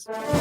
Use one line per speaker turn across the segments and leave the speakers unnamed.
guys.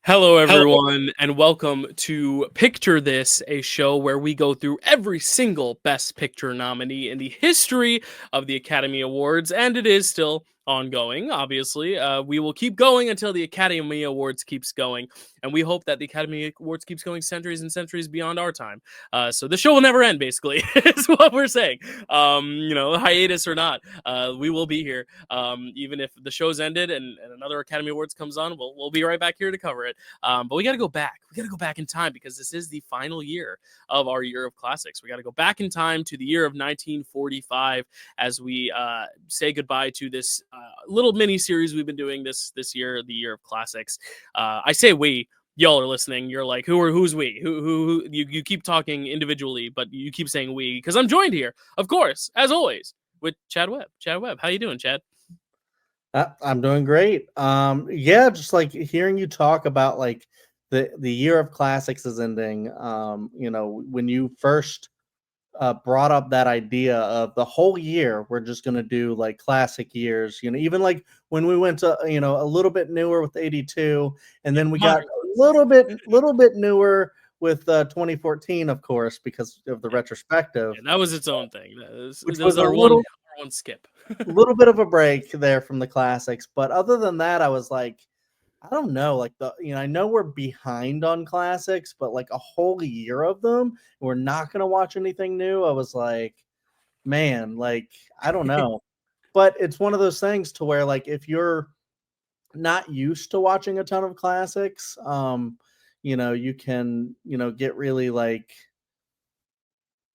Hello, everyone, and welcome to Picture This, a show where we go through every single Best Picture nominee in the history of the Academy Awards, and it is still ongoing, obviously. We will keep going until the Academy Awards keeps going, and we hope that the Academy Awards keeps going centuries and centuries beyond our time. So the show will never end, basically, is what we're saying. Hiatus or not, we will be here. Even if the show's ended and another Academy Awards comes on, we'll be right back here to cover it. But we got to go back. We got to go back in time because this is the final year of our year of classics. We got to go back in time to the year of 1945 as we say goodbye to this little mini series we've been doing this year, the year of classics. I say we. Y'all are listening. You're like, who's we? Who? You keep talking individually, but you keep saying we because I'm joined here, of course, as always, with Chad Webb. Chad Webb, how you doing, Chad?
I'm doing great. Just like hearing you talk about like the year of classics is ending. When you first brought up that idea of the whole year, we're just gonna do like classic years. Even like when we went to a little bit newer with 82, and then we got a little bit newer with 2014, of course, because of the retrospective.
Yeah, that was its own thing.
Which
was our
little,
one skip.
a little bit of a break there from the classics, but other than that, I was like, I don't know, like I know we're behind on classics, but like a whole year of them, we're not gonna watch anything new. I was like, man, like I don't know, but it's one of those things to where like if you're not used to watching a ton of classics, you can get really like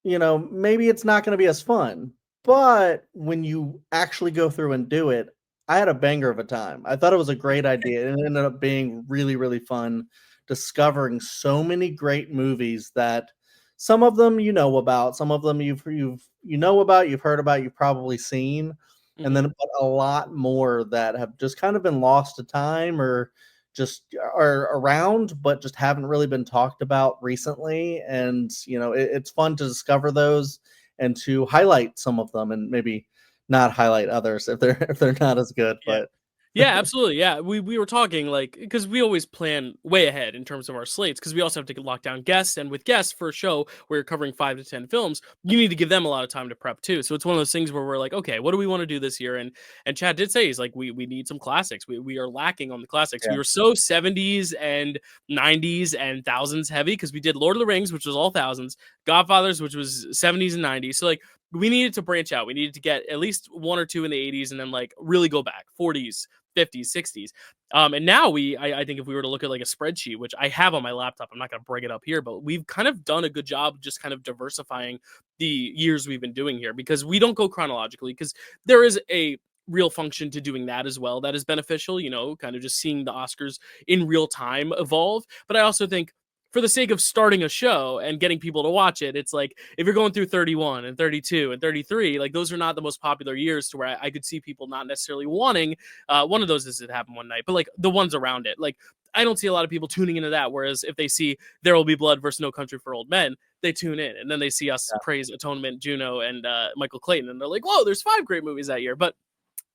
maybe it's not going to be as fun. But when you actually go through and do it, I had a banger of a time. I thought it was a great idea. It ended up being really, really fun discovering so many great movies that some of them you know about, some of them you've heard about, you've probably seen, and then a lot more that have just kind of been lost to time or just are around but just haven't really been talked about recently. And it's fun to discover those and to highlight some of them and maybe not highlight others if they're not as good.
Yeah.
But
Yeah, absolutely. Yeah, we were talking like because we always plan way ahead in terms of our slates because we also have to lock down guests, and with guests for a show where you're covering 5 to 10 films, you need to give them a lot of time to prep too. So it's one of those things where we're like, okay, what do we want to do this year? And Chad did say he's like, we need some classics. We are lacking on the classics.
Yeah.
We were so 70s and 90s and thousands heavy because we did Lord of the Rings, which was all thousands, Godfathers, which was 70s and 90s. So like we needed to branch out. We needed to get at least one or two in the 80s and then like really go back 40s. 50s, 60s. And now I think if we were to look at like a spreadsheet, which I have on my laptop, I'm not going to bring it up here, but we've kind of done a good job just kind of diversifying the years we've been doing here because we don't go chronologically because there is a real function to doing that as well that is beneficial, kind of just seeing the Oscars in real time evolve. But I also think for the sake of starting a show and getting people to watch it, it's like if you're going through 31 and 32 and 33, like those are not the most popular years to where I could see people not necessarily wanting one of those is it happened one night, but like the ones around it, like I don't see a lot of people tuning into that. Whereas if they see There Will Be Blood versus No Country for Old Men, they tune in and then they see us praise Atonement, Juno, and Michael Clayton, and they're like, whoa, there's 5 great movies that year. But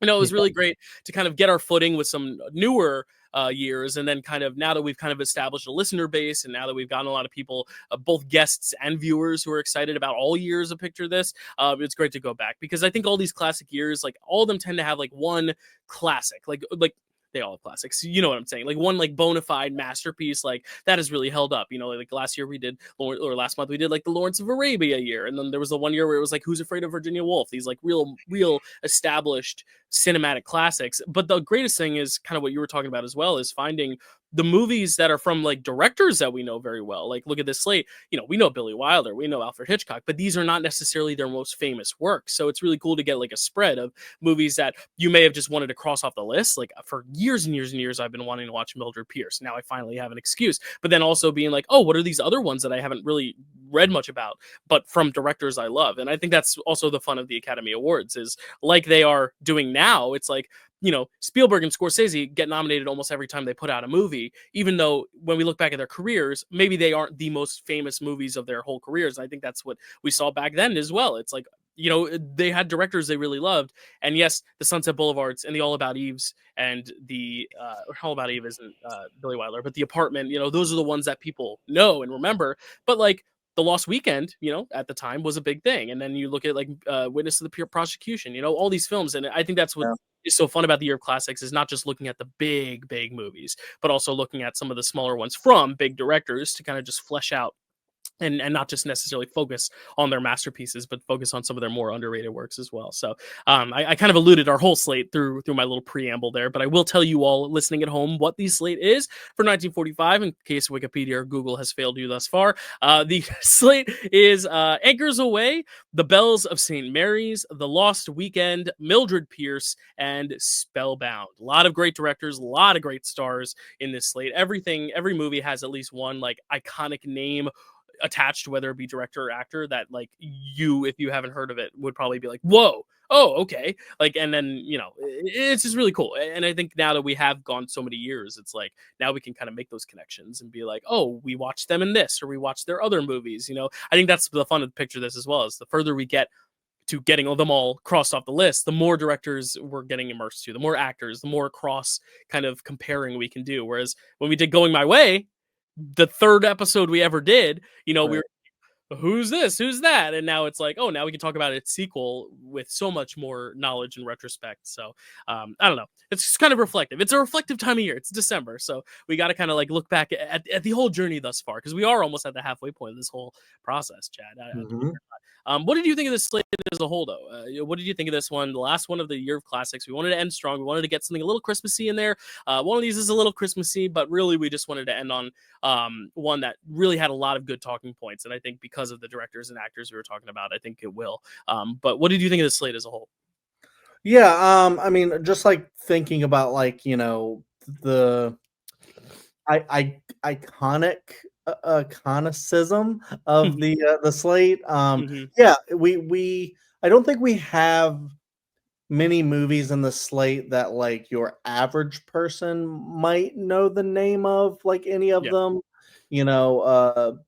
it was really great to kind of get our footing with some newer years. And then kind of now that we've kind of established a listener base and now that we've gotten a lot of people, both guests and viewers who are excited about all years of Picture This, it's great to go back because I think all these classic years, like all of them tend to have like one classic, like they all have classics. You know what I'm saying? Like one like bona fide masterpiece, like that has really held up. Like last year we did, or last month we did like the Lawrence of Arabia year. And then there was the one year where it was like Who's Afraid of Virginia Woolf? These like real established cinematic classics. But the greatest thing is kind of what you were talking about as well, is finding the movies that are from like directors that we know very well. Like look at this slate, we know Billy Wilder, we know Alfred Hitchcock, but these are not necessarily their most famous works. So it's really cool to get like a spread of movies that you may have just wanted to cross off the list. Like for years and years and years, I've been wanting to watch Mildred Pierce. Now I finally have an excuse, but then also being like, oh, what are these other ones that I haven't really read much about, but from directors I love? And I think that's also the fun of the Academy Awards is like they are doing now. It's like, Spielberg and Scorsese get nominated almost every time they put out a movie, even though when we look back at their careers, maybe they aren't the most famous movies of their whole careers. I think that's what we saw back then as well. It's like, they had directors they really loved. And yes, the Sunset Boulevards and the All About Eves and the All About Eve isn't Billy Wilder, but The Apartment, those are the ones that people know and remember. But like, The Lost Weekend, at the time was a big thing. And then you look at like Witness to the Pure Prosecution, all these films. And I think that's what is so fun about the Year of Classics is not just looking at the big movies, but also looking at some of the smaller ones from big directors to kind of just flesh out and not just necessarily focus on their masterpieces, but focus on some of their more underrated works as well. So I kind of alluded our whole slate through my little preamble there, but I will tell you all listening at home what the slate is for 1945, in case Wikipedia or Google has failed you thus far. The slate is Anchors Aweigh, The Bells of St. Mary's, The Lost Weekend, Mildred Pierce, and Spellbound. A lot of great directors, a lot of great stars in this slate. Every movie has at least one like iconic name attached, whether it be director or actor, that like if you haven't heard of it, would probably be like, whoa, oh, okay. Like, and then, it's just really cool. And I think now that we have gone so many years, it's like, now we can kind of make those connections and be like, oh, we watched them in this, or we watched their other movies. I think that's the fun of the picture this as well, is the further we get to getting them all crossed off the list, the more directors we're getting immersed to, the more actors, the more cross kind of comparing we can do. Whereas when we did Going My Way, the third episode we ever did, we were, who's this, who's that, and now it's like, oh, now we can talk about its sequel with so much more knowledge and retrospect. So I don't know, it's just kind of reflective. It's a reflective time of year. It's December, so we got to kind of like look back at the whole journey thus far, because we are almost at the halfway point of this whole process, Chad. What did you think of this slate as a whole, though? What did you think of this one, the last one of the Year of Classics? We wanted to end strong. We wanted to get something a little Christmassy in there. One of these is a little Christmassy, but really we just wanted to end on one that really had a lot of good talking points. And I think because of the directors and actors we were talking about, I think it will. But what did you think of the slate as a whole?
Yeah, I mean, just like thinking about like, the iconic iconicism of the slate. Yeah, we I don't think we have many movies in the slate that like your average person might know the name of, like any of them,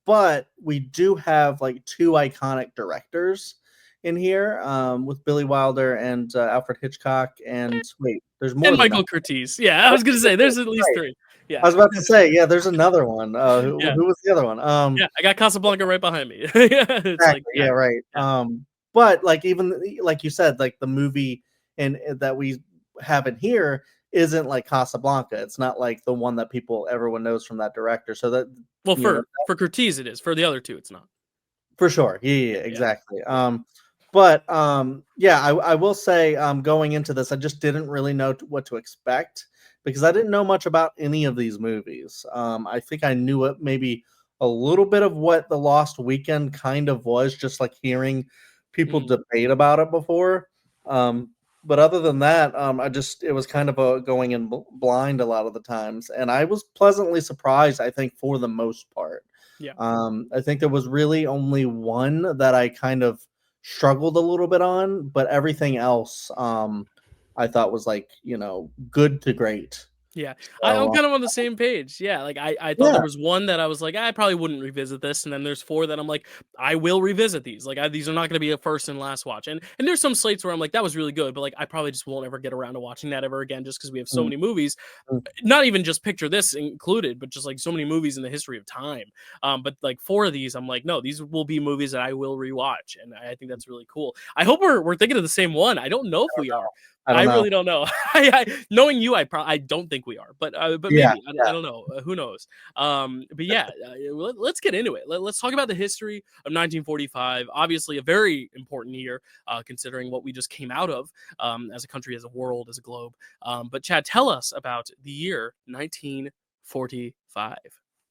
but we do have like two iconic directors in here, with Billy Wilder and Alfred Hitchcock, and wait, there's more
and
than
Michael
that.
Curtiz. Yeah, I was gonna say there's at least
Right.
three. Yeah,
I was about to say, yeah, there's another one. Who was the other one?
Yeah, I got Casablanca right behind me. Yeah, it's like,
Exactly. Yeah, right.
yeah.
But like even like you said, like the movie and that we have in here isn't like Casablanca. It's not like the one that everyone knows from that director. So that
Well,
you know
for Curtiz it is. For the other two, it's not.
for sure. Yeah,
Yeah.
exactly. But yeah, I will say, going into this, I just didn't really know what to expect because I didn't know much about any of these movies. I think I knew it maybe a little bit of what The Lost Weekend kind of was, just like hearing people debate about it before. But other than that, it was kind of a going in blind a lot of the times, and I was pleasantly surprised, I think, for the most part.
Yeah.
I think there was really only one that I kind of struggled a little bit on, but everything else, I thought was like, good to great.
Yeah, I'm
So,
kind of on the same page. Yeah, like I thought
yeah.
there was one that I was like, I probably wouldn't revisit this, and then there's four that I'm like, I will revisit these. Like these are not going to be a first and last watch. And there's some slates where I'm like, that was really good, but like I probably just won't ever get around to watching that ever again, just because we have so
Mm,
many movies.
mm,
Not even just picture this included, but just like so many movies in the history of time. But like four of these, I'm like, no, these will be movies that I will rewatch, and I think that's really cool. I hope we're thinking of the same one. I don't know if we are.
I
I
don't know.
really don't know. Knowing you, I don't think we are, but
Yeah,
maybe I don't know. Who knows? But yeah, let's get into it. Let's talk about the history of 1945. Obviously, a very important year, considering what we just came out of, as a country, as a world, as a globe. But Chad, tell us about the year 1945. 1945.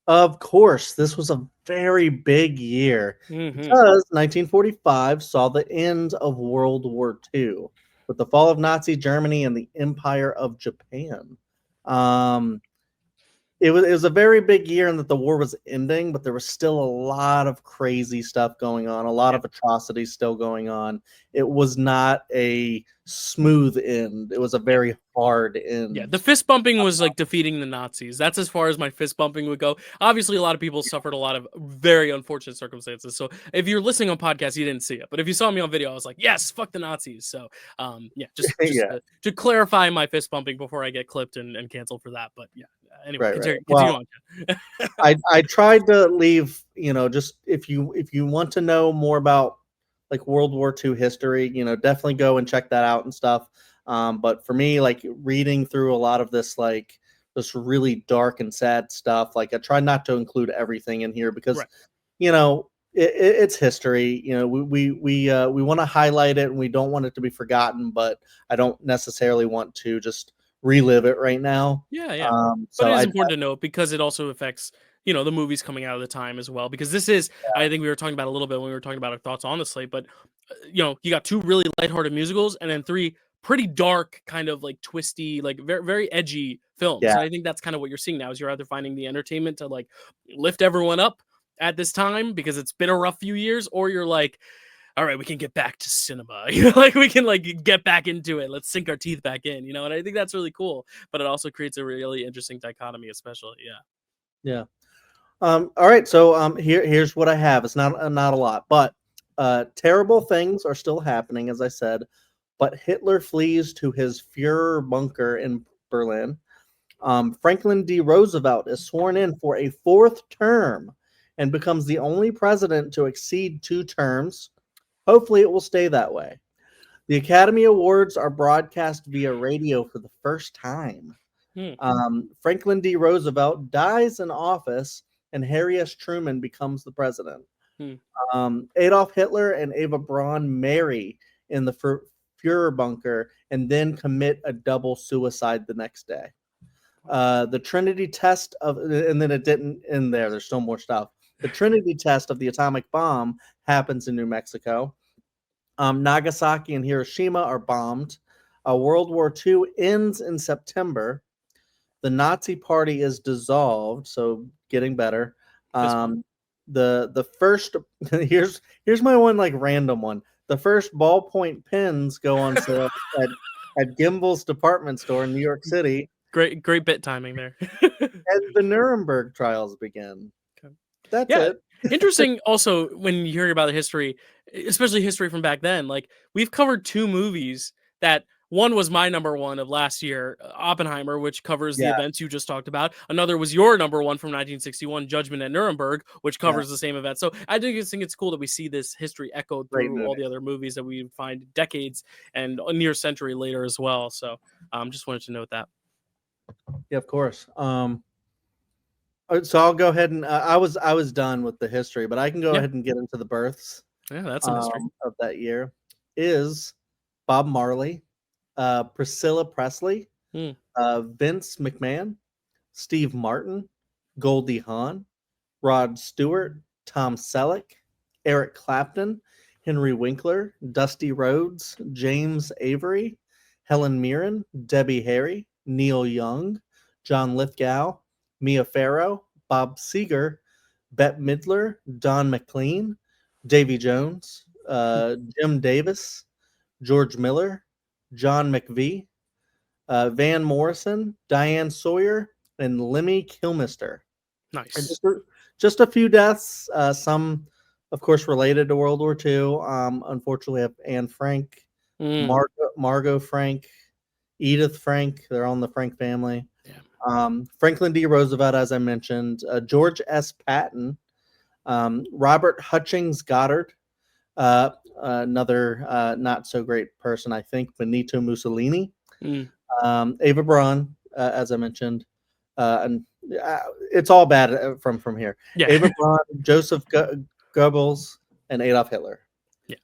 Of course, this was a very big year because 1945 saw the end of World War II with the fall of Nazi Germany and the Empire of Japan. It was a very big year in that the war was ending, but there was still a lot of crazy stuff going on, a lot of atrocities still going on. It was not a smooth end. It was a very hard end.
Yeah, the fist bumping was like defeating the Nazis. That's as far as my fist bumping would go. Obviously, a lot of people suffered a lot of very unfortunate circumstances. So if you're listening on podcast, you didn't see it. But if you saw me on video, I was like, yes, fuck the Nazis. So yeah, just to clarify my fist bumping before I get clipped and canceled for that. But yeah, anyway, continue on.
I tried to leave, just if you want to know more about like World War II history, definitely go and check that out and stuff. But for me, like reading through a lot of this, like this really dark and sad stuff, like I try not to include everything in here because, it's history. We want to highlight it and we don't want it to be forgotten, but I don't necessarily want to just relive it right now.
Yeah. So it is important to note because it also affects, the movies coming out of the time as well. Because this is, I think we were talking about a little bit when we were talking about our thoughts on the slate, but you got 2 really lighthearted musicals and then 3 pretty dark, kind of like twisty, like very, very edgy films.
Yeah.
And I think that's kind of what you're seeing now is you're either finding the entertainment to like lift everyone up at this time because it's been a rough few years, or you're like, all right, we can get back to cinema. Like we can like get back into it. Let's sink our teeth back in, and I think that's really cool. But it also creates a really interesting dichotomy, especially.
Yeah. All right. So here's what I have. It's not a lot, but terrible things are still happening, as I said. But Hitler flees to his Führer bunker in Berlin. Franklin D. Roosevelt is sworn in for a 4th term and becomes the only president to exceed 2 terms. Hopefully it will stay that way. The Academy Awards are broadcast via radio for the first time. Franklin D. Roosevelt dies in office and Harry S. Truman becomes the president. Adolf Hitler and Eva Braun marry in the Führer bunker and then commit a double suicide the next day. The Trinity test and then it didn't end there. There's still more stuff. The Trinity test of the atomic bomb happens in New Mexico. Nagasaki and Hiroshima are bombed. World War II ends in September. The Nazi Party is dissolved, so getting better. The first here's my one like random one. The first ballpoint pens go on sale at Gimbel's department store in New York City.
Great bit timing there.
And the Nuremberg trials begin. That's it.
Interesting also when you hear about the history, especially history from back then, like we've covered 2 movies that one was my number 1 of last year, Oppenheimer, which covers the events you just talked about. Another was your number 1 from 1961, Judgment at Nuremberg, which covers the same event. So I do think it's cool that we see this history echoed through all the other movies that we find decades and a near century later as well. So just wanted to note that.
Yeah, of course. So I'll go ahead and I was done with the history, but I can go ahead and get into the births.
Yeah, that's a history
of that year. Is Bob Marley, Priscilla Presley, Vince McMahon, Steve Martin, Goldie Hawn, Rod Stewart, Tom Selleck, Eric Clapton, Henry Winkler, Dusty Rhodes, James Avery, Helen Mirren, Debbie Harry, Neil Young, John Lithgow, Mia Farrow, Bob Seger, Bette Midler, Don McLean, Davy Jones, Jim Davis, George Miller, John McVie, Van Morrison, Diane Sawyer, and Lemmy Kilmister.
Nice.
And just a few deaths, some, of course, related to World War II. Unfortunately, have Anne Frank, Margot Frank, Edith Frank. They're all in the Frank family. Franklin D. Roosevelt, as I mentioned, George S. Patton, Robert Hutchings Goddard, another not so great person, I think, Benito Mussolini, Eva Braun, as I mentioned, and it's all bad from here. Eva Braun, Joseph Goebbels, and Adolf Hitler.
A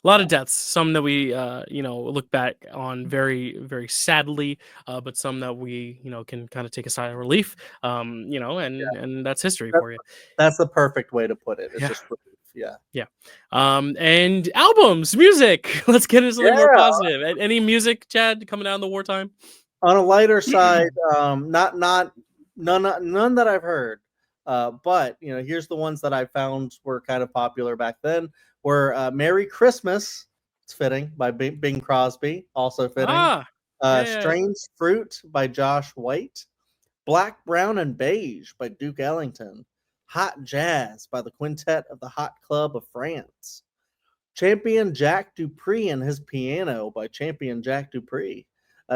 A lot of deaths, some that we look back on very, very sadly, but some that we can kind of take a sigh of relief. And that's history
That-
for you.
That's the perfect way to put it. It's
Yeah.
just relief. Yeah.
Yeah. And albums, music. Let's get into something more
Yeah.
positive. Any music, Chad, coming out in the wartime?
On a lighter side, not none that I've heard. But here's the ones that I found were kind of popular back then. Were "Merry Christmas," it's fitting, by Bing Crosby, also fitting.
Ah, yeah.
"Strange Fruit" by Josh White. "Black, Brown, and Beige" by Duke Ellington. "Hot Jazz" by the Quintet of the Hot Club of France. "Champion Jack Dupree and His Piano" by Champion Jack Dupree.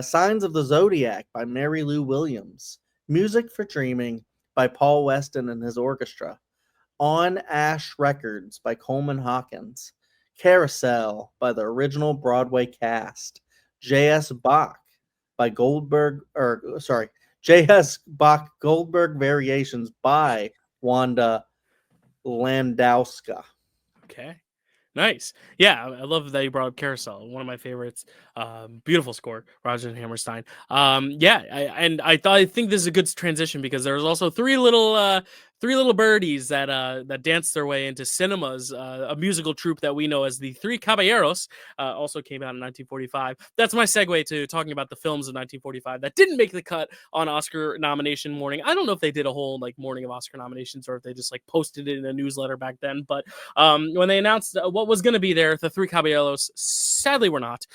"Signs of the Zodiac" by Mary Lou Williams. "Music for Dreaming" by Paul Weston and his orchestra. "On Ash Records" by Coleman Hawkins. "Carousel" by the original Broadway cast. J.S. Bach J.S. Bach Goldberg Variations by Wanda Landowska.
Okay. Nice. Yeah, I love that you brought up Carousel. One of my favorites. Beautiful score, Roger and Hammerstein. I think this is a good transition because there was also three little birdies that danced their way into cinemas. A musical troupe that we know as the Three Caballeros also came out in 1945. That's my segue to talking about the films of 1945 that didn't make the cut on Oscar nomination morning. I don't know if they did a whole morning of Oscar nominations or if they just posted it in a newsletter back then. But when they announced what was going to be there, the Three Caballeros sadly were not.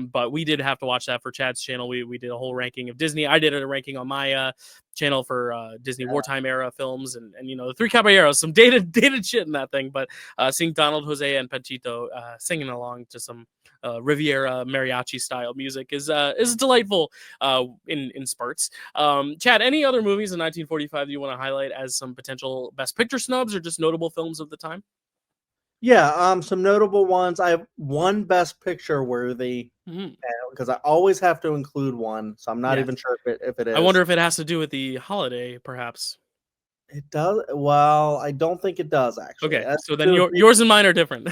But we did have to watch that for Chad's channel. We did a whole ranking of Disney. I did a ranking on my channel for Disney wartime era films, and the Three Caballeros, some dated shit in that thing. But seeing Donald, Jose, and Panchito singing along to some Riviera mariachi style music is delightful in spurts. Chad, any other movies in 1945 that you want to highlight as some potential Best Picture snubs or just notable films of the time?
Yeah, some notable ones. I have one Best Picture worthy because I always have to include one, so I'm not even sure if it is.
I wonder if it has to do with the holiday, perhaps.
It does. Well, I don't think it does actually.
Okay, so then yours and mine are different.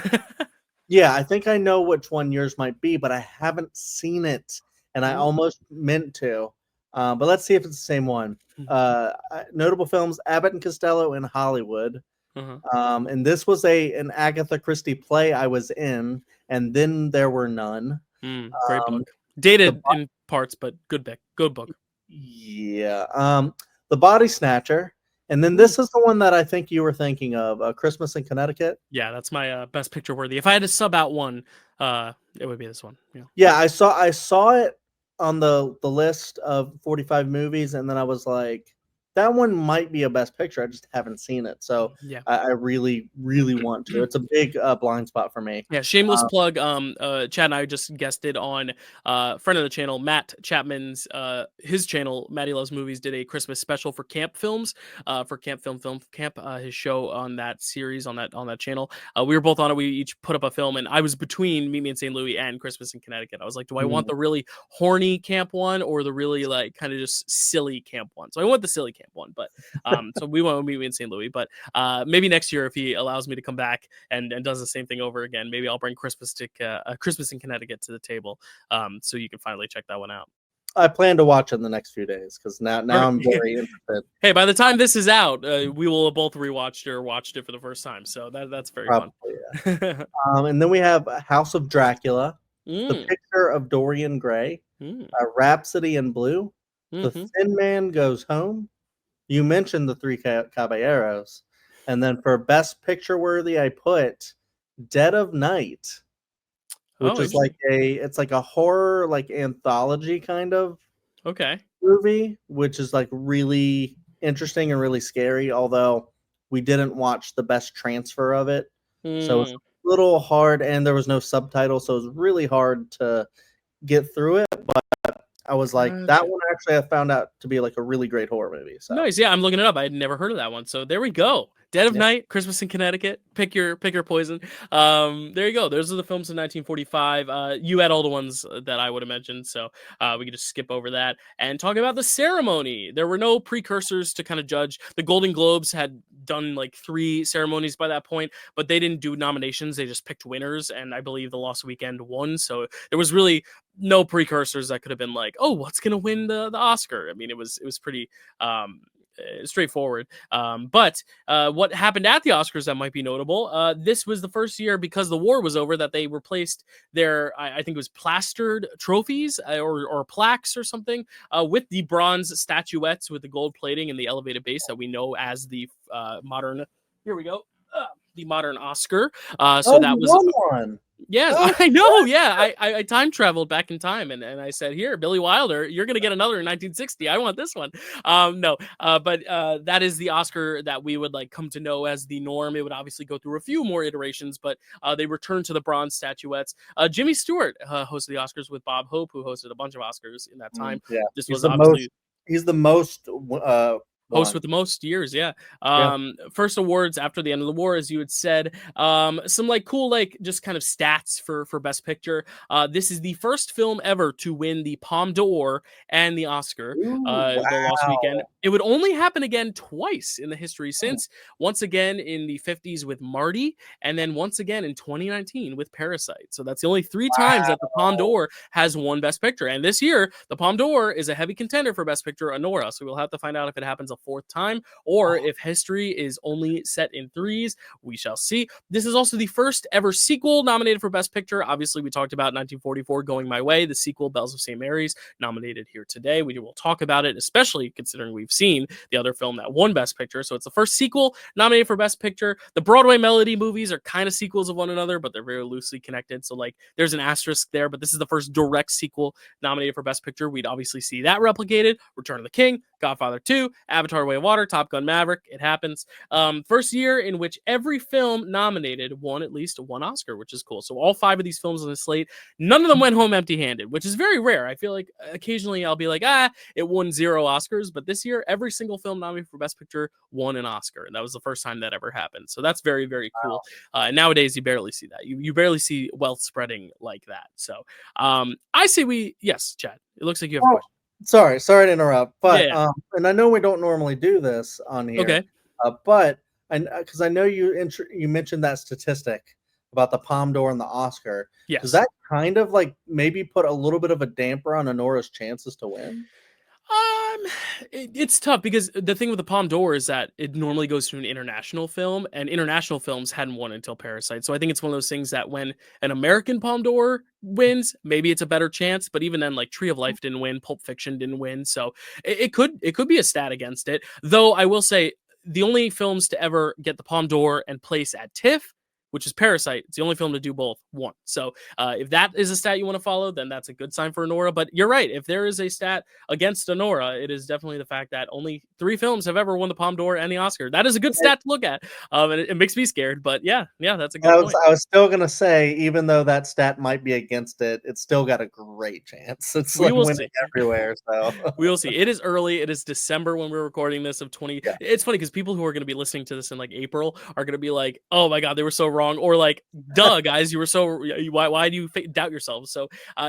Yeah, I think I know which one yours might be, but I haven't seen it, and I almost meant to. But let's see if it's the same one. Notable films: Abbott and Costello in Hollywood. And this was an Agatha Christie play I was in, and then there were none.
Great book. Dated in parts, but good book.
Yeah. The Body Snatcher. And then this is the one that I think you were thinking of, Christmas in Connecticut.
Yeah, that's my Best Picture worthy. If I had to sub out one, it would be this one.
Yeah, I saw it on the list of 45 movies, and then I was like, that one might be a Best Picture. I just haven't seen it, so
yeah,
I really, really want to. It's a big blind spot for me.
Yeah, shameless plug. Chad and I just guested on friend of the channel, Matt Chapman's his channel, Matty Loves Movies, did a Christmas special for Camp Films, for Camp Film Camp, his show on that series on that channel. We were both on it. We each put up a film, and I was between Meet Me in St. Louis and Christmas in Connecticut. I was like, do I want the really horny camp one or the really kind of just silly camp one? So I went the silly camp one, but so we went with Meet Me in St. Louis. But maybe next year, if he allows me to come back and does the same thing over again, maybe I'll bring Christmas in Connecticut to the table, so you can finally check that one out.
I plan to watch it in the next few days because now I'm very interested.
Hey, by the time this is out, we will have both rewatched or watched it for the first time, so that's very fun.
Yeah. And then we have House of Dracula, The Picture of Dorian Gray, Rhapsody in Blue, The Thin Man Goes Home. You mentioned the Three Caballeros, and then for Best Picture worthy, I put Dead of Night, which is it's like a horror anthology kind of movie, which is really interesting and really scary. Although we didn't watch the best transfer of it, so it's a little hard, and there was no subtitle, so it was really hard to get through it. But I was like, that one actually I found out to be a really great horror movie. So.
Nice, yeah, I'm looking it up. I had never heard of that one, so there we go. Dead of Night, Christmas in Connecticut. Pick your poison. There you go. Those are the films in 1945. You had all the ones that I would have mentioned, so we could just skip over that and talk about the ceremony. There were no precursors to kind of judge. The Golden Globes had done like 3 ceremonies by that point, but they didn't do nominations. They just picked winners, and I believe The Lost Weekend won. So there was really no precursors that could have been like, oh, what's gonna win the Oscar? I mean, it was pretty straightforward. But what happened at the Oscars that might be notable, this was the first year, because the war was over, that they replaced their, I think it was plastered trophies or plaques or something with the bronze statuettes with the gold plating and the elevated base that we know as the modern, here we go, the modern Oscar. So that was
one.
Yes, I know. Yeah, I time traveled back in time, and I said, "Here, Billy Wilder, you're gonna get another in 1960. I want this one." No, but that is the Oscar that we would like come to know as the norm. It would obviously go through a few more iterations, but they returned to the bronze statuettes. Jimmy Stewart hosted the Oscars with Bob Hope, who hosted a bunch of Oscars in that time.
Yeah,
this was obviously
he's the most
host with the most years. First awards after the end of the war, as you had said. Some like cool, like just kind of stats for best picture. This is the first film ever to win the Palme d'Or and the Oscar. The Lost Weekend. It would only happen again twice in the history since. Once again in the 50s with Marty, and then once again in 2019 with Parasite. So that's the only 3 times that the Palme d'Or has won best picture. And this year the Palme d'Or is a heavy contender for best picture, Anora. So we'll have to find out if it happens a 4th time, or if history is only set in 3s. We shall see. This is also the first ever sequel nominated for best picture. Obviously, we talked about 1944, Going My Way, the sequel, Bells of St. Mary's, nominated here today. We will talk about it, especially considering we've seen the other film that won best picture. So it's the first sequel nominated for best picture. The Broadway Melody movies are kind of sequels of one another, but they're very loosely connected. So like there's an asterisk there, but this is the first direct sequel nominated for best picture. We'd obviously see that replicated. Return of the King, Godfather 2, Avatar: Way of Water, Top Gun: Maverick. It happens. First year in which every film nominated won at least 1 Oscar, which is cool. So all 5 of these films on the slate, none of them went home empty-handed, which is very rare. I feel like occasionally I'll be like, it won 0 Oscars, but this year every single film nominated for best picture won an Oscar, and that was the first time that ever happened. So that's very, very cool. Nowadays you barely see that. You barely see wealth spreading like that. So I say yes, Chad. It looks like you have a question.
Sorry to interrupt, but and I know we don't normally do this on here.
Okay.
But because I know you mentioned that statistic about the Palme d'Or and the Oscar.
Yes.
Does that kind of like maybe put a little bit of a damper on Honora's chances to win?
It's tough because the thing with the Palme d'Or is that it normally goes to an international film, and international films hadn't won until Parasite. So I think it's one of those things that when an American Palme d'Or wins, maybe it's a better chance. But even then, like Tree of Life didn't win, Pulp Fiction didn't win, so it could be a stat against it. Though I will say the only films to ever get the Palme d'Or and place at TIFF, which is Parasite, it's the only film to do both, won. So if that is a stat you want to follow, then that's a good sign for Anora. But you're right. If there is a stat against Anora, it is definitely the fact that only 3 films have ever won the Palme d'Or and the Oscar. That is a good stat to look at. And it makes me scared. But yeah, that's a good point.
I was still going to say, even though that stat might be against it, it's still got a great chance. It's like winning everywhere. So
we will see. It is early. It is December when we're recording this of 20. Yeah. It's funny because people who are going to be listening to this in like April are going to be like, oh my God, they were so wrong. Or like, duh, guys, you were so why do you doubt yourselves? So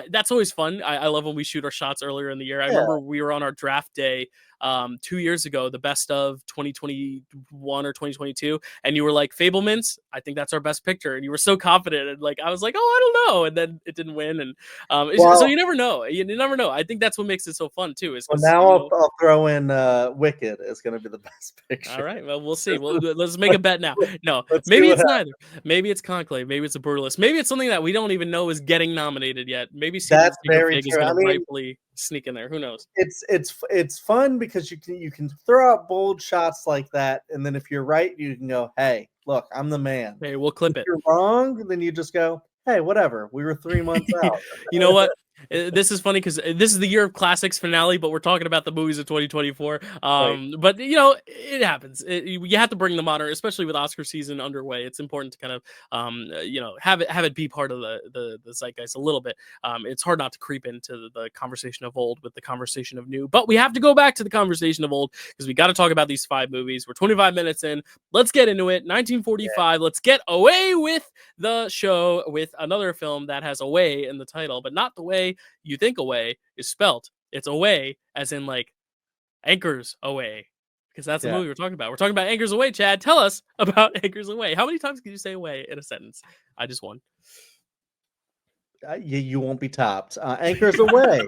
that's always fun. I love when we shoot our shots earlier in the year. I remember we were on our draft day 2 years ago, the best of 2021 or 2022, and you were like, Fablemans, I think that's our best picture, and you were so confident, and like I was like, oh, I don't know, and then it didn't win, and so you never know. I think that's what makes it so fun too. Is
now I'll throw in Wicked is going to be the best picture.
All right, well, we'll see. Let's make a bet now. No, maybe it's neither. Maybe it's Conclave. Maybe it's a Brutalist. Maybe it's something that we don't even know is getting nominated yet. Maybe
that's very true.
Is going to rightfully sneak in there. Who knows?
It's fun because you can throw out bold shots like that, and then if you're right, you can go, hey, look, I'm the man.
Hey, we'll clip it.
If you're wrong, then you just go, hey, whatever. We were 3 months out.
You know what? This is funny because this is the year of classics finale, but we're talking about the movies of 2024.
Right.
But you know, it happens. You have to bring the modern, especially with Oscar season underway. It's important to kind of you know, have it be part of the zeitgeist a little bit. It's hard not to creep into the conversation of old with the conversation of new, but we have to go back to the conversation of old because we got to talk about these 5 movies. We're 25 minutes in. Let's get into it. 1945. Let's get away with the show with another film that has away in the title, but not the way you think away is spelt. It's away as in like anchors away, because that's the
Yeah.
movie we're talking about. We're talking about Anchors Away. Chad, tell us about Anchors Away. How many times can you say away in a sentence? I just won.
You won't be topped. Anchors Away,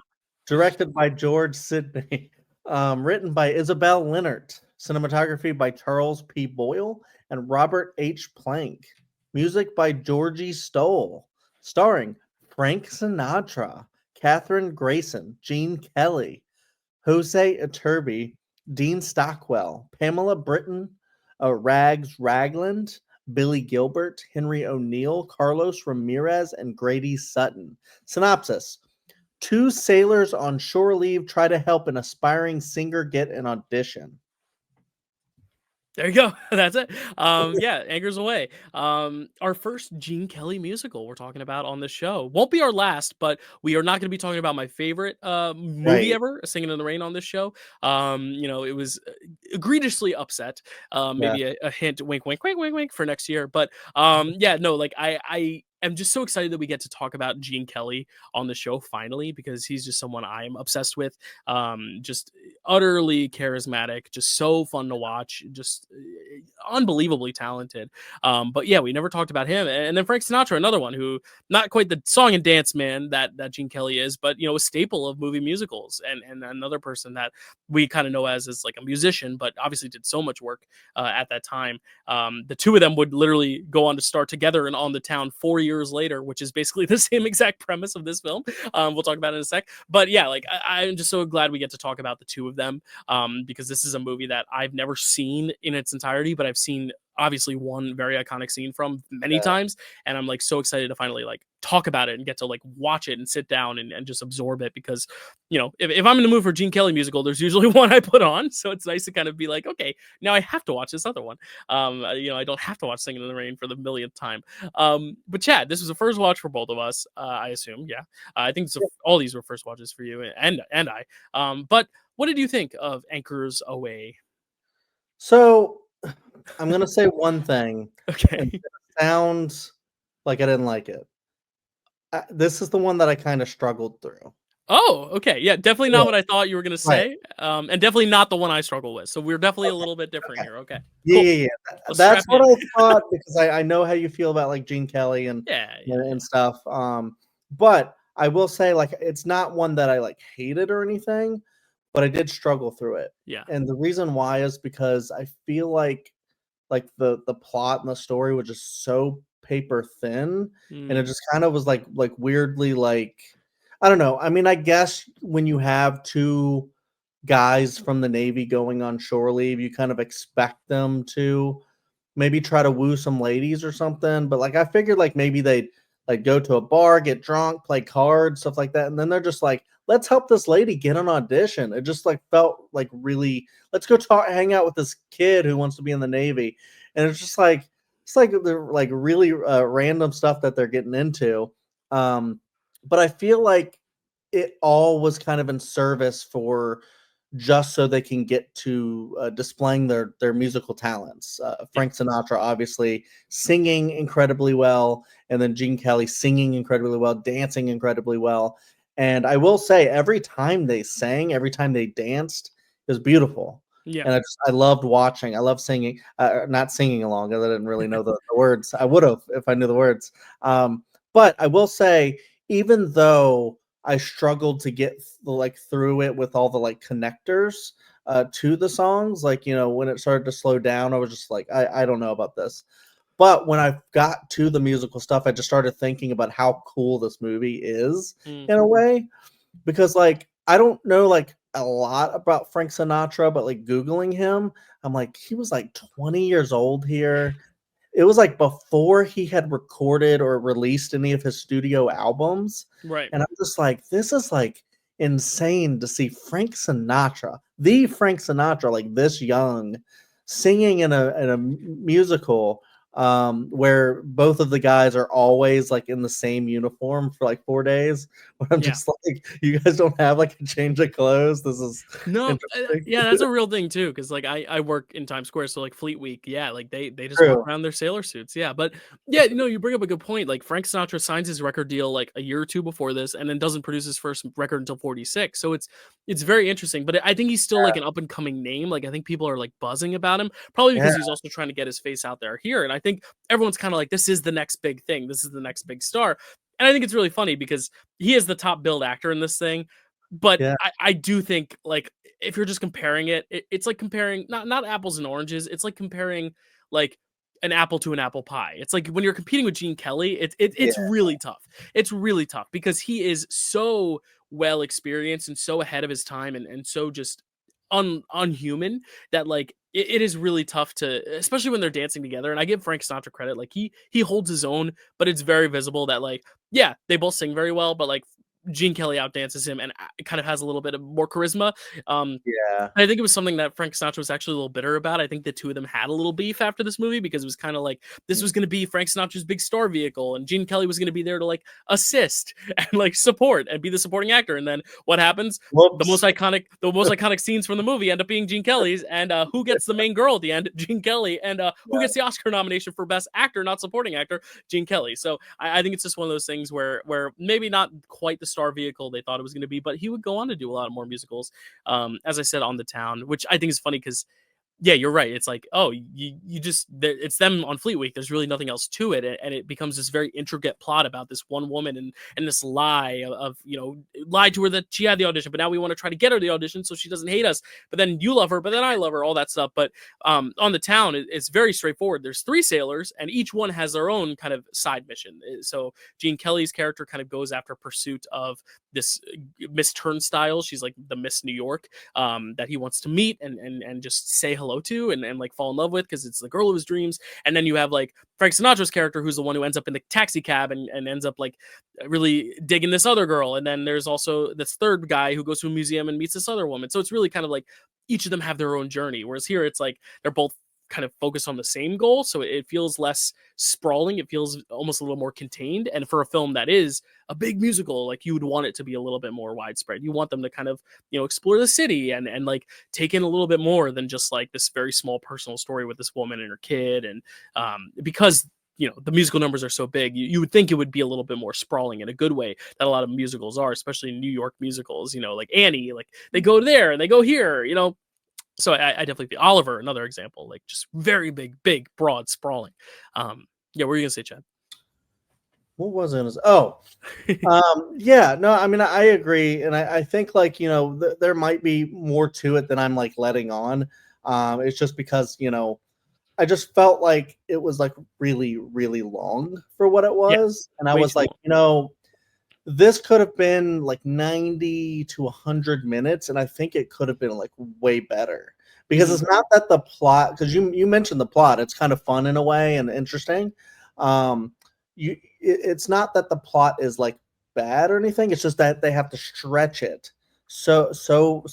directed by George Sidney, written by Isabel Leonard, cinematography by Charles P. Boyle and Robert H. Plank, music by Georgie Stoll, starring Frank Sinatra, Katherine Grayson, Gene Kelly, Jose Iturbi, Dean Stockwell, Pamela Britton, Rags Ragland, Billy Gilbert, Henry O'Neill, Carlos Ramirez, and Grady Sutton. Synopsis: 2 sailors on shore leave try to help an aspiring singer get an audition.
There you go. That's it. Yeah, Anchors Away. Our first Gene Kelly musical we're talking about on this show. Won't be our last, but we are not going to be talking about my favorite movie
Right.
ever, Singing in the Rain, on this show. You know, it was egregiously upset.
Yeah.
Maybe a hint, wink, wink, wink, wink, wink for next year. But yeah, no, like I am just so excited that we get to talk about Gene Kelly on the show finally, because he's just someone I'm obsessed with. Just utterly charismatic, just so fun to watch, just unbelievably talented. But yeah, we never talked about him. And then Frank Sinatra, another one who, not quite the song and dance man that Gene Kelly is, but you know, a staple of movie musicals, and another person that we kind of know as like a musician, but obviously did so much work at that time. The two of them would literally go on to star together in On the Town 4 years later, which is basically the same exact premise of this film. We'll talk about it in a sec. But yeah, like I'm just so glad we get to talk about the two of them, because this is a movie that I've never seen in its entirety, but I've seen obviously one very iconic scene from many
Yeah.
times, and I'm like so excited to finally like talk about it and get to like watch it and sit down and just absorb it, because you know, if I'm in the mood for Gene Kelly musical, there's usually one I put on, so it's nice to kind of be like, okay, now I have to watch this other one. You know, I don't have to watch Singing in the Rain for the millionth time. But Chad, this was a first watch for both of us, I assume. Yeah, I think all these were first watches for you and I. But what did you think of Anchors Away?
So I'm gonna say one thing, and
Okay.
it sounds like I didn't like it. This is the one that I kind of struggled through.
Oh, okay. Yeah, definitely
Yeah.
not what I thought you were gonna
Right.
say. And definitely not the one I struggle with. So we're definitely a little bit different
Okay.
here. Okay.
Yeah,
Cool.
yeah, yeah.
Let's
That's
strap
what
in.
I thought, because I know how you feel about like Gene Kelly and
Yeah, yeah,
and,
yeah.
and stuff. But I will say, like, it's not one that I like hated or anything, but I did struggle through it.
Yeah.
And the reason why is because I feel like the plot and the story was just so paper thin, and it
Mm,
just kind of was like weirdly like, I don't know. I mean, I guess when you have 2 guys from the Navy going on shore leave, you kind of expect them to maybe try to woo some ladies or something. But like I figured like maybe they'd like go to a bar, get drunk, play cards, stuff like that. And then they're just like, let's help this lady get an audition. It just like felt like really, let's go talk, hang out with this kid who wants to be in the Navy. And it's like they're like really random stuff that they're getting into. But I feel like it all was kind of in service for just so they can get to displaying their musical talents.
yeah.
Frank Sinatra obviously singing incredibly well, and then Gene Kelly singing incredibly well, dancing incredibly well. And I will say, every time they sang, every time they danced, it was beautiful.
Yeah.
And I loved watching. I love singing, not singing along, because I didn't really know the words. I would have if I knew the words. But I will say, even though I struggled to get like through it with all the like connectors to the songs. Like, you know, when it started to slow down, I was just like, I don't know about this. But when I got to the musical stuff, I just started thinking about how cool this movie is
Mm,
in a way. Because like I don't know like a lot about Frank Sinatra, but like Googling him, I'm like, he was like 20 years old here. it was like before he had recorded or released any of his studio albums.
Right.
And I'm just like, this is like insane to see Frank Sinatra, the Frank Sinatra, like this young, singing in a musical where both of the guys are always like in the same uniform for like 4 days. Where I'm
Yeah.
just like, you guys don't have like a change of clothes. This is
No,
interesting.
yeah, that's a real thing too. Because like I work in Times Square, so like Fleet Week, yeah, like they just walk
True.
around their sailor suits, yeah. But yeah, you bring up a good point. Like Frank Sinatra signs his record deal like a year or two before this, and then doesn't produce his first record until 46. So it's very interesting. But I think he's still like an up and coming name. Like I think people are like buzzing about him, probably because
Yeah.
he's also trying to get his face out there here. And I think everyone's kind of like, this is the next big thing. This is the next big star. And I think it's really funny because he is the top billed actor in this thing. But
Yeah.
I do think like if you're just comparing it's like comparing not apples and oranges. It's like comparing like an apple to an apple pie. It's like when you're competing with Gene Kelly, it's
Yeah.
really tough. It's really tough because he is so well experienced and so ahead of his time and so just unhuman that like it is really tough to, especially when they're dancing together. And I give Frank Sinatra credit, like he holds his own, but it's very visible that like yeah, they both sing very well, but like Gene Kelly outdances him and kind of has a little bit of more charisma.
Yeah.
I think it was something that Frank Sinatra was actually a little bitter about. I think the two of them had a little beef after this movie because it was kind of like this was going to be Frank Sinatra's big star vehicle, and Gene Kelly was going to be there to like assist and like support and be the supporting actor. And then what happens? The most
Whoops.
iconic scenes from the movie end up being Gene Kelly's, and who gets the main girl at the end? Gene Kelly, and who gets the Oscar nomination for Best Actor, not Supporting Actor? Gene Kelly. So I think it's just one of those things where maybe not quite the star vehicle they thought it was going to be, but he would go on to do a lot of more musicals. As I said, On the Town, which I think is funny because yeah, you're right. It's like, oh, you just it's them on Fleet Week. There's really nothing else to it, and it becomes this very intricate plot about this one woman and this lie of lied to her that she had the audition, but now we want to try to get her the audition so she doesn't hate us. But then you love her, but then I love her, all that stuff. But On the Town, it's very straightforward. There's 3 sailors, and each one has their own kind of side mission. So Gene Kelly's character kind of goes after pursuit of this Miss Turnstile. She's like the Miss New York that he wants to meet and just say hello to and like fall in love with because it's the girl of his dreams. And then you have like Frank Sinatra's character, who's the one who ends up in the taxi cab and ends up like really digging this other girl. And then there's also this third guy who goes to a museum and meets this other woman. So it's really kind of like each of them have their own journey. Whereas here it's like they're both kind of focused on the same goal, so it feels less sprawling. It feels almost a little more contained. And for a film that is a big musical, like you would want it to be a little bit more widespread. You want them to kind of explore the city and like take in a little bit more than just like this very small personal story with this woman and her kid. And because the musical numbers are so big, you would think it would be a little bit more sprawling in a good way that a lot of musicals are, especially New York musicals, like Annie, like they go there and they go here. So I definitely think Oliver, another example, like just very big, broad, sprawling. Yeah, what were you gonna say, Chad?
What was it? Yeah, no, I mean, I agree. And I think like, there might be more to it than I'm like letting on. It's just because, I just felt like it was like really, really long for what it
Yeah,
was. And I
way
was
too
like,
long.
this could have been like 90 to 100 minutes, and I think it could have been like way better because it's not that the plot, because you mentioned the plot, it's kind of fun in a way and interesting. It's not that the plot is like bad or anything, it's just that they have to stretch it so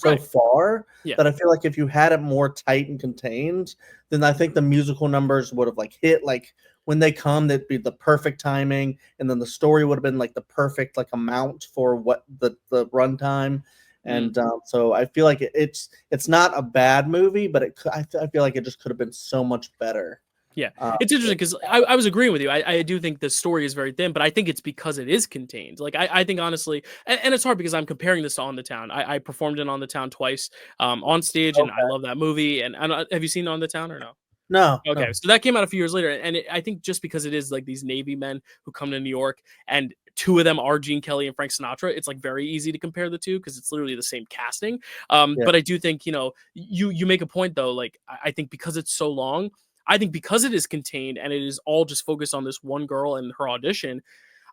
Right.
far
Yeah.
that I feel like if you had it more tight and contained, then I think the musical numbers would have like hit like when they come, that'd be the perfect timing, and then the story would have been like the perfect like amount for what the runtime. And so I feel like it's not a bad movie, but I feel like it just could have been so much better.
Yeah, it's interesting because I was agreeing with you. I do think the story is very thin, but I think it's because it is contained. Like I think honestly, and it's hard because I'm comparing this to On the Town. I performed in On the Town twice on stage, and I love that movie. And have you seen On the Town or no?
No.
Okay, so that came out a few years later, and I think just because it is like these Navy men who come to New York, and 2 of them are Gene Kelly and Frank Sinatra, it's like very easy to compare the two because it's literally the same casting. But I do think you make a point though. Like I think because it's so long, I think because it is contained and it is all just focused on this one girl and her audition,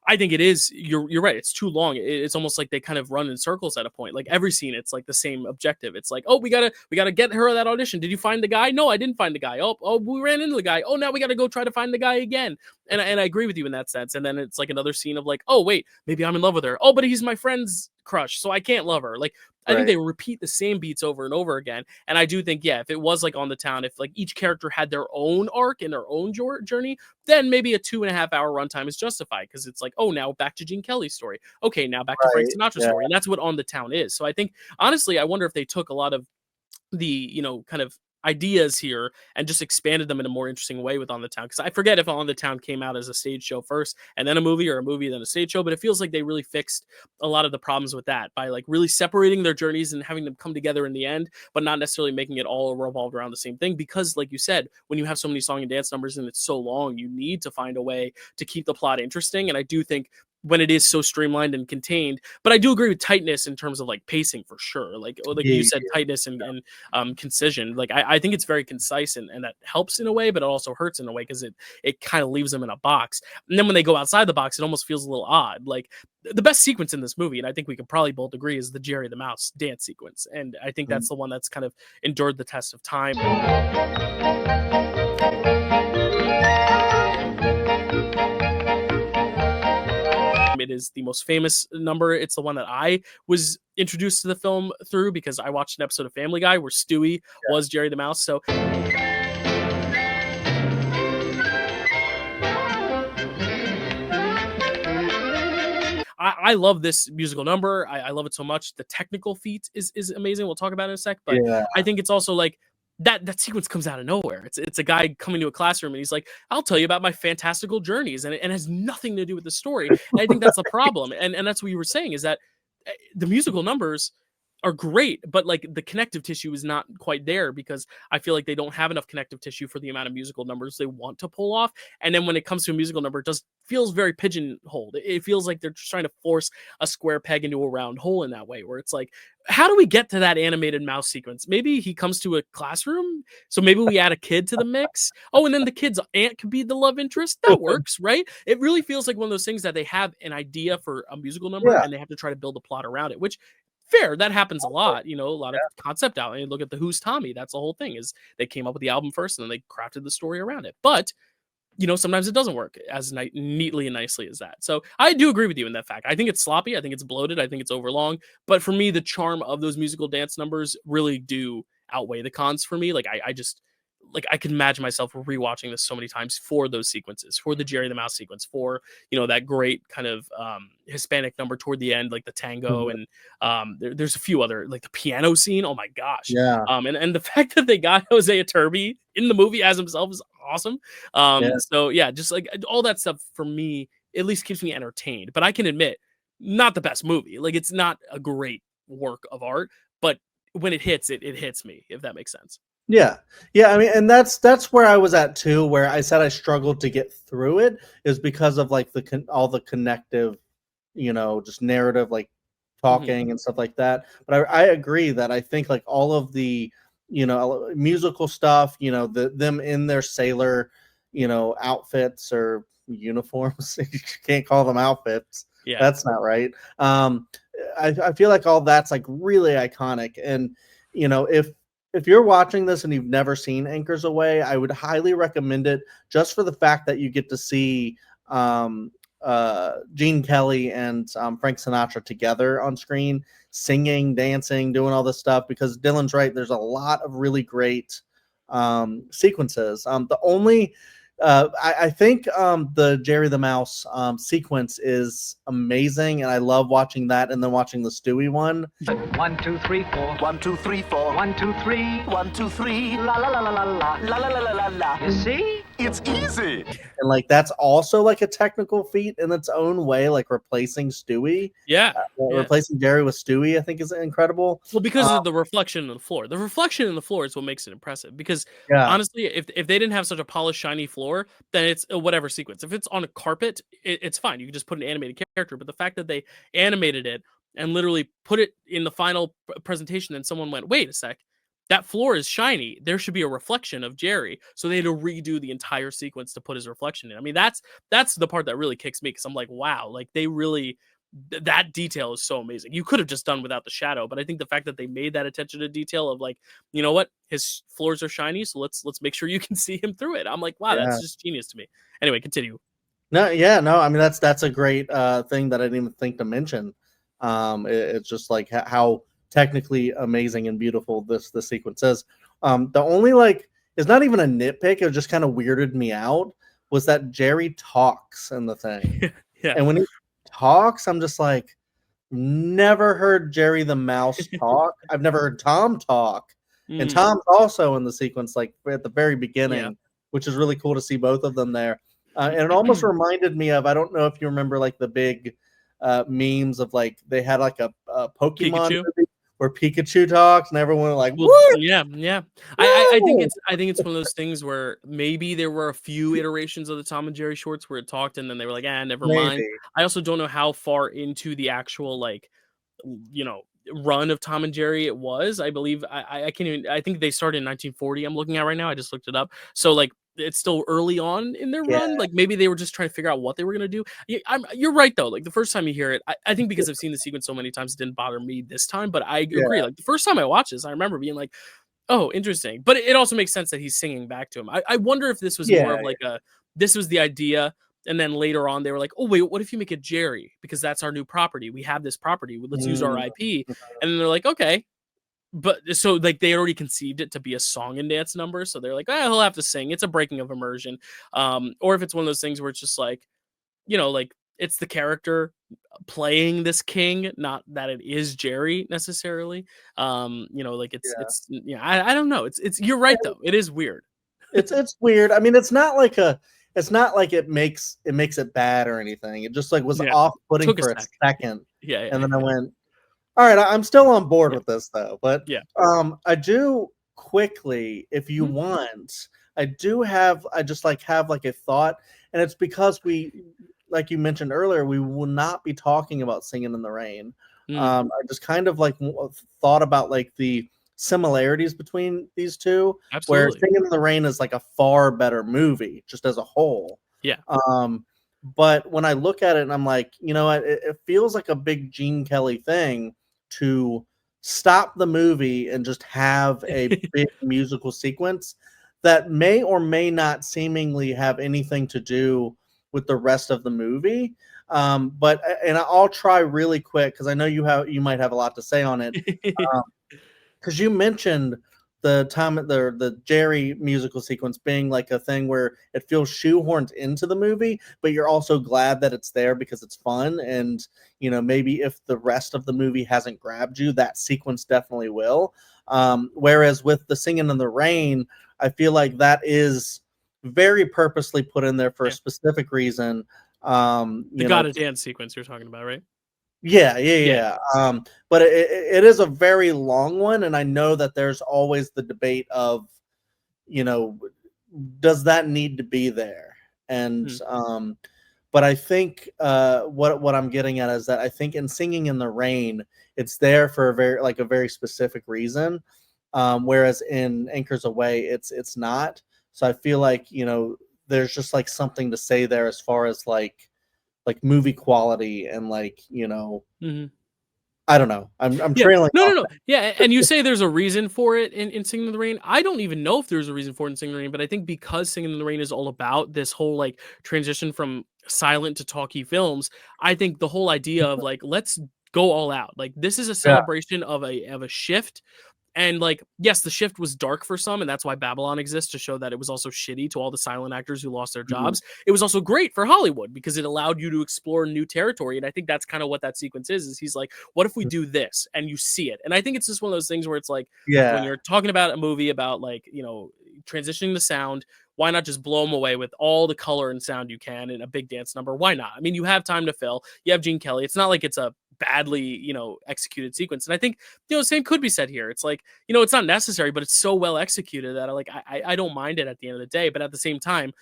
I think it is. You're right. It's too long. It's almost like they kind of run in circles at a point. Like every scene, it's like the same objective. It's like, oh, we gotta get her that audition. Did you find the guy? No, I didn't find the guy. Oh, we ran into the guy. Oh, now we gotta go try to find the guy again. And I agree with you in that sense. And then it's like another scene of like, oh wait, maybe I'm in love with her. Oh, but he's my friend's crush, so I can't love her. Like I think
Right.
they repeat the same beats over and over again. And I do think, yeah, if it was like On the Town, if like each character had their own arc and their own journey, then maybe a 2.5 hour runtime is justified because it's like, oh, now back to Gene Kelly's story. Okay, now back to Frank
Right.
Sinatra's
Yeah.
story. And that's what On the Town is. So I think, honestly, I wonder if they took a lot of the, kind of ideas here and just expanded them in a more interesting way with On the Town. Because I forget if On the Town came out as a stage show first and then a movie, or a movie then a stage show, but it feels like they really fixed a lot of the problems with that by like really separating their journeys and having them come together in the end, but not necessarily making it all revolved around the same thing. Because like you said, when you have so many song and dance numbers and it's so long, you need to find a way to keep the plot interesting. And I do think when it is so streamlined and contained, but I do agree with tightness in terms of like pacing for sure. Like
Yeah.
you said, tightness and concision. Like I think it's very concise, and that helps in a way, but it also hurts in a way because it kind of leaves them in a box. And then when they go outside the box, it almost feels a little odd. Like the best sequence in this movie, and I think we can probably both agree, is the Jerry the Mouse dance sequence. And I think
Mhm.
that's the one that's kind of endured the test of time. It is the most famous number. It's the one that I was introduced to the film through because I watched an episode of Family Guy where Stewie was Jerry the Mouse. So I love this musical number. I love it so much. The technical feat is amazing. We'll talk about it in a sec, but
Yeah.
I think it's also like that sequence comes out of nowhere. It's a guy coming to a classroom and he's like, "I'll tell you about my fantastical journeys," and it has nothing to do with the story. And I think that's the problem, and that's what you were saying is that the musical numbers are great, but like the connective tissue is not quite there because I feel like they don't have enough connective tissue for the amount of musical numbers they want to pull off. And then when it comes to a musical number, it just feels very pigeonholed. It feels like they're just trying to force a square peg into a round hole in that way, where it's like, how do we get to that animated mouse sequence? Maybe he comes to a classroom, so maybe we add a kid to the mix. Oh, and then the kid's aunt could be the love interest. That works, right? It really feels like one of those things that they have an idea for a musical number
Yeah.
and they have to try to build a plot around it, which fair, that happens a lot, a lot of
Yeah.
concept out. And look at the Who's Tommy. That's the whole thing is they came up with the album first and then they crafted the story around it. But sometimes it doesn't work as neatly and nicely as that. So I do agree with you in that fact. I think it's sloppy. I think it's bloated. I think it's overlong. But for me, the charm of those musical dance numbers really do outweigh the cons for me. Like I just like I can imagine myself rewatching this so many times for those sequences, for the Jerry the Mouse sequence, for that great kind of Hispanic number toward the end, like the tango,
Mhm.
and there's a few other like the piano scene. Oh my gosh.
Yeah.
And the fact that they got Hosea Turby in the movie as himself is awesome.
Yeah.
So yeah, just like all that stuff for me at least keeps me entertained. But I can admit, not the best movie. Like it's not a great work of art, but when it hits, it hits me, if that makes sense.
Yeah. Yeah, I mean, and that's where I was at too, where I said I struggled to get through it is because of like all the connective, just narrative, like
Mhm.
talking and stuff like that. But I agree that I think like all of the, musical stuff, them in their sailor, outfits or uniforms. You can't call them outfits.
Yeah.
That's not right. I feel like all that's like really iconic. And, if you're watching this and you've never seen Anchors Away, I would highly recommend it just for the fact that you get to see Gene Kelly and Frank Sinatra together on screen, singing, dancing, doing all this stuff. Because Dylan's right, there's a lot of really great sequences. The only I think the Jerry the Mouse sequence is amazing, and I love watching that, and then watching the Stewie one.
1, 2, 3, 4.
1, 2, 3, 4.
1, 2, 3.
1, 2, 3.
La la la la la la.
La la la la la la.
You see?
It's easy.
And like that's also like a technical feat in its own way, like replacing Stewie.
Yeah. Yeah.
Replacing Jerry with Stewie, I think is incredible.
Well, because of the reflection on the floor. The reflection in the floor is what makes it impressive. Because
Yeah.
honestly, if they didn't have such a polished, shiny floor, then it's a whatever sequence. If it's on a carpet, it's fine. You can just put an animated character. But the fact that they animated it and literally put it in the final presentation, and someone went, "Wait a sec, that floor is shiny. There should be a reflection of Jerry. So they had to redo the entire sequence to put his reflection in. I mean, that's the part that really kicks me, because I'm like, wow, like they really that detail is so amazing. You could have just done without the shadow, but I think the fact that they made that attention to detail of like, you know what, his floors are shiny, so let's make sure you can see him through it. I'm like, wow,
Yeah.
that's just genius to me. Anyway, continue.
No, yeah, no, I mean that's a great thing that I didn't even think to mention. It's just like how technically amazing and beautiful this sequence is. The only like it's not even a nitpick. It just kind of weirded me out was that Jerry talks in the thing,
Yeah.
and when he talks, I'm just like, never heard Jerry the Mouse talk. I've never heard Tom talk, and
Mm,
Tom's also in the sequence like at the very beginning,
Yeah.
which is really cool to see both of them there. And it almost reminded me of, I don't know if you remember like the big memes of like they had like a Pokemon
Pikachu.
movie where Pikachu talks and everyone was like,
Well,
"Woo!"
yeah. I think
Woo!
it's one of those things where maybe there were a few iterations of the Tom and Jerry shorts where it talked, and then they were like, never mind.
Maybe.
I also don't know how far into the actual like, you know, run of Tom and Jerry it was. I believe I can't even. I think they started in 1940. I'm looking at right now. I just looked it up. So like, it's still early on in their
Yeah.
run. Like maybe they were just trying to figure out what they were gonna do. You're right though. Like the first time you hear it, I think because I've seen the sequence so many times, it didn't bother me this time. But I agree. Like the first time I watched this, I remember being like, "Oh, interesting." But it also makes sense that he's singing back to him. I wonder if this was more of
Yeah.
like this was the idea, and then later on they were like, "Oh wait, what if you make it Jerry? Because that's our new property. We have this property. Let's use our
Mm.
IP." And then they're like, "Okay." But so like they already conceived it to be a song and dance number, so they're like, he'll have to sing. It's a breaking of immersion. Or if it's one of those things where it's just like, you know, like it's the character playing this king, not that it is Jerry necessarily. You know, like
Yeah.
I don't know. It's you're right though. It is weird.
It's weird. I mean, it's not like it makes it bad or anything. It just like was
Yeah.
off-putting
Took a
for a
sec.
second,
Yeah,
and then I went, all right, I'm still on board
Yeah.
with this though. But
Yeah.
I do quickly, if you
Mhm.
want, I just like have like a thought, and it's because like you mentioned earlier, we will not be talking about Singing in the Rain.
Mm,
I just kind of like thought about like the similarities between these two, where
absolutely.
Singing in the Rain is like a far better movie just as a whole.
Yeah.
But when I look at it and I'm like, you know what, it feels like a big Gene Kelly thing to stop the movie and just have a big musical sequence that may or may not seemingly have anything to do with the rest of the movie. But and I'll try really quick because I know you might have a lot to say on it. Because you mentioned the Jerry musical sequence being like a thing where it feels shoehorned into the movie, but you're also glad that it's there because it's fun. And you know, maybe if the rest of the movie hasn't grabbed you, that sequence definitely will. Whereas with the Singing in the Rain, I feel like that is very purposely put in there for a
Yeah.
specific reason.
The
You know,
Gotta Dance sequence you're talking about, right?
yeah. But it is a very long one, and I know that there's always the debate of, you know, does that need to be there? And
Mhm.
but I think what I'm getting at is that I think in Singing in the Rain, it's there for a very specific reason. Whereas in Anchors Away, it's not. So I feel like, you know, there's just like something to say there as far as like movie quality and like, you know,
Mhm.
I don't know. I'm
Yeah.
trailing off.
No. Yeah, and you say there's a reason for it in Singing in the Rain. I don't even know if there's a reason for it in Singing in the Rain, but I think because Singing in the Rain is all about this whole like transition from silent to talkie films, I think the whole idea of like let's go all out. Like this is a
Yeah.
celebration of a shift. And like, yes, the shift was dark for some, and that's why Babylon exists, to show that it was also shitty to all the silent actors who lost their
Mhm.
jobs. It was also great for Hollywood because it allowed you to explore new territory. And I think that's kind of what that sequence is he's like, what if we do this? And you see it. And I think it's just one of those things where it's like, when
Yeah.
you're talking about a movie about like, you know, transitioning the sound, why not just blow them away with all the color and sound you can in a big dance number? Why not? I mean, you have time to fill. You have Gene Kelly. It's not like it's a badly, you know, executed sequence. And I think, you know, the same could be said here. It's like, you know, it's not necessary, but it's so well executed that I don't mind it at the end of the day. But at the same time,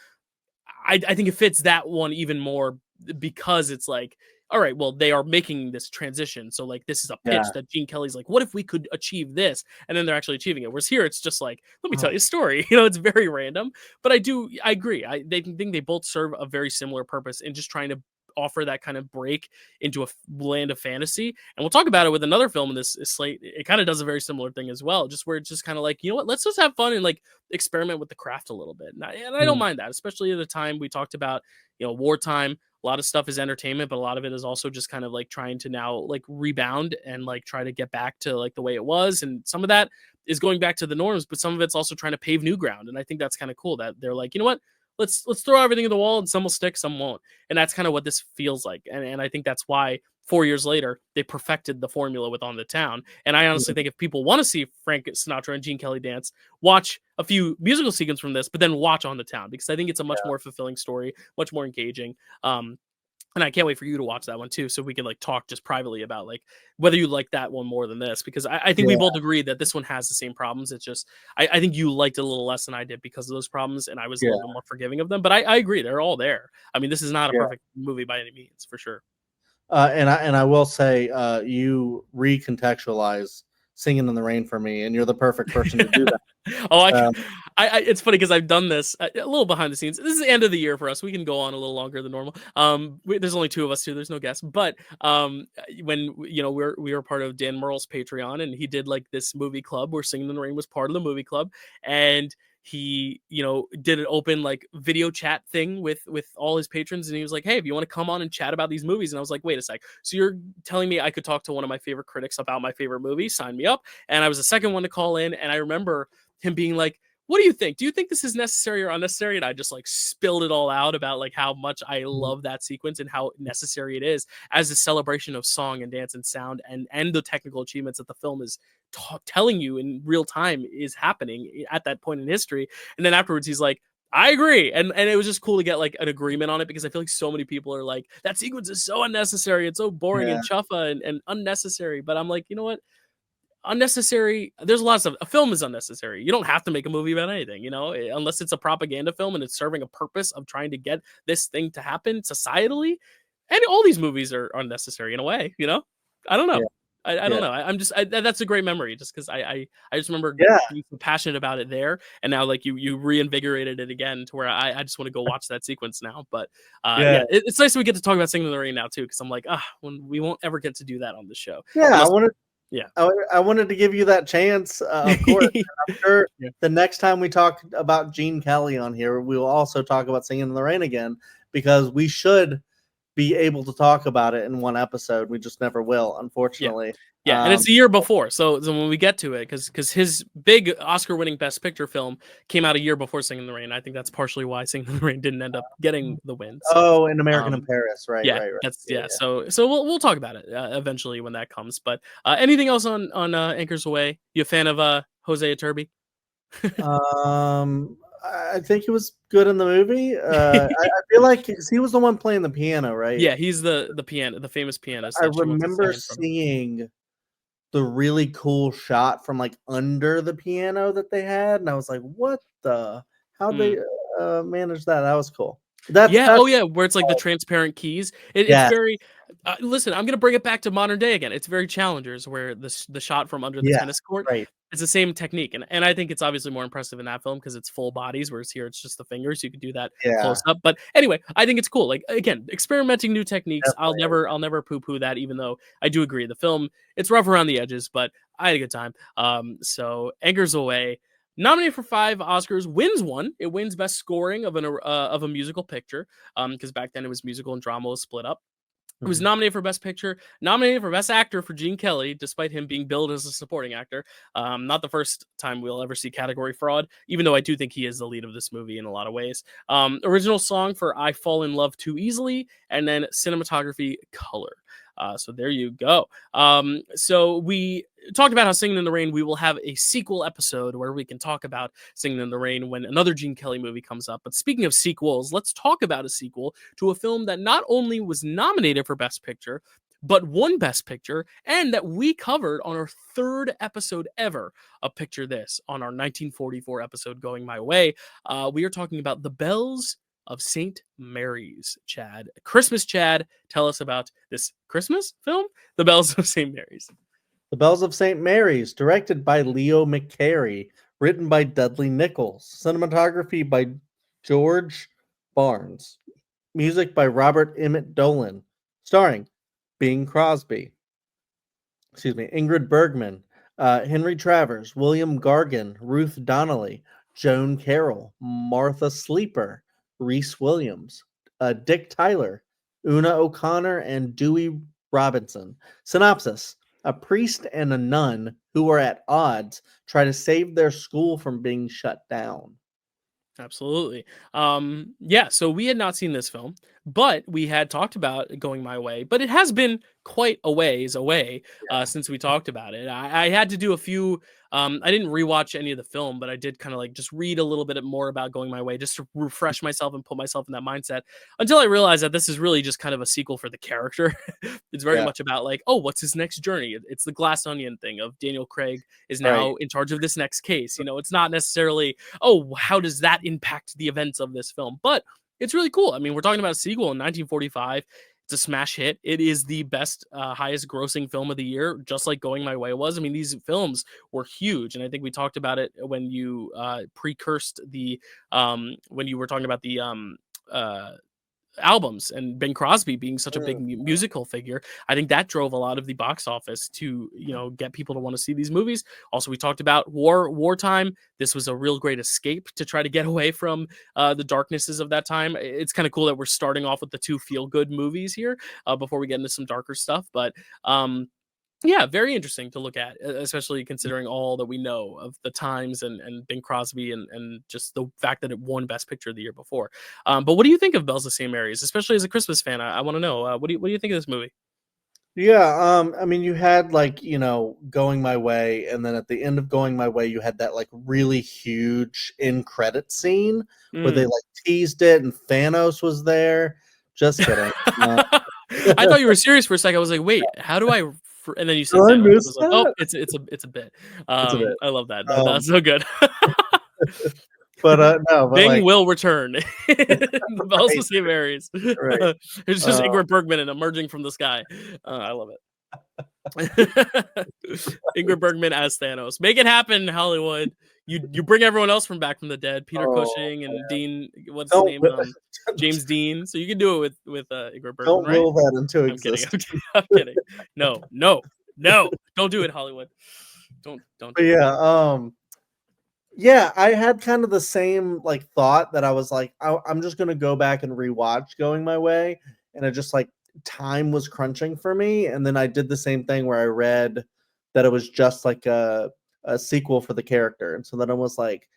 I think it fits that one even more because it's like all right, well, they are making this transition. So like this is a pitch
Yeah.
that Gene Kelly's like, what if we could achieve this? And then they're actually achieving it. Whereas here it's just like, let me tell you a story. It's very random. But I agree. They think they both serve a very similar purpose in just trying to offer that kind of break into a land of fantasy. And we'll talk about it with another film in this slate. It kind of does a very similar thing as well, just where it's just kind of like, you know what, let's just have fun and like experiment with the craft a little bit. And I don't mind that, especially at the time we talked about, wartime. A lot of stuff is entertainment, but a lot of it is also just kind of like trying to now like rebound and like try to get back to like the way it was. And some of that is going back to the norms, but some of it's also trying to pave new ground. And I think that's kind of cool that they're like, you know what, let's throw everything at the wall and some will stick, some won't. And that's kind of what this feels like. And I think that's why 4 years later, they perfected the formula with On the Town. And I honestly think if people want to see Frank Sinatra and Gene Kelly dance, watch a few musical sequences from this, but then watch On the Town, because I think it's a much more fulfilling story, much more engaging. And I can't wait for you to watch that one too, so we can like talk just privately about like whether you like that one more than this, because I think we both agree that this one has the same problems. It's just I think you liked it a little less than I did because of those problems, and I was a little bit more forgiving of them. But I agree, they're all there. I mean, this is not a perfect movie by any means, for sure.
And I will say, you recontextualize Singing in the Rain for me, and you're the perfect person to do that.
It's funny because I've done this a little behind the scenes. This is the end of the year for us. We can go on a little longer than normal. There's only two of us too. There's no guests. But when we were part of Dan Merle's Patreon, and he did like this movie club where Singing in the Rain was part of the movie club, and he did an open like video chat thing with all his patrons, and he was like, hey, if you want to come on and chat about these movies. And I was like, wait a sec, so you're telling me I could talk to one of my favorite critics about my favorite movie? Sign me up. And I was the second one to call in, and I remember him being like, what do you think? Do you think this is necessary or unnecessary? And I just like spilled it all out about like how much I love that sequence and how necessary it is as a celebration of song and dance and sound and the technical achievements that the film is telling you in real time is happening at that point in history. And then afterwards he's like, I agree. And it was just cool to get like an agreement on it, because I feel like so many people are like, that sequence is so unnecessary. It's so boring and chuffa and unnecessary. But I'm like, you know what? Unnecessary. There's a lot of stuff. A film is unnecessary. You don't have to make a movie about anything, unless it's a propaganda film and it's serving a purpose of trying to get this thing to happen societally. And all these movies are unnecessary in a way, I don't know. I don't know. I'm just that's a great memory, just because I just remember being so passionate about it there, and now like you reinvigorated it again to where I just want to go watch that sequence now. But it's nice that we get to talk about Singing in the Rain now too, because I'm like, when we won't ever get to do that on the show.
I wanted to give you that chance, of course. I'm sure the next time we talk about Gene Kelly on here, we will also talk about Singing in the Rain again, because we should be able to talk about it in one episode. We just never will, unfortunately.
And it's a year before, so when we get to it, because his big Oscar-winning Best Picture film came out a year before Singing in the Rain. I think that's partially why Singing in the Rain didn't end up getting the win.
So, An American in Paris, right?
So we'll talk about it eventually when that comes. But anything else on Anchors Aweigh? You a fan of Jose Iturbi?
I think he was good in the movie. I feel like he was the one playing the piano, right?
Yeah, he's the famous pianist.
I remember seeing the really cool shot from like under the piano that they had, and I was like, "What the? How'd they manage that?" That was cool. That's
where it's like the transparent keys. It's very. Listen, I'm gonna bring it back to modern day again. It's very Challengers, where the shot from under the tennis court.
Right.
It's the same technique, and I think it's obviously more impressive in that film because it's full bodies, whereas here it's just the fingers. You could do that close up, but anyway, I think it's cool. Like again, experimenting new techniques. Definitely. I'll never poo-poo that, even though I do agree the film it's rough around the edges, but I had a good time. So Anchors Aweigh, nominated for 5 Oscars, wins 1. It wins Best Scoring of a musical picture, because back then it was musical and drama was split up. It was nominated for Best Picture, nominated for Best Actor for Gene Kelly, despite him being billed as a supporting actor. Not the first time we'll ever see category fraud, even though I do think he is the lead of this movie in a lot of ways. Original song for I Fall in Love Too Easily, and then cinematography color. So there you go. So we talked about how Singing in the Rain, we will have a sequel episode where we can talk about Singing in the Rain when another Gene Kelly movie comes up. But speaking of sequels, let's talk about a sequel to a film that not only was nominated for Best Picture, but won Best Picture, and that we covered on our 3rd episode ever of Picture This, on our 1944 episode, Going My Way. We are talking about The Bells of St. Mary's, Chad. Christmas, Chad. Tell us about this Christmas film, The Bells of St. Mary's.
The Bells of St. Mary's, directed by Leo McCarey, written by Dudley Nichols, cinematography by George Barnes, music by Robert Emmett Dolan, starring Bing Crosby, Ingrid Bergman, Henry Travers, William Gargan, Ruth Donnelly, Joan Carroll, Martha Sleeper, Reese Williams, Dick Tyler, Una O'Connor, and Dewey Robinson. Synopsis: a priest and a nun who are at odds try to save their school from being shut down.
Absolutely. Yeah, so we had not seen this film, but we had talked about Going My Way, but it has been quite a ways away since we talked about it. I had to do a few, I didn't rewatch any of the film, but I did kind of like just read a little bit more about Going My Way just to refresh myself and put myself in that mindset until I realized that this is really just kind of a sequel for the character. It's very much about like, oh, what's his next journey? It's the glass onion thing of Daniel Craig is now in charge of this next case. You know, it's not necessarily, oh, how does that impact the events of this film? But it's really cool. I mean, we're talking about a sequel in 1945. It's a smash hit. It is the best, highest grossing film of the year, just like Going My Way was. I mean, these films were huge. And I think we talked about it when you precursed the, when you were talking about the albums and Bing Crosby being such a big musical figure. I think that drove a lot of the box office to, you know, get people to want to see these movies. Also, we talked about wartime. This was a real great escape to try to get away from the darknesses of that time. It's kind of cool that we're starting off with the two feel-good movies here before we get into some darker stuff. But yeah, very interesting to look at, especially considering all that we know of the times and Bing Crosby and just the fact that it won Best Picture the year before. But what do you think of Bells of St. Mary's, especially as a Christmas fan? I want to know. What do you think of this movie?
Yeah, I mean, you had like, you know, Going My Way, and then at the end of Going My Way, you had that like really huge end credit scene where they like teased it, and Thanos was there. Just kidding.
I thought you were serious for a second. I was like, wait, how do I? And then you said,
I
Thanos. I
missed
was like, oh,
that?
it's a bit.
It's a bit.
I love that. That's so good.
But no, but
Bing
like,
will return. The Bells of St. Mary's.
Right.
It's just Ingrid Bergman and emerging from the sky. I love it. Ingrid Bergman as Thanos. Make it happen, Hollywood. You bring everyone else from back from the dead. Peter Cushing and Dean. What's his name? James Dean. So you can do it with Ingrid Bergman.
Don't
right?
will that into
I'm
existence.
kidding. I'm kidding. No. Don't do it, Hollywood. Don't.
But yeah, yeah, I had kind of the same like thought that I was like, I'm just gonna go back and rewatch Going My Way, and it just like time was crunching for me, and then I did the same thing where I read that it was just like a sequel for the character, and so then I was like,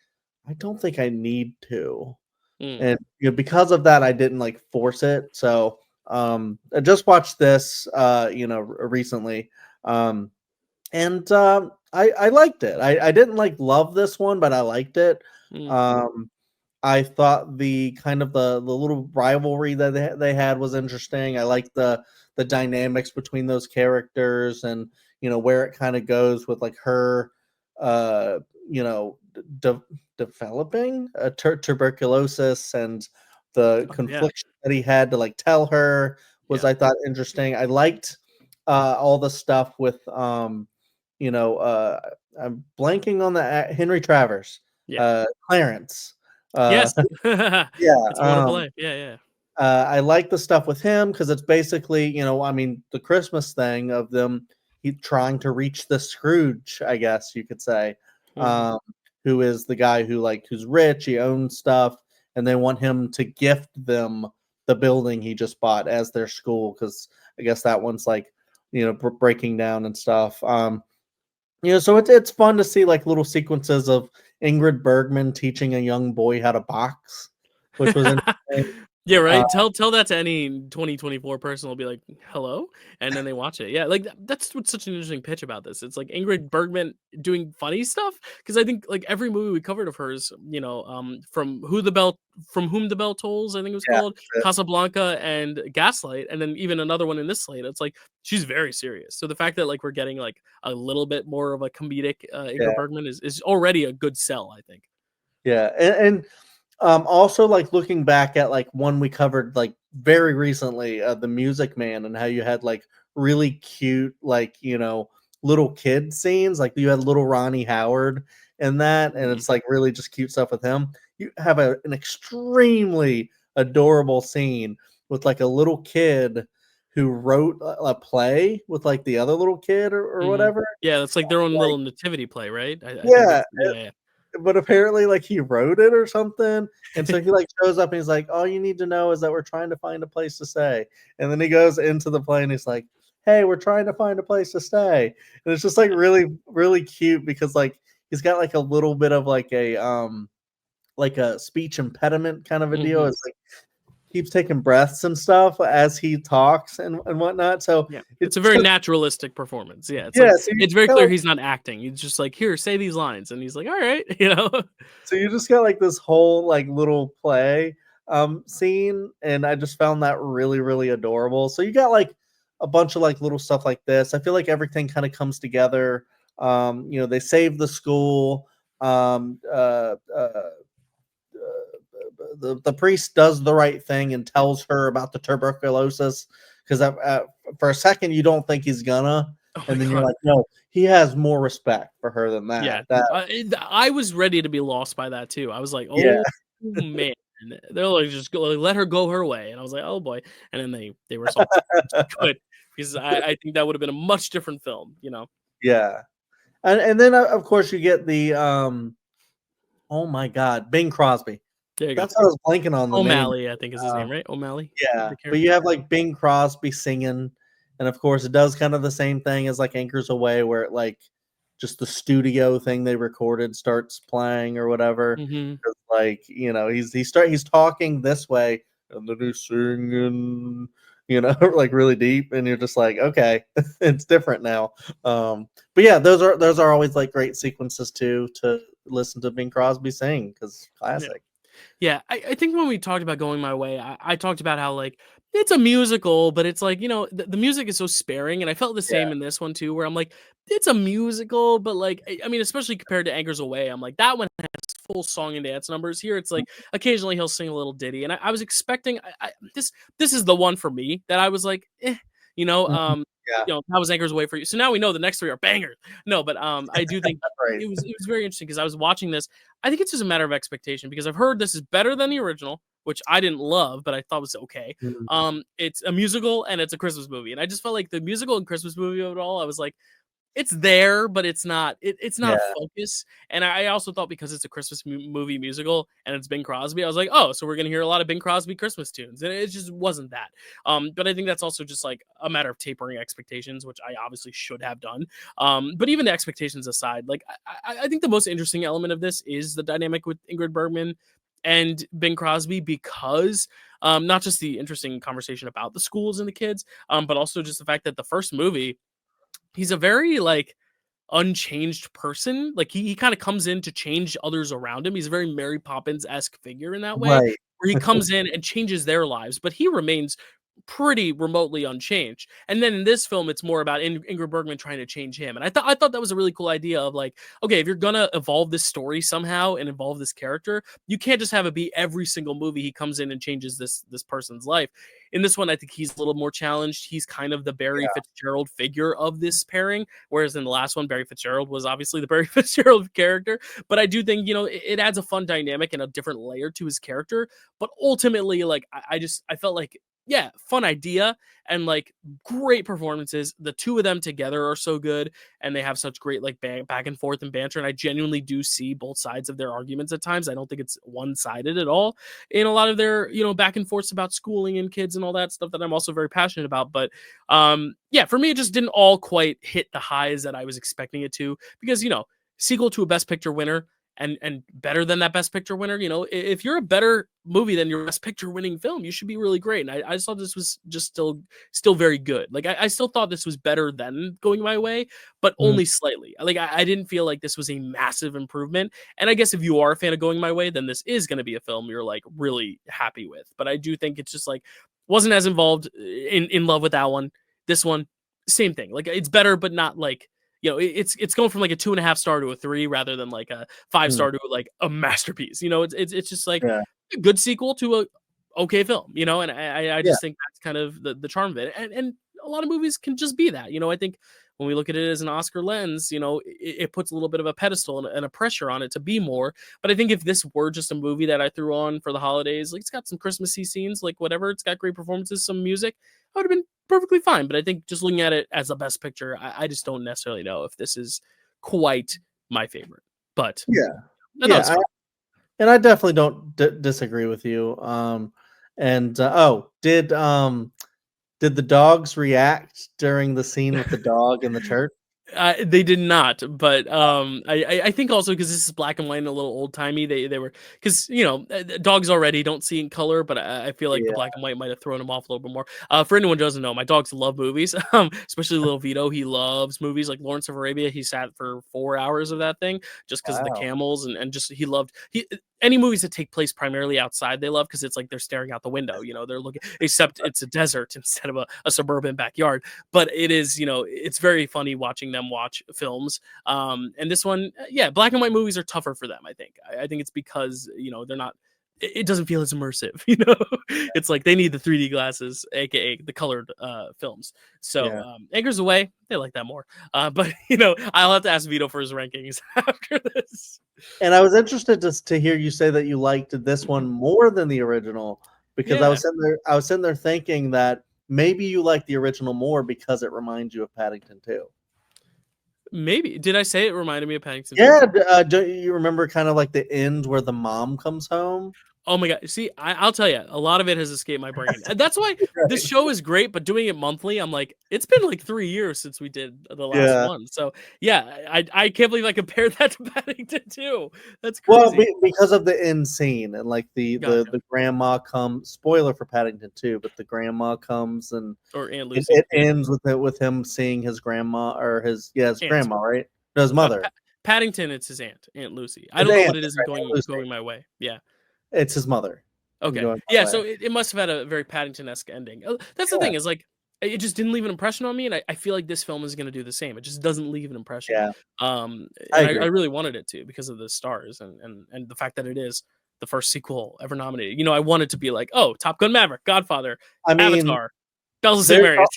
I don't think I need to, and you know, because of that, I didn't like force it. So I just watched this, you know, recently, and I liked it. I didn't like love this one, but I liked it. I thought the kind of the little rivalry that they had was interesting. I liked the dynamics between those characters, and you know where it kind of goes with like her, you know, developing tuberculosis and the confliction that he had to like tell her was I thought interesting. I liked all the stuff with you know, I'm blanking on the Henry Travers, Clarence.
Yes.
Yeah.
It's one to play. Yeah.
I like the stuff with him because it's basically, you know, I mean, the Christmas thing of them trying to reach the Scrooge, I guess you could say, who is the guy who's rich, he owns stuff, and they want him to gift them the building he just bought as their school because I guess that one's like, you know, breaking down and stuff. You know, so it's fun to see like little sequences of Ingrid Bergman teaching a young boy how to box, which was interesting.
Yeah, right. Tell that to any 2024 person. Will be like, "Hello," and then they watch it. Yeah, like that's what's such an interesting pitch about this. It's like Ingrid Bergman doing funny stuff because I think like every movie we covered of hers, you know, from Whom the Bell Tolls, I think it was called Casablanca and Gaslight, and then even another one in this slate. It's like she's very serious. So the fact that like we're getting like a little bit more of a comedic Ingrid Bergman is already a good sell, I think.
Yeah, and Also, like looking back at like one we covered like very recently, The Music Man, and how you had like really cute, like little kid scenes. Like you had little Ronnie Howard in that, and it's like really just cute stuff with him. You have an extremely adorable scene with like a little kid who wrote a play with like the other little kid or whatever.
Yeah, it's like their own little nativity play, right? I think
Yeah,
yeah.
but apparently like he wrote it or something, and so he like shows up and he's like, all you need to know is that we're trying to find a place to stay. And then he goes into the play and he's like, hey, we're trying to find a place to stay. And it's just like really really cute because like he's got like a little bit of like a speech impediment kind of a deal. It's like keeps taking breaths and stuff as he talks and whatnot. So
Yeah, it's a very naturalistic performance. Yeah, it's
so
it's very clear he's not acting. He's just like, here, say these lines, and he's like, all right,
So you just got like this whole like little play scene, and I just found that really really adorable. So you got like a bunch of like little stuff like this. I feel like everything kind of comes together. They save the school. The priest does the right thing and tells her about the tuberculosis, because for a second you don't think he's gonna, and then you're like, no, he has more respect for her than that.
Yeah, I was ready to be lost by that too. I was like, oh man, they're like, just go, like, let her go her way, and I was like, oh boy, and then they were so good, because I think that would have been a much different film,
Yeah, and then of course you get the oh my god, Bing Crosby.
There you
That's
go.
what I was blanking on the
O'Malley,
name.
I think is his name, right? O'Malley.
Yeah, but you have like Bing Crosby singing, and of course it does kind of the same thing as like Anchors Away, where it like just the studio thing they recorded starts playing or whatever. Like he's talking this way and then he's singing, like really deep, and you're just like, okay, it's different now. But yeah, those are always like great sequences too to listen to Bing Crosby sing, because classic.
Yeah, I think when we talked about Going My Way, I talked about how like it's a musical, but it's like, the music is so sparing, and I felt the same in this one too, where I'm like, it's a musical, but like I mean, especially compared to Anchors Away, I'm like, that one has full song and dance numbers. Here it's like occasionally he'll sing a little ditty, and I was expecting this is the one for me that I was like, that was Anchors Away for you. So now we know the next three are bangers. No, but I do think
Right.
it was very interesting, because I was watching this. I think it's just a matter of expectation, because I've heard this is better than the original, which I didn't love, but I thought was okay. It's a musical and it's a Christmas movie, and I just felt like the musical and Christmas movie of it all, I was like, it's there, but it's not. It's not a focus. And I also thought, because it's a Christmas movie musical and it's Bing Crosby, I was like, oh, so we're gonna hear a lot of Bing Crosby Christmas tunes, and it just wasn't that. But I think that's also just like a matter of tapering expectations, which I obviously should have done. But even the expectations aside, like I think the most interesting element of this is the dynamic with Ingrid Bergman and Bing Crosby, because not just the interesting conversation about the schools and the kids, but also just the fact that the first movie, he's a very like unchanged person. Like he kind of comes in to change others around him. He's a very Mary Poppins-esque figure in that way,
Right.
where he comes in and changes their lives, but he remains pretty remotely unchanged. And then in this film, it's more about Ingrid Bergman trying to change him. And I thought that was a really cool idea of like, okay, if you're gonna evolve this story somehow and involve this character, you can't just have it be every single movie he comes in and changes this person's life. In this one, I think he's a little more challenged. He's kind of the Barry Fitzgerald figure of this pairing, whereas in the last one, Barry Fitzgerald was obviously the Barry Fitzgerald character. But I do think, it adds a fun dynamic and a different layer to his character. But ultimately, like, I felt like, yeah, fun idea and like great performances. The two of them together are so good, and they have such great like back and forth and banter. And I genuinely do see both sides of their arguments at times. I don't think it's one-sided at all in a lot of their, back and forths about schooling and kids and all that stuff that I'm also very passionate about. But yeah, for me, it just didn't all quite hit the highs that I was expecting it to, because, sequel to a Best Picture winner, and better than that Best Picture winner, if you're a better movie than your Best Picture winning film, you should be really great. And I just thought this was just still very good. Like I still thought this was better than Going My Way, but only slightly. Like I didn't feel like this was a massive improvement. And I guess if you are a fan of Going My Way, then this is going to be a film you're like really happy with. But I do think it's just like wasn't as involved in love with that one. This one, same thing. Like it's better, but not like, it's going from like a 2.5 star to a 3 rather than like a 5
Mm.
star to like a masterpiece. It's just like
Yeah.
a good sequel to a okay film. And I
Yeah.
just think that's kind of the charm of it. And a lot of movies can just be that. I think when we look at it as an Oscar lens, it puts a little bit of a pedestal and a pressure on it to be more. But I think if this were just a movie that I threw on for the holidays, like it's got some Christmassy scenes, like whatever, it's got great performances, some music, I would have been perfectly fine. But I think just looking at it as a best picture, I just don't necessarily know if this is quite my favorite. But
Yeah.
I thought it was
Yeah.
fun.
And I definitely don't disagree with you. Did the dogs react during the scene with the dog in the church?
They did not, but I think also because this is black and white and a little old timey, they were because dogs already don't see in color, but I feel like the
Yeah.
black and white might have thrown them off a little bit more. For anyone who doesn't know, my dogs love movies, especially little Vito. He loves movies like Lawrence of Arabia. He sat for 4 hours of that thing just because of the
Wow.
camels and just he loved any movies that take place primarily outside. They love because it's like they're staring out the window. They're looking, except it's a desert instead of a suburban backyard. But it is, it's very funny watching them watch films. And this one, black and white movies are tougher for them. I think. I think it's because they're not. It doesn't feel as immersive. It's like they need the 3D glasses, aka the colored films. So
Yeah.
Anchor's Away, they like that more. But I'll have to ask Vito for his rankings after this.
And I was interested to hear you say that you liked this one more than the original because I
Yeah.
was sitting there thinking that maybe you like the original more because it reminds you of Paddington 2.
Maybe. Did I say it reminded me of Paddington?
Yeah, don't you remember kind of like the end where the mom comes home?
Oh my god! See, I'll tell you, a lot of it has escaped my brain. And that's why this show is great. But doing it monthly, I'm like, it's been like 3 years since we did the last
Yeah.
one. So yeah, I can't believe I compared that to Paddington 2. That's
Well,
crazy.
because of the end scene and like
Gotcha.
the grandma comes. Spoiler for Paddington 2, but the grandma comes and
Or Aunt
it,
Lucy.
it
Yeah.
ends with him seeing his grandma or his
Aunt.
grandma, right? No, his mother.
Paddington, it's his Aunt Lucy. I
His
don't know
aunt,
what it is
right, Aunt Lucy.
going my way. Yeah.
It's his mother.
Okay.
Going my
Yeah.
way.
So it must have had a very Paddington-esque ending. That's the
Yeah.
thing is like it just didn't leave an impression on me, and I feel like this film is going to do the same. It just doesn't leave an impression.
Yeah.
And
I agree.
I really wanted it to because of the stars and the fact that it is the first sequel ever nominated. I wanted to be like, oh, Top Gun Maverick, Godfather,
I mean,
Avatar, Bells of St. Mary's.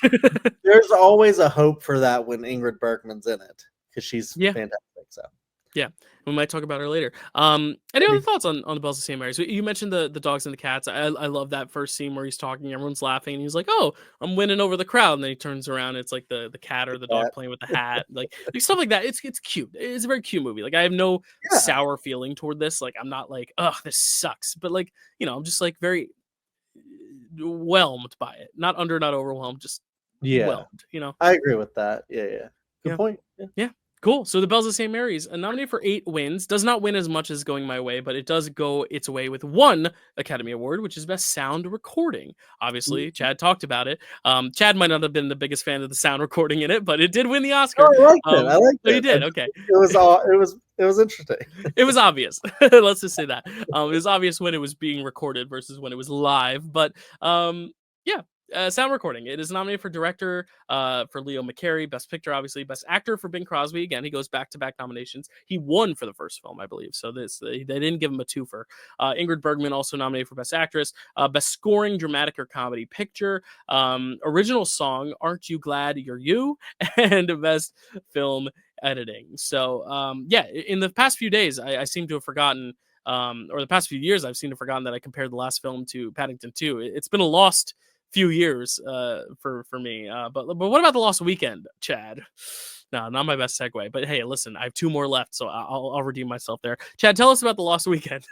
there's always a hope for that when Ingrid Bergman's in it because she's
Yeah.
fantastic. So
Yeah, we might talk about her later. Any other thoughts on the Bells of St. Mary's? You mentioned the dogs and the cats. I love that first scene where he's talking, everyone's laughing, and he's like, "Oh, I'm winning over the crowd." And then he turns around, it's like the cat or the dog playing with the hat, like stuff like that. It's cute. It's a very cute movie. Like I have no
Yeah.
sour feeling toward this. Like I'm not like, "Oh, this sucks," but like I'm just like very whelmed by it. Not overwhelmed, just whelmed.
I agree with that. Yeah. Good
Yeah.
point.
Yeah. Cool. So the Bells of St. Mary's, nominated for 8 wins, does not win as much as Going My Way, but it does go its way with 1 Academy Award, which is Best Sound Recording. Obviously, Chad talked about it. Chad might not have been the biggest fan of the sound recording in it, but it did win the Oscar.
Oh, I liked it. I liked
Oh, you
it.
did. Okay.
It was interesting.
It was obvious. Let's just say that. It was obvious when it was being recorded versus when it was live. But yeah. Sound recording. It is nominated for director for Leo McCarey, best picture, obviously, best actor for Bing Crosby. Again, he goes back-to-back nominations. He won for the first film, I believe. So they didn't give him a twofer. Ingrid Bergman also nominated for best actress, best scoring, dramatic or comedy picture, original song, Aren't You Glad You're You, and best film editing. So in the past few days, I seem to have forgotten. Or the past few years, I've seemed to have forgotten that I compared the last film to Paddington 2. It's been a lost few years for me. But what about The Lost Weekend, Chad? No, not my best segue. But hey, listen, I have 2 more left, so I'll redeem myself there. Chad, tell us about The Lost Weekend.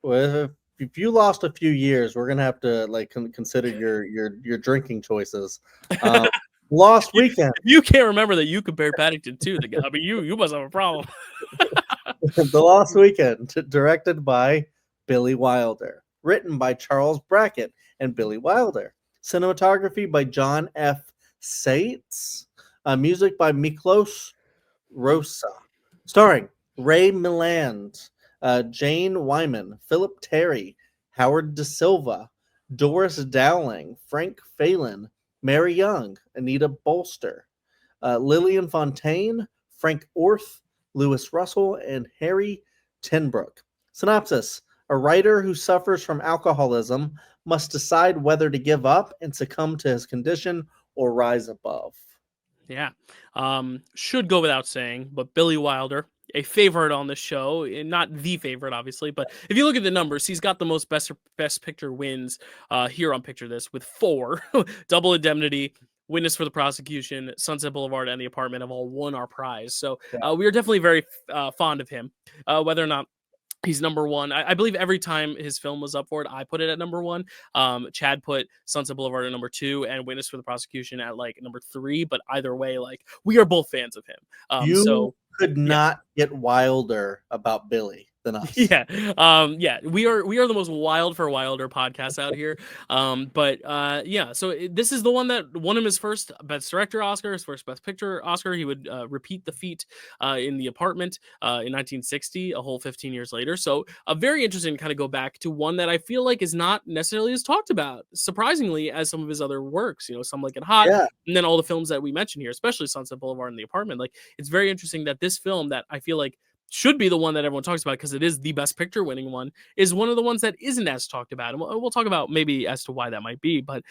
Well, if you lost a few years, we're gonna have to like consider your drinking choices. Lost Weekend.
You can't remember that you compared Paddington 2. I mean, you must have a problem.
The Lost Weekend, directed by Billy Wilder, written by Charles Brackett and Billy Wilder, cinematography by John F. Seitz, music by Miklos Rosa, starring Ray Milland, Jane Wyman, Philip Terry, Howard Da Silva, Doris Dowling, Frank Phelan, Mary Young, Anita Bolster, Lillian Fontaine, Frank Orth, Lewis Russell, and Harry Tenbrook. Synopsis: a writer who suffers from alcoholism must decide whether to give up and succumb to his condition or rise above.
Yeah. Should go without saying, but Billy Wilder, a favorite on the show, and not the favorite, obviously, but if you look at the numbers, he's got the most best picture wins here on Picture This with 4. Double Indemnity, Witness for the Prosecution, Sunset Boulevard, and The Apartment have all won our prize. So we are definitely very fond of him. Whether or not he's number one, I believe every time his film was up for it, I put it at number 1. Chad put Sunset Boulevard at number 2 and Witness for the Prosecution at like number 3. But either way, like we are both fans of him.
You could not get wilder about Billy than us.
Yeah. We are the most wild for Wilder podcast out here. So this is the one that won him his first Best Director Oscar, his first Best Picture Oscar. He would repeat the feat in The Apartment in 1960, a whole 15 years later. So very interesting to kind of go back to one that I feel like is not necessarily as talked about, surprisingly, as some of his other works. Some Like It Hot, and then all the films that we mentioned here, especially Sunset Boulevard and The Apartment. Like, it's very interesting that this film that I feel like should be the one that everyone talks about because it is the Best Picture winning one, is one of the ones that isn't as talked about. And we'll talk about maybe as to why that might be. But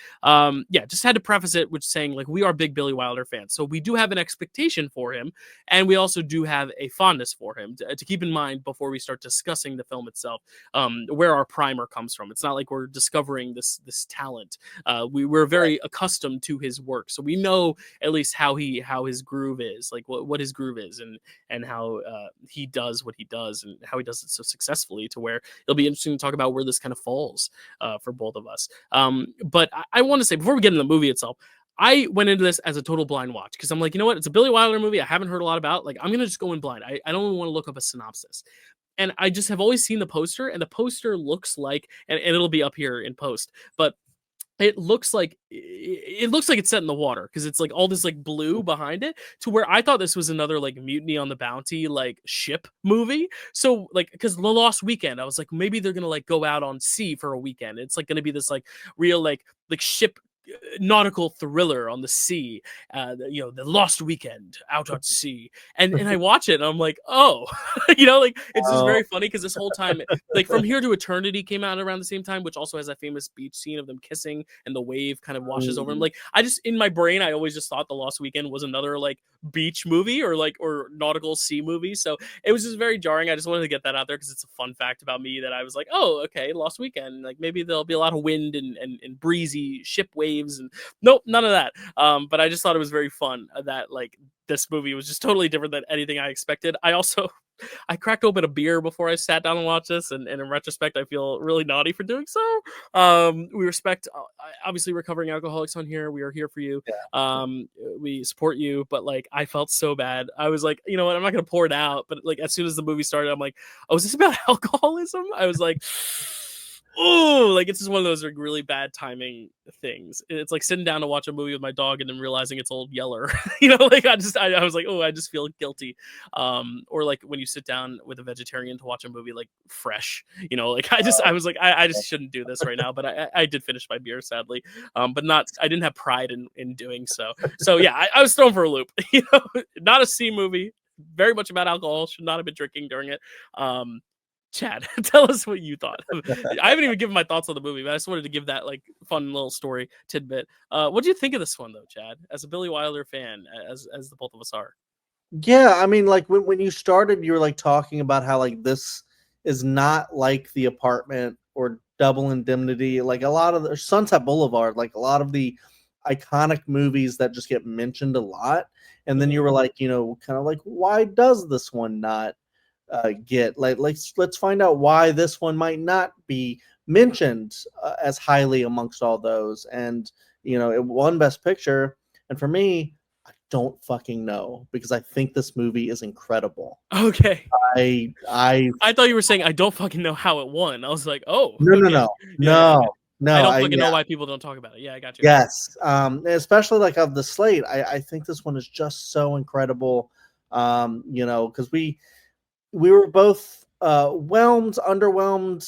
just had to preface it with saying, like, we are big Billy Wilder fans. So we do have an expectation for him. And we also do have a fondness for him to keep in mind before we start discussing the film itself, where our primer comes from. It's not like we're discovering this talent. We're very accustomed to his work. So we know at least how his groove is, like what his groove is, and how he does what he does and how he does it so successfully, to where it'll be interesting to talk about where this kind of falls for both of us. But I want to say, before we get into the movie itself, I went into this as a total blind watch because I'm like, you know what? It's a Billy Wilder movie I haven't heard a lot about. Like, I'm going to just go in blind. I don't want to look up a synopsis. And I just have always seen the poster, and the poster looks like, and it'll be up here in post, but it looks like it's set in the water because it's like all this like blue behind it, to where I thought this was another like Mutiny on the Bounty like ship movie. So like, because The Lost Weekend, I was like, maybe they're gonna like go out on sea for a weekend. It's like gonna be this like real like ship nautical thriller on the sea, the Lost Weekend out at sea, and I watch it and I'm like, oh, like it's just very funny because this whole time, like From Here to Eternity came out around the same time, which also has that famous beach scene of them kissing and the wave kind of washes over them. Like, I just, in my brain, I always just thought The Lost Weekend was another like beach movie or nautical sea movie. So it was just very jarring. I just wanted to get that out there because it's a fun fact about me that I was like, oh, okay, Lost Weekend, like maybe there'll be a lot of wind and breezy ship waves, and nope, none of that. But I just thought it was very fun that like this movie was just totally different than anything I expected. I cracked open a beer before I sat down and watched this, and in retrospect, I feel really naughty for doing so. We respect, obviously, recovering alcoholics on here. We are here for you. Yeah. We support you, but like, I felt so bad. I was like, you know what? I'm not gonna pour it out, but like, as soon as the movie started, I'm like, oh, is this about alcoholism? I was like, oh, like it's just one of those like really bad timing things. It's like sitting down to watch a movie with my dog and then realizing it's Old Yeller. Like I was like, oh, I just feel guilty. Or like when you sit down with a vegetarian to watch a movie like Fresh, like I was like, I just shouldn't do this right now. But I did finish my beer, sadly. But I didn't have pride in doing so. So yeah, I was thrown for a loop. Not a sea movie, very much about alcohol. Should not have been drinking during it. Chad, tell us what you thought. I haven't even given my thoughts on the movie, but I just wanted to give that like fun little story tidbit. What do you think of this one though, Chad, as a Billy Wilder fan, as the both of us are?
Yeah, I mean, like when you started, you were like talking about how like this is not like The Apartment or Double Indemnity, like a lot of the Sunset Boulevard, like a lot of the iconic movies that just get mentioned a lot. And then you were like, kind of like, why does this one not get like let's find out why this one might not be mentioned as highly amongst all those. And it won Best Picture, and for me, I don't fucking know, because I think this movie is incredible.
Okay.
I
thought you were saying I don't fucking know how it won. I was like, oh,
no.
I don't fucking know why people don't talk about it. Yeah, I got you.
Yes. Especially like of the slate, I think this one is just so incredible. Because we were both underwhelmed,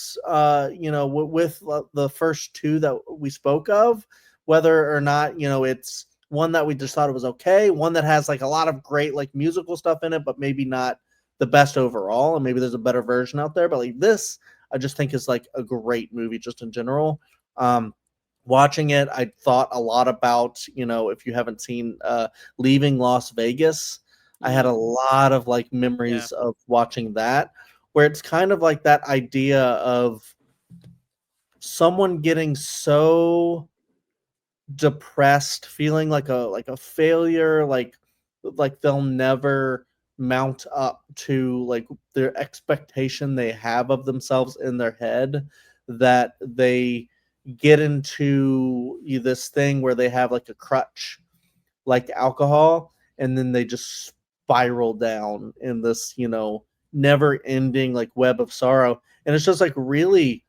with the first two that we spoke of, whether or not, it's one that we just thought it was okay, one that has like a lot of great like musical stuff in it, but maybe not the best overall, and maybe there's a better version out there. But like this, I just think is like a great movie just in general. Watching it, I thought a lot about, if you haven't seen Leaving Las Vegas, I had a lot of like memories of watching that, where it's kind of like that idea of someone getting so depressed, feeling like a failure, like they'll never mount up to like their expectation they have of themselves in their head, that they get into this thing where they have like a crutch like alcohol, and then they just spiral down in this never ending like web of sorrow. And it's just like really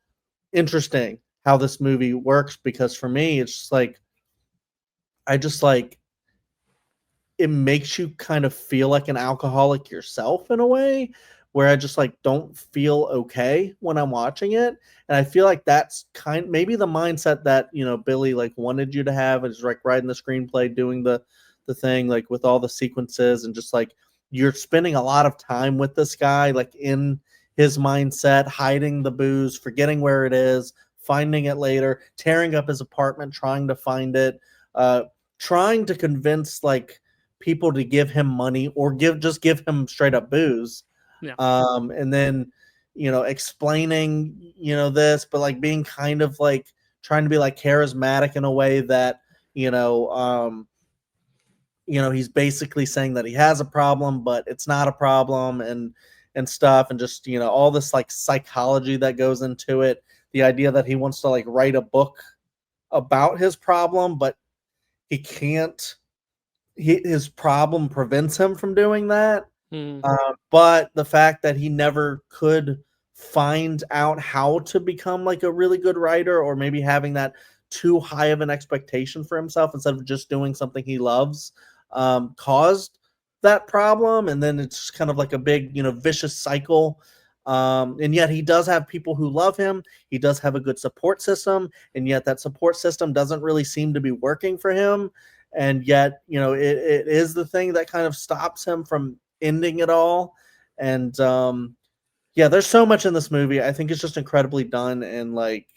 interesting how this movie works, because for me it's just like it makes you kind of feel like an alcoholic yourself in a way, where I just like don't feel okay when I'm watching it. And I feel like that's maybe the mindset that, Billy like wanted you to have, is like writing the screenplay, doing the thing like with all the sequences, and just like you're spending a lot of time with this guy, like in his mindset, hiding the booze, forgetting where it is, finding it later, tearing up his apartment, trying to find it, trying to convince like people to give him money or just give him straight up booze. And then, explaining, this, but like being kind of like trying to be like charismatic in a way that, he's basically saying that he has a problem, but it's not a problem, and stuff. And just, all this like psychology that goes into it. The idea that he wants to like write a book about his problem, but he can't. His problem prevents him from doing that. But the fact that he never could find out how to become like a really good writer, or maybe having that too high of an expectation for himself instead of just doing something he loves, caused that problem. And then it's kind of like a big, vicious cycle. And yet he does have people who love him. He does have a good support system, and yet that support system doesn't really seem to be working for him. And yet, it is the thing that kind of stops him from ending it all. And there's so much in this movie. I think it's just incredibly done, and like,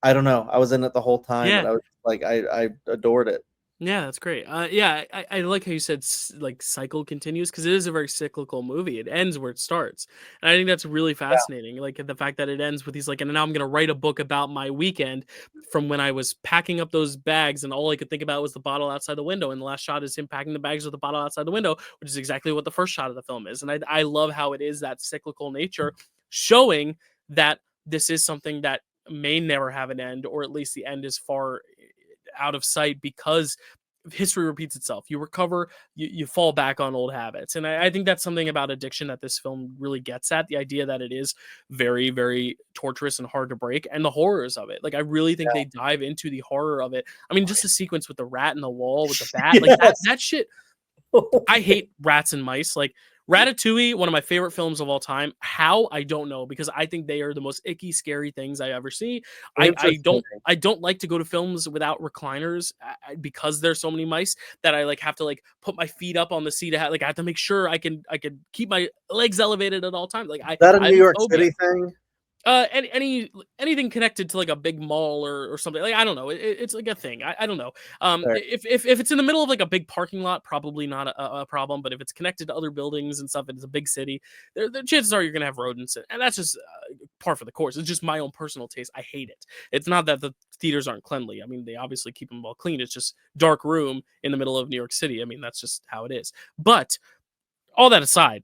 I don't know, I was in it the whole time, and I was like, I adored it.
Yeah, that's great. I like how you said like cycle continues, because it is a very cyclical movie. It ends where it starts, and I think that's really fascinating. Like the fact that it ends with he's like, and now I'm gonna write a book about my weekend from when I was packing up those bags, and all I could think about was the bottle outside the window. And the last shot is him packing the bags with the bottle outside the window, which is exactly what the first shot of the film is. And I love how it is that cyclical nature, showing that this is something that may never have an end, or at least the end is far out of sight, because history repeats itself. You recover, you fall back on old habits. And I think that's something about addiction that this film really gets at, the idea that it is very, very torturous and hard to break, and the horrors of it. Like, I really think they dive into the horror of it. I mean, just the sequence with the rat in the wall with the bat, like that shit. I hate rats and mice. Like, Ratatouille, one of my favorite films of all time. How? I don't know, because I think they are the most icky, scary things I ever see. I don't like to go to films without recliners, because there's so many mice that I like have to like put my feet up on the seat. I have to make sure I can keep my legs elevated at all times. Like,
Is that a New York City thing?
Anything connected to like a big mall or something, like, I don't know, it's like a thing. I don't know. If it's in the middle of like a big parking lot, probably not a problem. But if it's connected to other buildings and stuff, it's a big city, the chances are you're gonna have rodents, and that's just par for the course. It's just my own personal taste. I hate it. It's not that the theaters aren't cleanly. I mean, they obviously keep them well clean. It's just dark room in the middle of New York City. I mean, that's just how it is. But all that aside,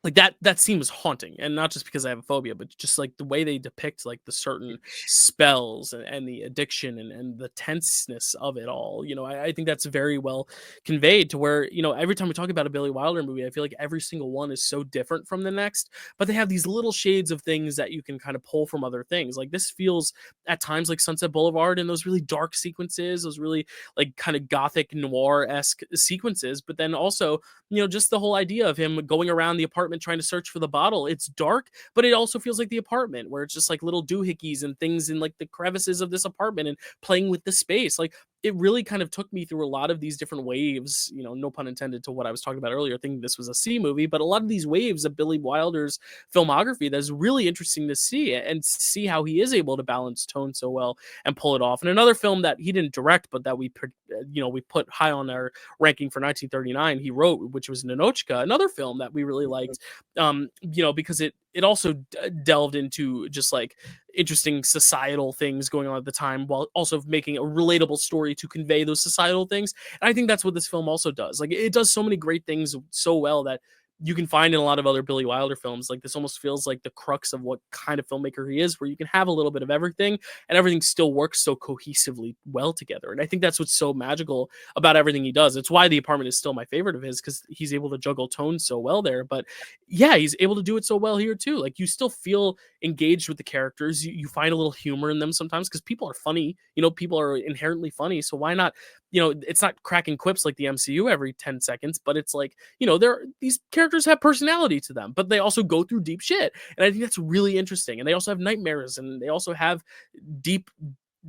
like that scene was haunting, and not just because I have a phobia, but just like the way they depict like the certain spells and the addiction and the tenseness of it all. I think that's very well conveyed, to where, every time we talk about a Billy Wilder movie, I feel like every single one is so different from the next, but they have these little shades of things that you can kind of pull from other things. Like, this feels at times like Sunset Boulevard, and those really dark sequences, those really like kind of gothic noir-esque sequences, but then also, just the whole idea of him going around the apartment trying to search for the bottle. It's dark, but it also feels like the apartment, where it's just like little doohickeys and things in like the crevices of this apartment, and playing with the space. Like, it really kind of took me through a lot of these different waves, no pun intended to what I was talking about earlier, thinking this was a C movie, but a lot of these waves of Billy Wilder's filmography that's really interesting to see, and see how he is able to balance tone so well and pull it off. And another film that he didn't direct, but that we put high on our ranking for 1939, he wrote, which was Ninochka, another film that we really liked, because it also delved into just like interesting societal things going on at the time, while also making a relatable story to convey those societal things. And I think that's what this film also does. Like, it does so many great things so well that you can find in a lot of other Billy Wilder films. Like, this almost feels like the crux of what kind of filmmaker he is, where you can have a little bit of everything and everything still works so cohesively well together. And I think that's what's so magical about everything he does. It's why The Apartment is still my favorite of his, because he's able to juggle tones so well there. But yeah, he's able to do it so well here too. Like, you still feel engaged with the characters. You find a little humor in them sometimes, because people are funny. People are inherently funny. So why not? It's not cracking quips like the MCU every 10 seconds, but it's like, these characters have personality to them, but they also go through deep shit. And I think that's really interesting. And they also have nightmares, and they also have deep,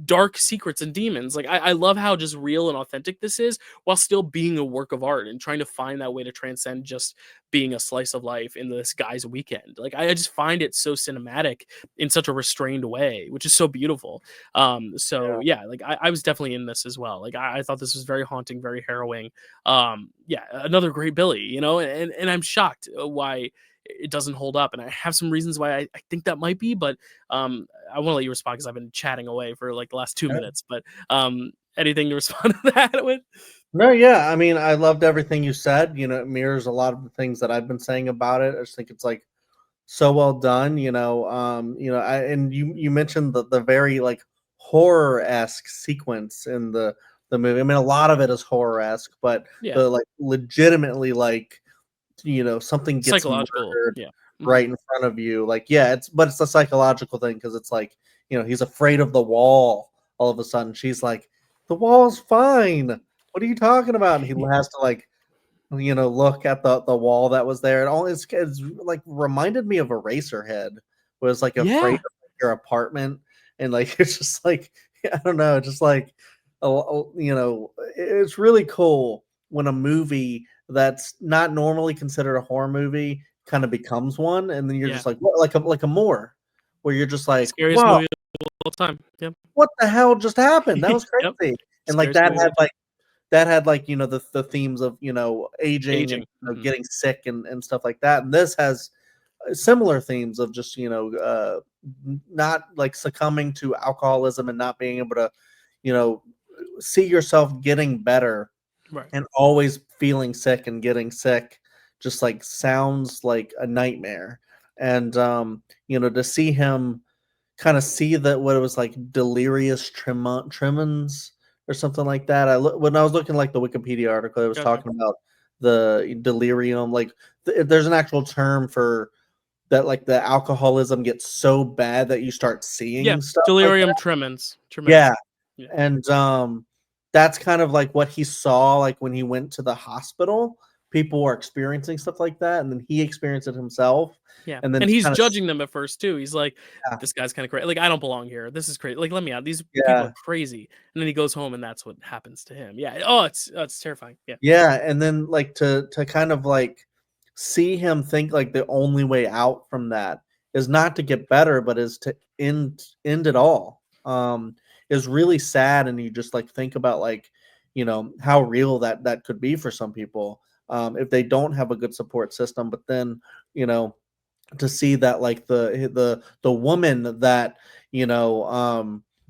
dark secrets and demons. Like, I love how just real and authentic this is, while still being a work of art, and trying to find that way to transcend just being a slice of life in this guy's weekend. Like, I just find it so cinematic in such a restrained way, which is so beautiful. Like, I was definitely in this as well. Like, I thought this was very haunting, very harrowing. Another great Billy, and I'm shocked why it doesn't hold up, and I have some reasons why I think that might be, but I want to let you respond, because I've been chatting away for like the last 2 minutes. But anything to respond to that with?
No, yeah. I mean, I loved everything you said. It mirrors a lot of the things that I've been saying about it. I just think it's like so well done. And you mentioned the very like horror-esque sequence in the movie. I mean, a lot of it is horror-esque, but the like legitimately like something gets
Psychological,
murdered right in front of you. Like, it's a psychological thing, because it's like, he's afraid of the wall. All of a sudden, she's like, the wall's fine. What are you talking about? And he has to like, look at the wall that was there. It's like reminded me of Eraserhead, where it's like afraid of your apartment, and like it's just like, I don't know, just like it's really cool when a movie that's not normally considered a horror movie kind of becomes one, and then you're just like, what, like a Moore, where you're just like,
Scariest
wow,
movie of all time. Yep.
what the hell just happened? That was crazy.
Yep.
And like that had like the themes of aging and getting sick and stuff like that. And this has similar themes of just not like succumbing to alcoholism and not being able to see yourself getting better,
right,
and always feeling sick and getting sick just like sounds like a nightmare. And to see him kind of see that, what it was like, delirious tremens or something like that. When I was looking like the Wikipedia article, it was talking about the delirium. Like there's an actual term for that, like the alcoholism gets so bad that you start seeing stuff.
Delirium
like
tremens.
Yeah. And that's kind of like what he saw, like when he went to the hospital. People were experiencing stuff like that, and then he experienced it himself.
Yeah,
and then
he's judging them at first too. He's like, "This guy's kind of crazy. Like, I don't belong here. This is crazy. Like, let me out. These people are crazy." And then he goes home, and that's what happens to him. Yeah. Oh, it's terrifying. Yeah.
Yeah, and then like to kind of like see him think like the only way out from that is not to get better, but is to end it all. Is really sad, and you just like think about like how real that could be for some people. If they don't have a good support system. But then to see that like the woman that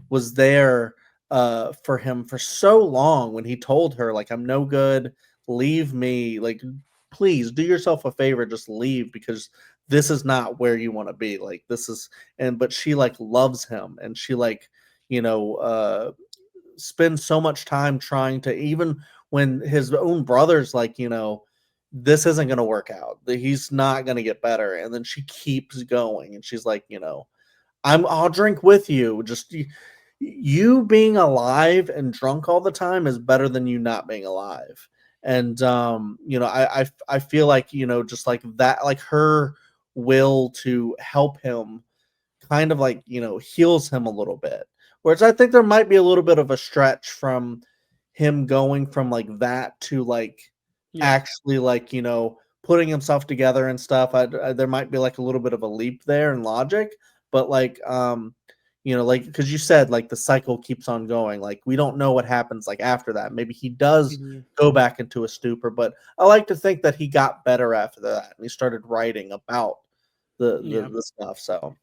was there for him for so long, when he told her like, I'm no good, leave me, like please do yourself a favor, just leave, because this is not where you want to be. Like this is, but she like loves him, and she like spends so much time trying to, even when his own brother's like, this isn't going to work out, he's not going to get better. And then she keeps going, and she's like, I'll drink with you. Just you being alive and drunk all the time is better than you not being alive. And, I feel like, just like that, like her will to help him kind of like, heals him a little bit. Whereas I think there might be a little bit of a stretch from him going from like that to like
Yeah.
actually like, you know, putting himself together and stuff. There might be like a little bit of a leap there in logic, but like, you know, like, because you said like the cycle keeps on going. Like we don't know what happens like after that. Maybe he does
Mhm.
go back into a stupor, but I like to think that he got better after that and he started writing about
Yeah.
the stuff. So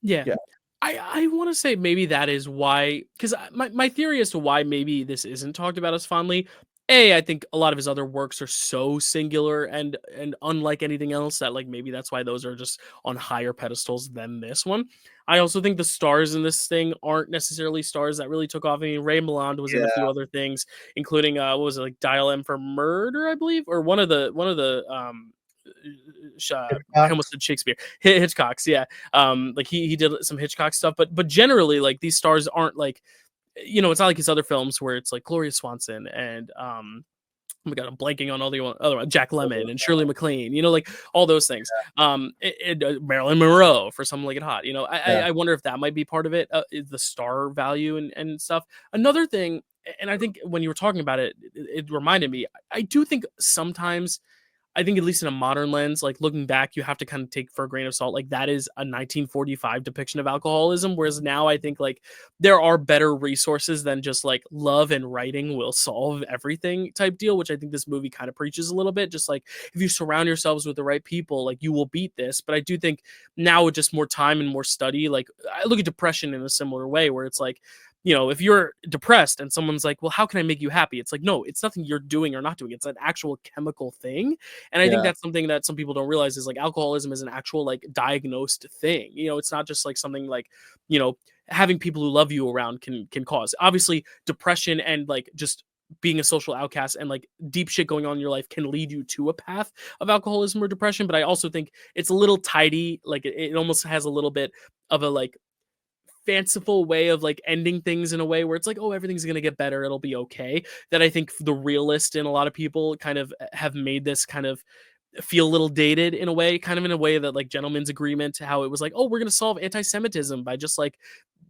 Yeah.
yeah.
I want to say maybe that is why, because my theory as to why maybe this isn't talked about as fondly. I think a lot of his other works are so singular and unlike anything else that like maybe that's why those are just on higher pedestals than this one. I also think the stars in this thing aren't necessarily stars that really took off. I mean, Ray Milland was in a
Yeah.
few other things, including what was it, like Dial M for Murder, I believe, or one of the I almost said Shakespeare, Hitchcock's, yeah. Like he did some Hitchcock stuff, but generally like these stars aren't like, you know, it's not like his other films where it's like Gloria Swanson and oh my god, I'm blanking on all the other one, Jack Lemmon and Shirley MacLaine, you know, like all those things. Marilyn Monroe for Some Like It Hot, you know.
Yeah.
I wonder if that might be part of it, is the star value and stuff. Another thing, and I think when you were talking about it, it reminded me. I do think sometimes, I think at least in a modern lens, like looking back, you have to kind of take for a grain of salt. Like that is a 1945 depiction of alcoholism. Whereas now I think like there are better resources than just like love and writing will solve everything type deal, which I think this movie kind of preaches a little bit. Just like if you surround yourselves with the right people, like you will beat this. But I do think now with just more time and more study, like I look at depression in a similar way where it's like, you know, if you're depressed and someone's like, well, how can I make you happy? It's like, no, it's nothing you're doing or not doing. It's an actual chemical thing. And I think
Yeah.
that's something that some people don't realize is like alcoholism is an actual like diagnosed thing. You know, it's not just like something like, you know, having people who love you around can cause. Obviously, depression and like just being a social outcast and like deep shit going on in your life can lead you to a path of alcoholism or depression. But I also think it's a little tidy. Like it almost has a little bit of a like fanciful way of like ending things in a way where it's like, oh, everything's gonna get better, it'll be okay. That I think the realist and a lot of people kind of have made this kind of feel a little dated in a way, kind of in a way that like Gentleman's Agreement, how it was like, oh, we're gonna solve anti-Semitism by just like,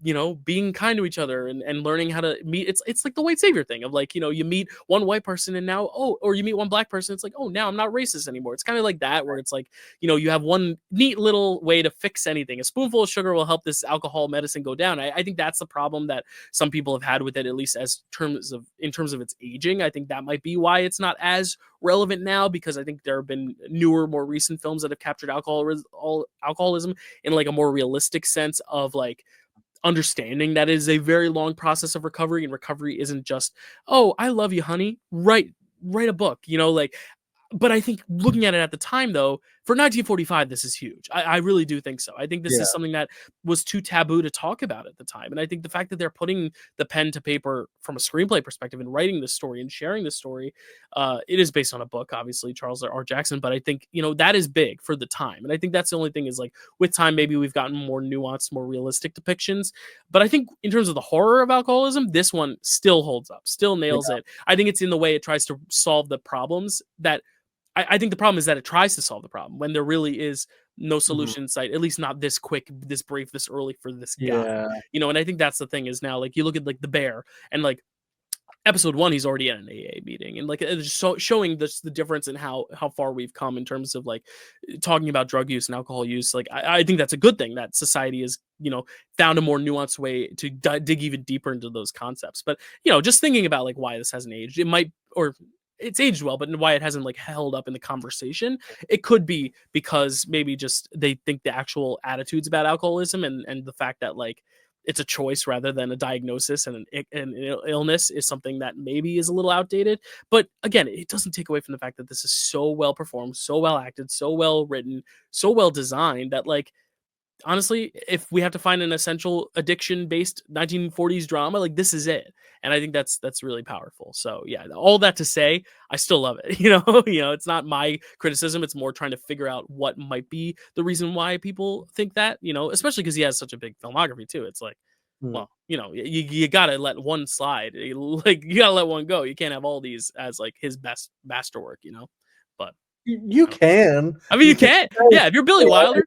you know, being kind to each other and learning how to meet. It's like the white savior thing of like, you know, you meet one white person and now, oh, or you meet one black person, it's like, oh, now I'm not racist anymore. It's kind of like that where it's like, you know, you have one neat little way to fix anything. A spoonful of sugar will help this alcohol medicine go down. I think that's the problem that some people have had with it, at least in terms of its aging. I think that might be why it's not as relevant now, because I think there have been newer, more recent films that have captured alcoholism in like a more realistic sense of like understanding that it is a very long process of recovery, and recovery isn't just, oh, I love you, honey, write a book, you know, like. But I think looking at it at the time, though, for 1945, this is huge. I really do think so. I think this
Yeah.
is something that was too taboo to talk about at the time. And I think the fact that they're putting the pen to paper from a screenplay perspective and writing this story and sharing this story, it is based on a book, obviously, Charles R. Jackson. But I think, you know, that is big for the time. And I think that's the only thing is like with time, maybe we've gotten more nuanced, more realistic depictions. But I think in terms of the horror of alcoholism, this one still holds up, still nails it. I think it's in the way it tries to solve the problems that I think the problem is that it tries to solve the problem when there really is no solution in sight, at least not this quick, this brief, this early for this guy.
Yeah.
You know, and I think that's the thing is now, like, you look at like the bear and like episode 1, he's already at an AA meeting, and like it's so showing this the difference in how far we've come in terms of like talking about drug use and alcohol use. Like I think that's a good thing that society is, you know, found a more nuanced way to dig even deeper into those concepts. But you know, just thinking about like why this hasn't aged, it might, or it's aged well, but why it hasn't like held up in the conversation, it could be because maybe just they think the actual attitudes about alcoholism and the fact that like it's a choice rather than a diagnosis and an illness is something that maybe is a little outdated. But again, it doesn't take away from the fact that this is so well performed, so well acted, so well written, so well designed that like, honestly, if we have to find an essential addiction-based 1940s drama, like this is it. And I think that's really powerful. So yeah, all that to say, I still love it. You know, it's not my criticism. It's more trying to figure out what might be the reason why people think that. You know, especially because he has such a big filmography too. It's like, well, you know, you gotta let one slide. Like you gotta let one go. You can't have all these as like his best masterwork. You know, but
You can.
I mean, you can't. Yeah, if you're Billy Wilder.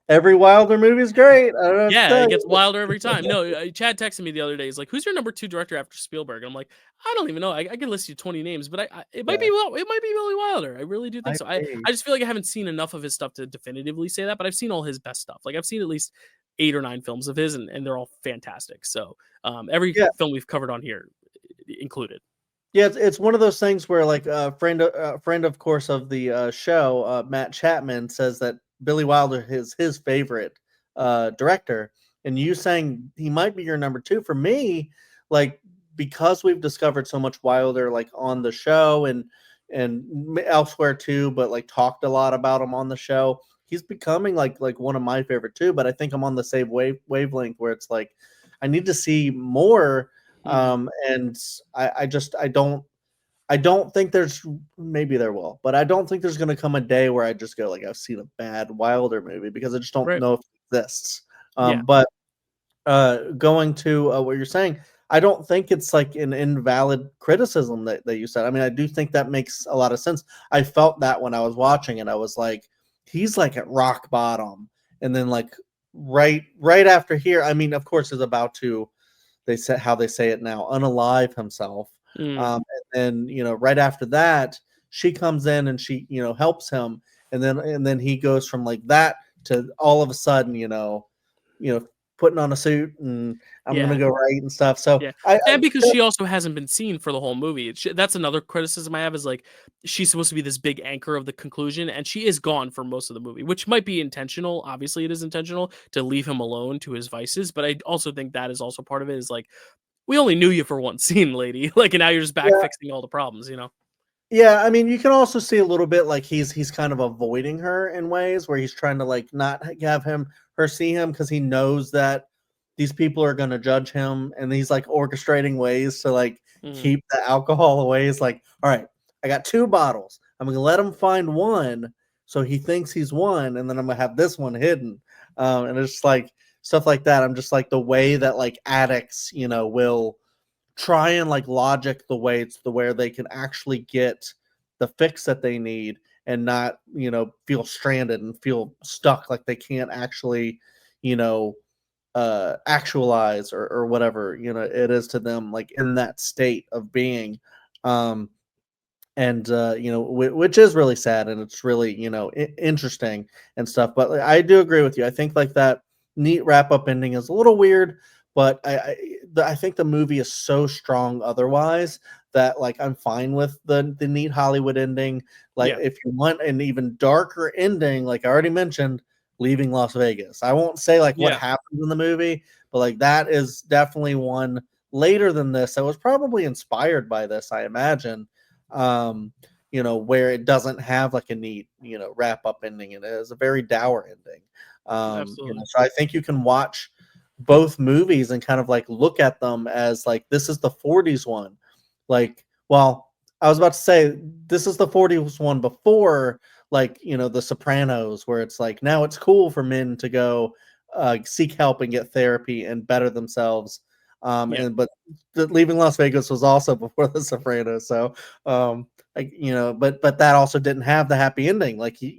Every Wilder movie is great. I don't know what to
Yeah,
tell
it gets
you.
wilder every time. No, Chad texted me the other day. He's like, "Who's your number 2 director after Spielberg?" And I'm like, "I don't even know. I can list you 20 names, but it might be
Yeah,
it might be Billy Wilder. I really do think
might
so.
be.
I just feel like I haven't seen enough of his stuff to definitively say that, but I've seen all his best stuff. Like I've seen at least 8 or 9 films of his, and they're all fantastic. So every
Yeah,
film we've covered on here included.
yeah. It's one of those things where like a friend of course of the show, Matt Chapman says that Billy Wilder is his favorite director, and you saying he might be your number 2 for me, like because we've discovered so much Wilder like on the show and elsewhere too, but like talked a lot about him on the show. He's becoming like one of my favorite too, but I think I'm on the same wavelength where it's like I need to see more.
Mhm.
And I don't think there's, maybe there will, but I don't think there's going to come a day where I just go like I've seen a bad Wilder movie because I just don't
Right.
know if it exists.
Yeah.
But going to what you're saying, I don't think it's like an invalid criticism that you said. I mean, I do think that makes a lot of sense. I felt that when I was watching it. I was like, he's like at rock bottom, and then like right after here, I mean, of course, is about to, they said how they say it now, unalive himself.
Mm.
And then right after that, she comes in and she helps him, and then he goes from like that to all of a sudden putting on a suit and I'm gonna
Yeah.
go right and stuff. So
Yeah,
I
and because she also hasn't been seen for the whole movie. That's another criticism I have is, like, she's supposed to be this big anchor of the conclusion, and she is gone for most of the movie, which might be intentional. Obviously, it is intentional to leave him alone to his vices, but I also think that is also part of it is, like, we only knew you for one scene, lady, like, and now you're just back
yeah,
fixing all the problems, you know?
yeah, I mean, you can also see a little bit like he's kind of avoiding her in ways where he's trying to like not have her see him because he knows that these people are going to judge him, and he's like orchestrating ways to like
Mhm.
keep the alcohol away. He's like, all right, I got 2 bottles. I'm gonna let him find one, so he thinks he's one, and then I'm gonna have this one hidden. And it's just like stuff like that. I'm just like the way that like addicts, will try and like logic the weights to where they can actually get the fix that they need and not feel stranded and feel stuck like they can't actually you know actualize or whatever it is to them like in that state of being. um and which is really sad, and it's really interesting and stuff, but like, I do agree with you. I think like that neat wrap up ending is a little weird, but I think the movie is so strong otherwise that like I'm fine with the neat Hollywood ending. Like
Yeah.
if you want an even darker ending, like I already mentioned, leaving Las Vegas, I won't say like what
Yeah.
happens in the movie, but like that is definitely one later than this that was probably inspired by this, I imagine. um where it doesn't have like a neat wrap up ending, and it is a very dour ending.
Absolutely.
So I think you can watch both movies and kind of like look at them as like this is the 40s one. Like, well, I was about to say this is the 40s one before like the Sopranos, where it's like now it's cool for men to go seek help and get therapy and better themselves.
Yeah.
And but leaving Las Vegas was also before the Sopranos. So like but that also didn't have the happy ending. Like he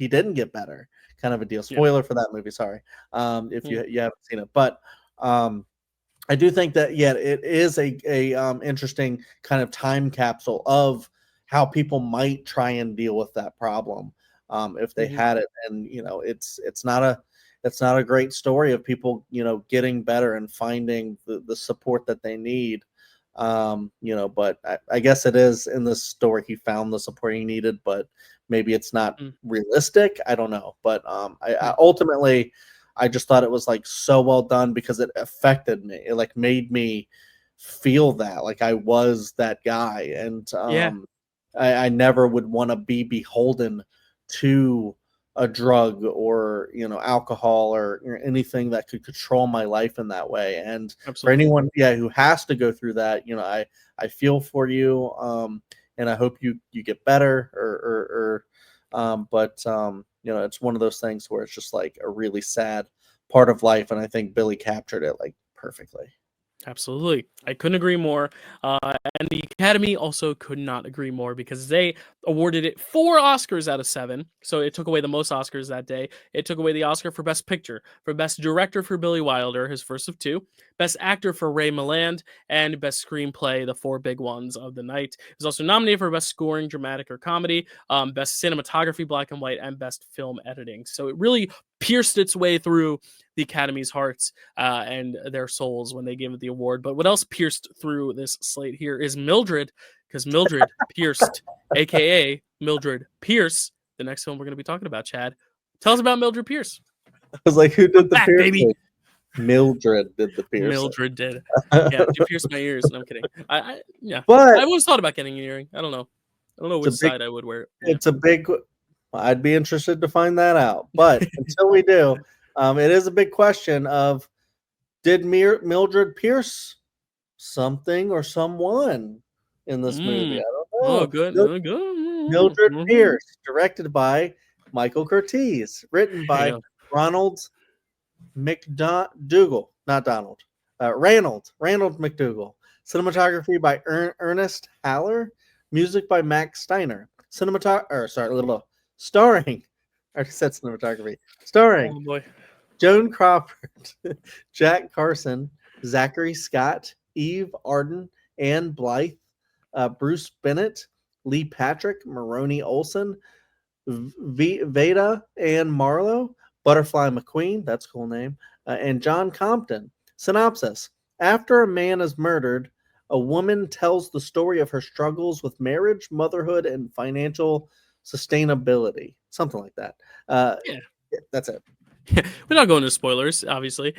didn't get better, kind of a deal.
Yeah.
Spoiler for that movie, sorry. If
Mm.
you haven't seen it, but I do think that yeah, it is a interesting kind of time capsule of how people might try and deal with that problem if they
Mhm.
had it. And it's not a great story of people getting better and finding the support that they need. But I guess it is in this story he found the support he needed, but maybe it's not
Mm.
realistic. I don't know, but I
Mm.
ultimately I just thought it was like so well done because it affected me. It like made me feel that like I was that guy, and
Yeah.
I never would want to be beholden to a drug or alcohol or anything that could control my life in that way. And for
Absolutely.
anyone who has to go through that, I feel for you, and I hope you get better but it's one of those things where it's just like a really sad part of life, and I think Billy captured it like perfectly.
Absolutely. I couldn't agree more. And the Academy also could not agree more because they awarded it 4 Oscars out of 7. So it took away the most Oscars that day. It took away the Oscar for Best Picture, for Best Director for Billy Wilder, his first of 2, Best Actor for Ray Milland, and Best Screenplay, the 4 big ones of the night. It was also nominated for Best Scoring, Dramatic or Comedy, Best Cinematography, Black and White, and Best Film Editing. So it really pierced its way through the Academy's hearts and their souls when they gave it the award. But what else pierced through this slate here is Mildred, because Mildred pierced, aka Mildred Pierce, the next film we're going to be talking about. Chad, tell us about Mildred Pierce.
I was like, who did the
Back,
piercing?
baby.
Mildred did the piercing.
Mildred did. Yeah, you pierced my ears. No, I'm kidding. Yeah,
But
I always thought about getting an earring. I don't know which side I would wear it. Yeah.
it's a big. I'd be interested to find that out. But until we do, it is a big question of did Mildred Pierce something or someone in this movie? I don't know.
Oh, good.
Mildred Pierce, directed by Michael Curtiz, written by Ronald McDougall, not Donald. Ranald McDougall. Cinematography by Ernest Haller. Music by Max Steiner. Starring. I already said cinematography. Starring
Oh boy.
Joan Crawford, Jack Carson, Zachary Scott, Eve Arden, Anne Blythe, Bruce Bennett, Lee Patrick, Maroney Olson, Veda Ann Marlowe, Butterfly McQueen, that's a cool name, and John Compton. Synopsis. After a man is murdered, a woman tells the story of her struggles with marriage, motherhood, and financial sustainability. Something like that.
Yeah.
That's it.
We're not going to spoilers, obviously.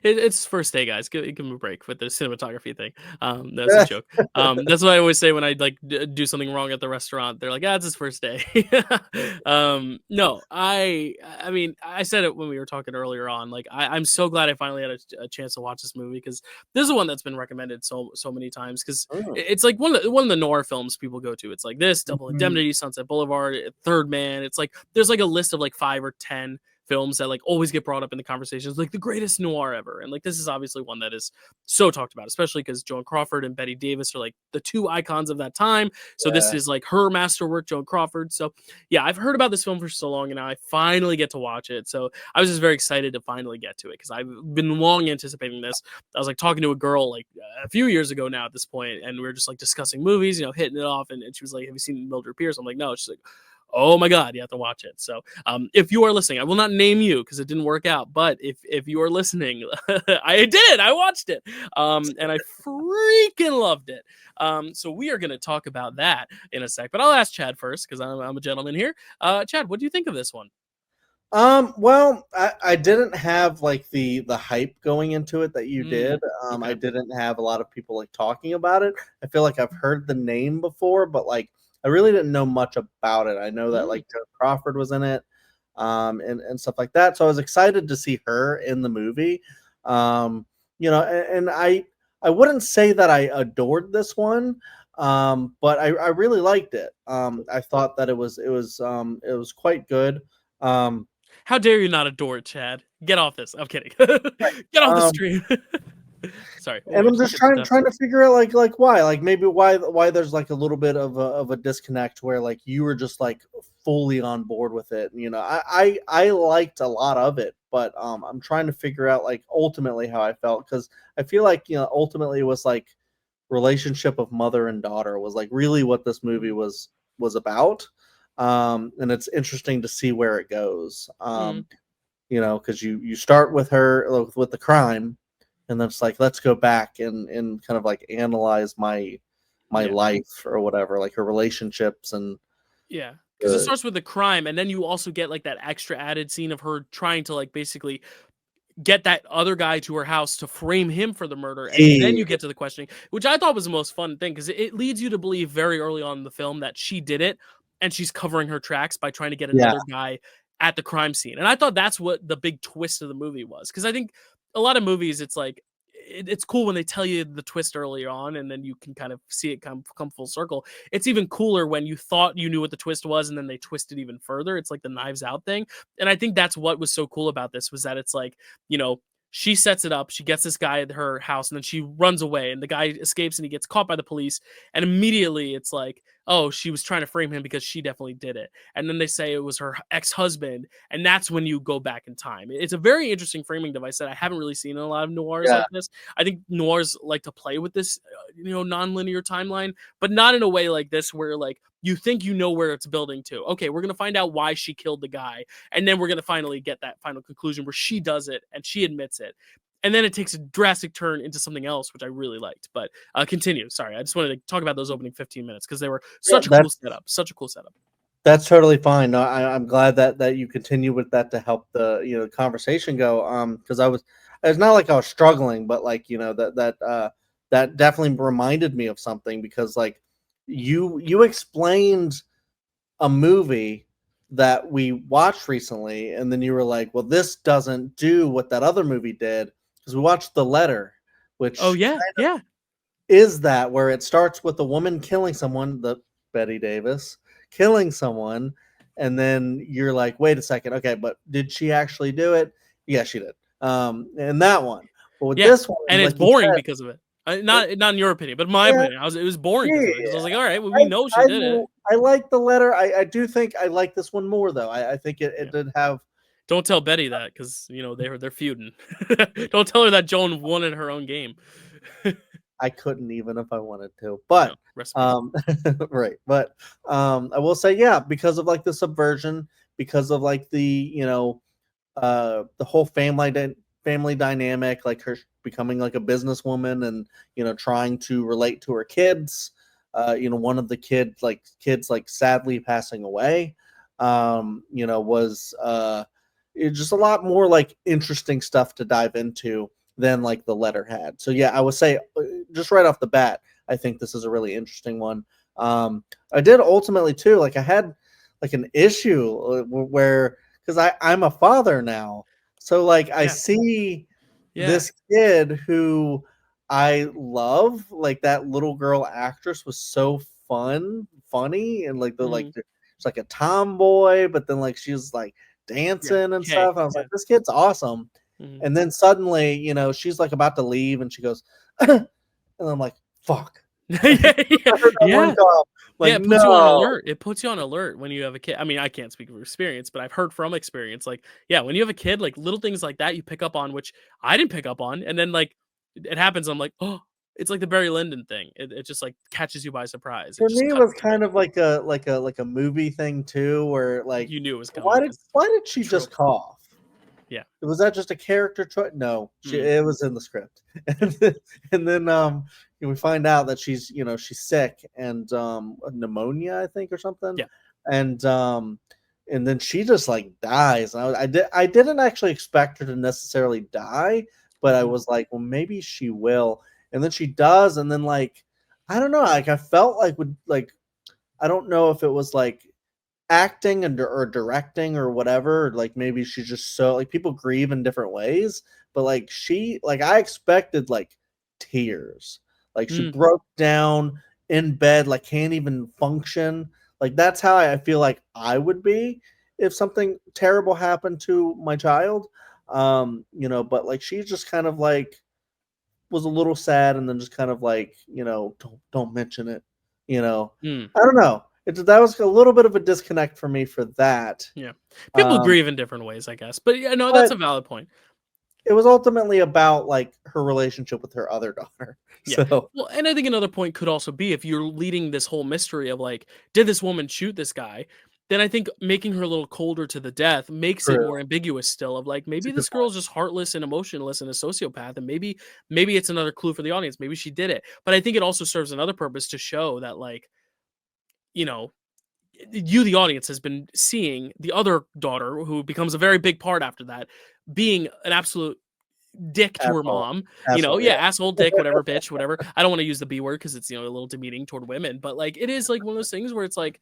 It's first day, guys. Give him a break with the cinematography thing. That's a joke. That's what I always say when I do something wrong at the restaurant. They're like, it's his first day. No, I mean, I said it when we were talking earlier on. Like, I'm so glad I finally had a chance to watch this movie because this is one that's been recommended so many times because it's like one of the noir films people go to. It's like this, Double Indemnity, Sunset Boulevard, Third Man. It's like there's like a list of like 5 or 10 films that like always get brought up in the conversations, like the greatest noir ever. And like this is obviously one that is so talked about, especially because Joan Crawford and Bette Davis are like the 2 icons of that time. So this is like her masterwork, Joan Crawford. So yeah, I've heard about this film for so long and now I finally get to watch it. So I was just very excited to finally get to it because I've been long anticipating this. I was like talking to a girl like a few years ago now at this point, and we were just like discussing movies, hitting it off. And she was like, have you seen Mildred Pierce? I'm like, no. She's like, oh my God, you have to watch it. So if you are listening, I will not name you because it didn't work out. But if you are listening, I watched it. And I freaking loved it. So we are going to talk about that in a sec. But I'll ask Chad first because I'm a gentleman here. Chad, what do you think of this one?
Well, I didn't have like the hype going into it that you did.
Okay.
I didn't have a lot of people like talking about it. I feel like I've heard the name before, but like I really didn't know much about it. I know that like Joan Crawford was in it, and stuff like that. So I was excited to see her in the movie. And I wouldn't say that I adored this one, but I really liked it. I thought that it was quite good.
How dare you not adore it, Chad? Get off this. I'm kidding. Get off the stream. Sorry.
And I'm just trying to figure out like why, like maybe why there's like a little bit of a disconnect where like you were just like fully on board with it. I liked a lot of it, but I'm trying to figure out like ultimately how I felt because I feel like ultimately it was like relationship of mother and daughter was like really what this movie was about. And it's interesting to see where it goes. Because you start with her with the crime. And then it's like, let's go back and kind of like analyze my life or whatever, like her relationships and
because it starts with the crime, and then you also get like that extra added scene of her trying to like basically get that other guy to her house to frame him for the murder, and then you get to the questioning, which I thought was the most fun thing because it leads you to believe very early on in the film that she did it, and she's covering her tracks by trying to get another guy at the crime scene. And I thought that's what the big twist of the movie was, because I think a lot of movies, it's like it's cool when they tell you the twist early on and then you can kind of see it come full circle. It's even cooler when you thought you knew what the twist was and then they twist it even further. It's like the Knives Out thing. And I think that's what was so cool about this was that it's like, she sets it up. She gets this guy at her house, and then she runs away, and the guy escapes, and he gets caught by the police. And immediately it's like, oh, she was trying to frame him because she definitely did it. And then they say it was her ex-husband, and that's when you go back in time. It's a very interesting framing device that I haven't really seen in a lot of noirs like this. I think noirs like to play with this, non-linear timeline, but not in a way like this where like you think you know where it's building to. Okay, we're gonna find out why she killed the guy, and then we're gonna finally get that final conclusion where she does it and she admits it. And then it takes a drastic turn into something else, which I really liked. But continue. Sorry, I just wanted to talk about those opening 15 minutes because they were such a cool setup. Such a cool setup.
That's totally fine. No, I'm glad that you continue with that to help the conversation go. Because it's not like I was struggling, but like that definitely reminded me of something because like you explained a movie that we watched recently, and then you were like, well, this doesn't do what that other movie did. Because we watched The Letter, which is that where it starts with a woman killing someone, the Betty Davis killing someone, and then you're like, wait a second, okay, but did she actually do it? Yeah, she did. And that one, but with this one,
and
like
it's boring because of it. Not in your opinion, but in my opinion, it was boring because I was like, all right, well, we know she did it.
I like The Letter. I do think I like this one more though. I think it did have.
Don't tell Betty that because they're feuding. Don't tell her that Joan won in her own game.
I couldn't even if I wanted to, but right. But I will say, because of like the subversion, because of like the whole family dynamic, like her becoming like a businesswoman and trying to relate to her kids. One of the kids like sadly passing away. Was it's just a lot more like interesting stuff to dive into than like The Letter had. So I would say just right off the bat, I think this is a really interesting one. I did ultimately too, like I had like an issue where, because I'm a father now. So like I see this kid who I love, like that little girl actress was so funny, and like she's like a tomboy, but then like she's like dancing and stuff. I was like, this kid's awesome. Mm-hmm. And then suddenly, she's like about to leave, and she goes, and I'm like, fuck.
Like, it puts you on alert. It puts you on alert when you have a kid. I mean, I can't speak from experience, but I've heard from experience. Like, when you have a kid, like little things like that you pick up on, which I didn't pick up on, and then like it happens. I'm like, oh, it's like the Barry Lyndon thing. It just like catches you by surprise.
For me, it was kind of like a movie thing too, where like
you knew it was coming.
Why did she just cough?
Yeah,
was that just a character choice? No, it was in the script. And then we find out that she's sick and pneumonia, I think, or something.
Yeah,
and then she just like dies. And I didn't actually expect her to necessarily die, but I was like, well, maybe she will. And then she does, and then like I don't know, like I felt like I don't know if it was like acting or directing or whatever, like maybe she's just so like people grieve in different ways, but like I expected like tears, like she broke down in bed, like can't even function. Like that's how I feel like I would be if something terrible happened to my child. But like she just kind of like was a little sad, and then just kind of like don't mention it. I don't know. That was a little bit of a disconnect for me for that.
Yeah, people grieve in different ways, I guess. But that's a valid point.
It was ultimately about like her relationship with her other daughter.
Yeah. So. Well, and I think another point could also be if you're leading this whole mystery of like, did this woman shoot this guy? Then I think making her a little colder to the death makes it more ambiguous still of like, maybe this girl's just heartless and emotionless and a sociopath. And maybe it's another clue for the audience. Maybe she did it. But I think it also serves another purpose to show that like, the audience has been seeing the other daughter, who becomes a very big part after that, being an absolute dick to her mom. Asshole, dick, whatever, bitch, whatever. I don't want to use the B word because it's a little demeaning toward women, but like it is like one of those things where it's like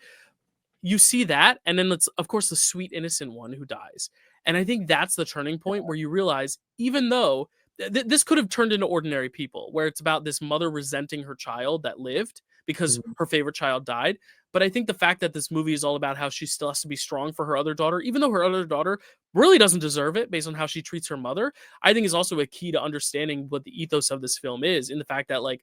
you see that, and then it's of course the sweet innocent one who dies, and I think that's the turning point where you realize, even though this could have turned into Ordinary People, where it's about this mother resenting her child that lived because her favorite child died. But I think the fact that this movie is all about how she still has to be strong for her other daughter, even though her other daughter really doesn't deserve it based on how she treats her mother, I think is also a key to understanding what the ethos of this film is, in the fact that like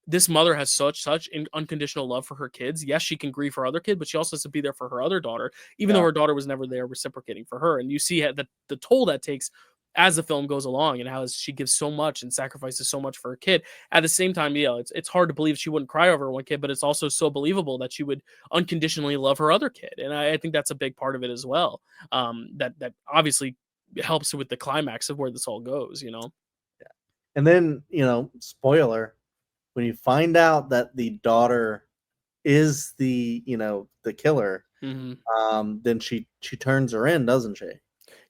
this mother has such unconditional love for her kids. Yes, she can grieve her other kid, but she also has to be there for her other daughter, even though her daughter was never there reciprocating for her. And you see the toll that takes as the film goes along, and how she gives so much and sacrifices so much for her kid. At the same time, it's hard to believe she wouldn't cry over one kid, but it's also so believable that she would unconditionally love her other kid. And I think that's a big part of it as well. That obviously helps with the climax of where this all goes,
And then, spoiler, when you find out that the daughter is the killer, then she turns her in, doesn't she?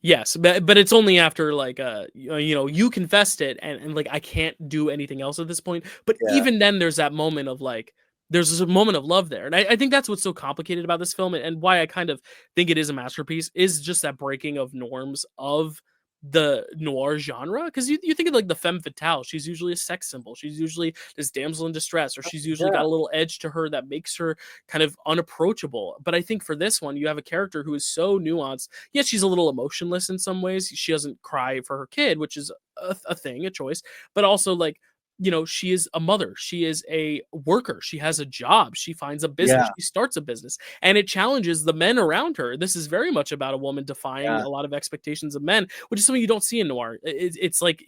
Yes, but it's only after like you confessed it, and like I can't do anything else at this point. But even then, there's that moment of like there's a moment of love there, and I think that's what's so complicated about this film, and why I kind of think it is a masterpiece, is just that breaking of norms of the noir genre. Because you think of like the femme fatale, she's usually a sex symbol, she's usually this damsel in distress, or she's usually got a little edge to her that makes her kind of unapproachable. But I think for this one, you have a character who is so nuanced. Yes, she's a little emotionless in some ways. She doesn't cry for her kid, which is a thing, a choice, but also like, she is a mother. She is a worker. She has a job. She finds a business. She starts a business, and it challenges the men around her. This is very much about a woman defying a lot of expectations of men, which is something you don't see in noir. It's like,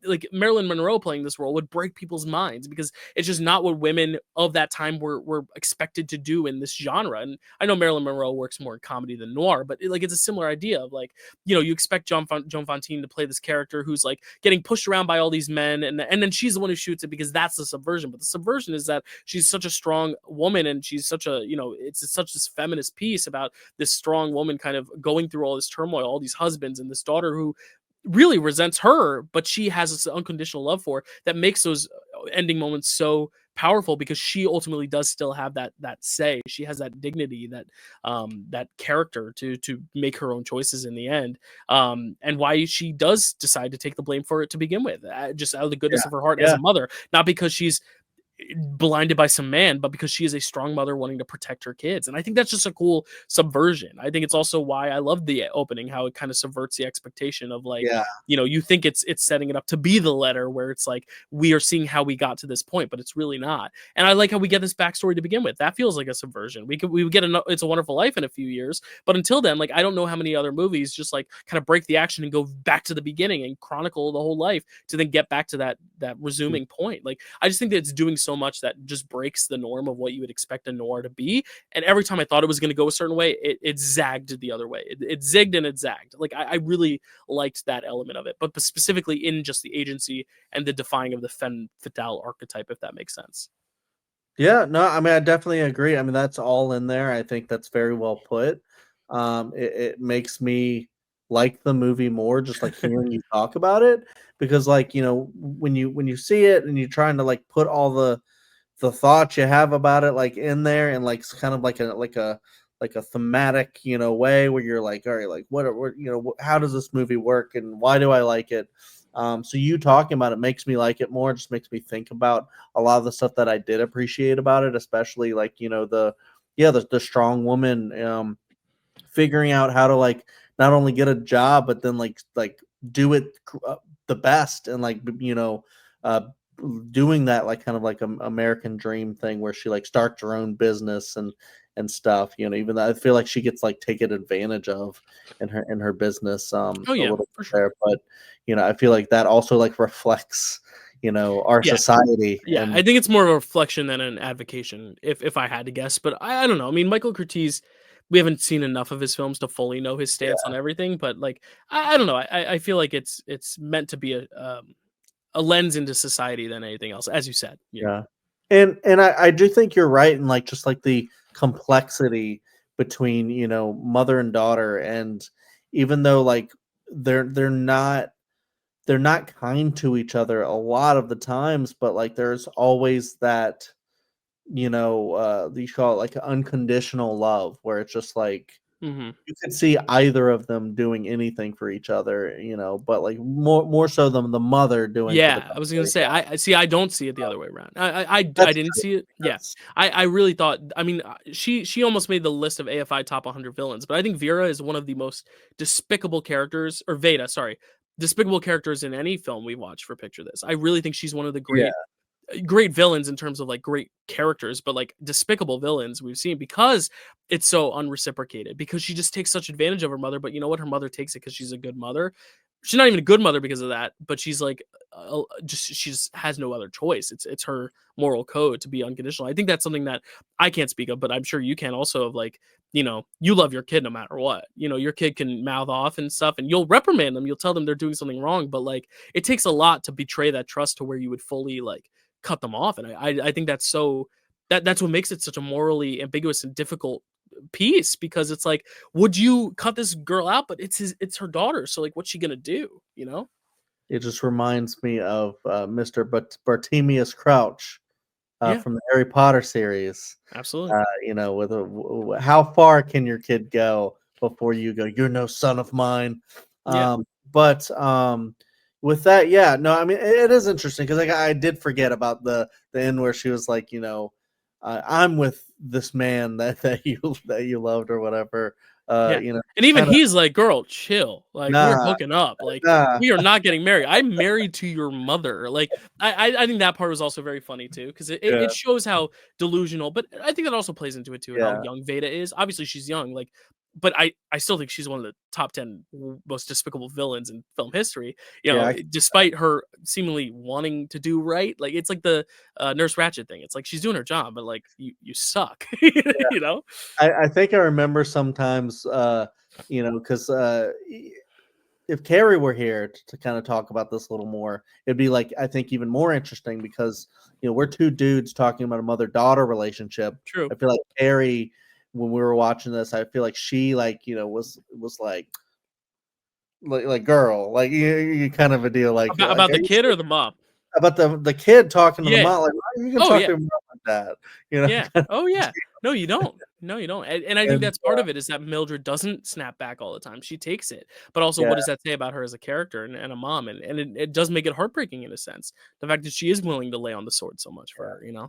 like Marilyn Monroe playing this role would break people's minds, because it's just not what women of that time were expected to do in this genre. And I know Marilyn Monroe works more in comedy than noir, but it's a similar idea of like, you expect Joan Fontaine to play this character who's like getting pushed around by all these men, and then she's the one who shoots it, because that's the subversion. But the subversion is that she's such a strong woman, and she's such a, it's such this feminist piece about this strong woman kind of going through all this turmoil, all these husbands, and this daughter who really resents her, but she has this unconditional love for her, that makes those ending moments so powerful, because she ultimately does still have that say. She has that dignity, that character to make her own choices in the end, and why she does decide to take the blame for it to begin with, just out of the goodness of her heart as a mother, not because she's blinded by some man, but because she is a strong mother wanting to protect her kids. And I think that's just a cool subversion. I think it's also why I love the opening, how it kind of subverts the expectation of like, you think it's setting it up to be the letter, where it's like we are seeing how we got to this point, but it's really not. And I like how we get this backstory to begin with. That feels like a subversion. We would get It's a Wonderful Life in a few years, but until then, like I don't know how many other movies just like kind of break the action and go back to the beginning and chronicle the whole life to then get back to that resuming point. Like I just think that it's doing so much that just breaks the norm of what you would expect a noir to be. And every time I thought it was going to go a certain way, it zagged the other way. It zigged and it zagged. Like I really liked that element of it, but specifically in just the agency and the defying of the femme fatale archetype, if that makes sense.
Yeah, no, I mean, I definitely agree. I mean, that's all in there. I think that's very well put. It makes me like the movie more, just like hearing you talk about it, because like, when you see it and you're trying to like put all the thoughts you have about it like in there, and like kind of like a thematic, way where you're like, all right, like what how does this movie work and why do I like it? So you talking about it makes me like it more. It just makes me think about a lot of the stuff that I did appreciate about it, especially like, the strong woman, figuring out how to like not only get a job, but then like do it the best, and like, uh, doing that like kind of like an American dream thing where she like starts her own business and stuff, even though I feel like she gets like taken advantage of in her business,
Oh
a
yeah,
little
for
bit
sure.
there. But I feel like that also like reflects our society.
Yeah,
And
I think it's more of a reflection than an advocation, if I had to guess. But I don't know. I mean, Michael Curtiz, we haven't seen enough of his films to fully know his stance on everything. But like, I don't know. I feel like it's meant to be a lens into society than anything else, as you said.
yeah, and I do think you're right, in like just like the complexity between mother and daughter, and even though like they're not kind to each other a lot of the times, but like there's always that you call it like unconditional love, where it's just like
Mhm.
you could see either of them doing anything for each other, but like more so than the mother doing for the
Yeah, I was gonna
daughter.
say,
Yeah,
I see. I don't see it the other way around. I
that's
didn't
true.
see it. Yeah,
That's
I really thought. I mean, she almost made the list of AFI top 100 villains, but I think Vera is one of the most despicable characters, or Veda, sorry, despicable characters in any film we watch for Picture This. I really think she's one of the
yeah.
great villains in terms of like great characters, but like despicable villains we've seen because it's so unreciprocated. Because she just takes such advantage of her mother, but you know what? Her mother takes it because she's a good mother. She's not even a good mother because of that, but she's like she just has no other choice. It's her moral code to be unconditional. I think that's something that I can't speak of, but I'm sure you can also of like, you love your kid no matter what. Your kid can mouth off and stuff and you'll reprimand them, you'll tell them they're doing something wrong, but like it takes a lot to betray that trust to where you would fully like cut them off. And I think that's that's what makes it such a morally ambiguous and difficult piece because it's like, would you cut this girl out? But it's her daughter, so like, what's she gonna do?
It just reminds me of Mr. Bartemius Crouch
Yeah,
from the Harry Potter series.
absolutely.
With how far can your kid go before you go, you're no son of mine?
Yeah,
But with that, yeah, no, I mean, it is interesting because like, I did forget about the end where she was like, I'm with this man that you loved or whatever.
yeah. And even
Kind of,
he's like, girl, chill. Like, we're
nah,
hooking up. Like,
nah,
we are not getting married. I'm married to your mother. Like, I think that part was also very funny too, because
yeah,
it shows how delusional, but I think that also plays into it too, how
yeah,
young Veda is. Obviously, she's young, like, but I still think she's one of the top 10 most despicable villains in film history.
yeah,
Despite her seemingly wanting to do right, like it's like the Nurse Ratched thing. It's like she's doing her job, but like you suck. you know?
I think I remember sometimes, because if Carrie were here to kind of talk about this a little more, it'd be like I think even more interesting because we're two dudes talking about a mother-daughter relationship.
True.
I feel like Carrie, when we were watching this, I feel like she was like girl, like you kind of a deal
About
are
the
you
kid or the mom?
about the kid talking to the
Yeah.
mom, like why are you gonna
Oh,
talk
yeah.
to your mom like that?
Yeah. Oh, yeah. No, you don't. No, you don't. And I think
And
that's part of it is that Mildred doesn't snap back all the time. She takes it. But also,
yeah,
what does that say about her as a character and a mom? And it does make it heartbreaking in a sense. The fact that she is willing to lay on the sword so much for
yeah.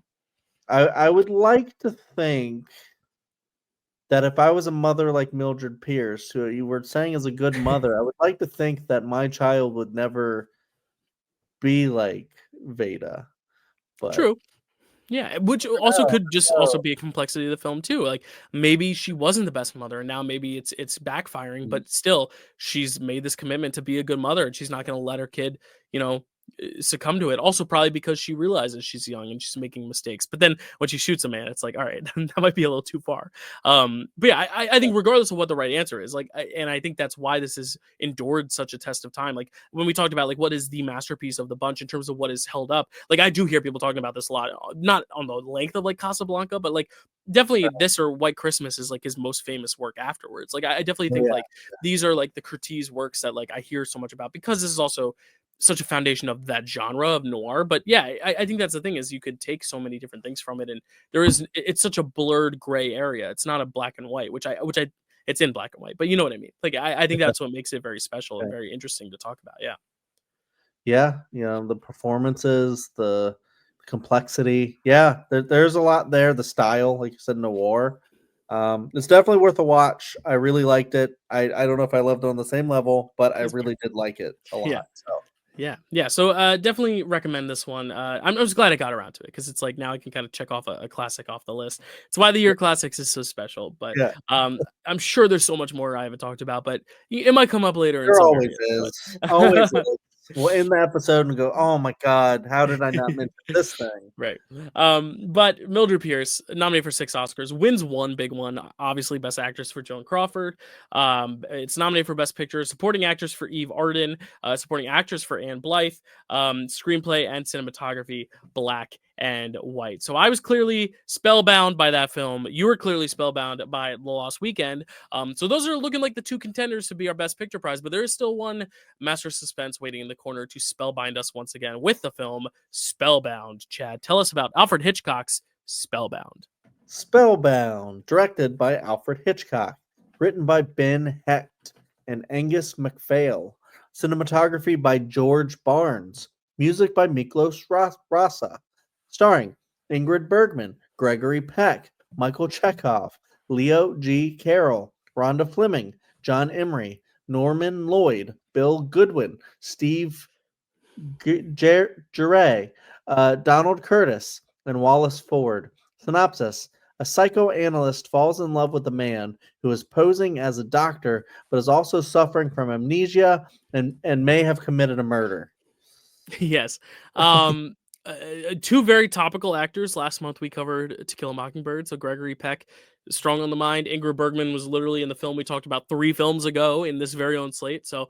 her.
I would like to think that if I was a mother like Mildred Pierce, who you were saying is a good mother, I would like to think that my child would never be like Veda. But
True. Yeah, which also
no,
could just also
no.
be a complexity of the film too. Like maybe she wasn't the best mother, and now maybe it's backfiring. But still, she's made this commitment to be a good mother, and she's not going to let her kid, you know, succumb to it. Also, probably because she realizes she's young and she's making mistakes. But then when she shoots a man, it's like, all right, that might be a little too far. But yeah, I think regardless of what the right answer is, like, and I think that's why this has endured such a test of time. Like when we talked about like what is the masterpiece of the bunch in terms of what is held up, like I do hear people talking about this a lot, not on the length of like Casablanca, but like definitely this or White Christmas is like his most famous work afterwards. Like I definitely think
Yeah,
like these are like the Curtiz works that like I hear so much about because this is also such a foundation of that genre of noir. But yeah, I think that's the thing is you could take so many different things from it, and it's such a blurred gray area. It's not a black and white, which I it's in black and white, but you know what I mean. Like I think that's what makes it very special and very interesting to talk about. Yeah.
yeah, the performances, the complexity. Yeah, there's a lot there. The style, like you said, noir. It's definitely worth a watch. I really liked it. I don't know if I loved it on the same level, but I
That's fair.
really did like it a
Yeah.
lot. So
Yeah. So definitely recommend this one. I'm just glad I got around to it because it's like now I can kind of check off a classic off the list. It's why the year classics is so special. But
yeah,
I'm sure there's so much more I haven't talked about, but it might come up later in
there
some
always
areas.
is. Always is. We'll end the episode and go, oh my God, how did I not mention this thing?
Right. But Mildred Pierce, nominated for 6 Oscars, wins one big one. Obviously, Best Actress for Joan Crawford. It's nominated for Best Picture, Supporting Actress for Eve Arden, Supporting Actress for Anne Blythe, Screenplay and Cinematography, Black and White. So I was clearly spellbound by that film. You were clearly spellbound by The Lost Weekend. So those are looking like the two contenders to be our Best Picture prize, but there is still one master of suspense waiting in the corner to spellbind us once again with the film Spellbound. Chad, tell us about Alfred Hitchcock's Spellbound.
Spellbound, directed by Alfred Hitchcock, written by Ben Hecht and Angus MacPhail, cinematography by George Barnes, music by Miklos Rasa, starring Ingrid Bergman, Gregory Peck, Michael Chekhov, Leo G. Carroll, Rhonda Fleming, John Emery, Norman Lloyd, Bill Goodwin, Steve Jure, Donald Curtis, and Wallace Ford. Synopsis: a psychoanalyst falls in love with a man who is posing as a doctor but is also suffering from amnesia and may have committed a murder.
Yes. Two very topical actors. Last month we covered To Kill a Mockingbird. So Gregory Peck, strong on the mind. Ingrid Bergman was literally in the film we talked about 3 films ago in this very own slate. So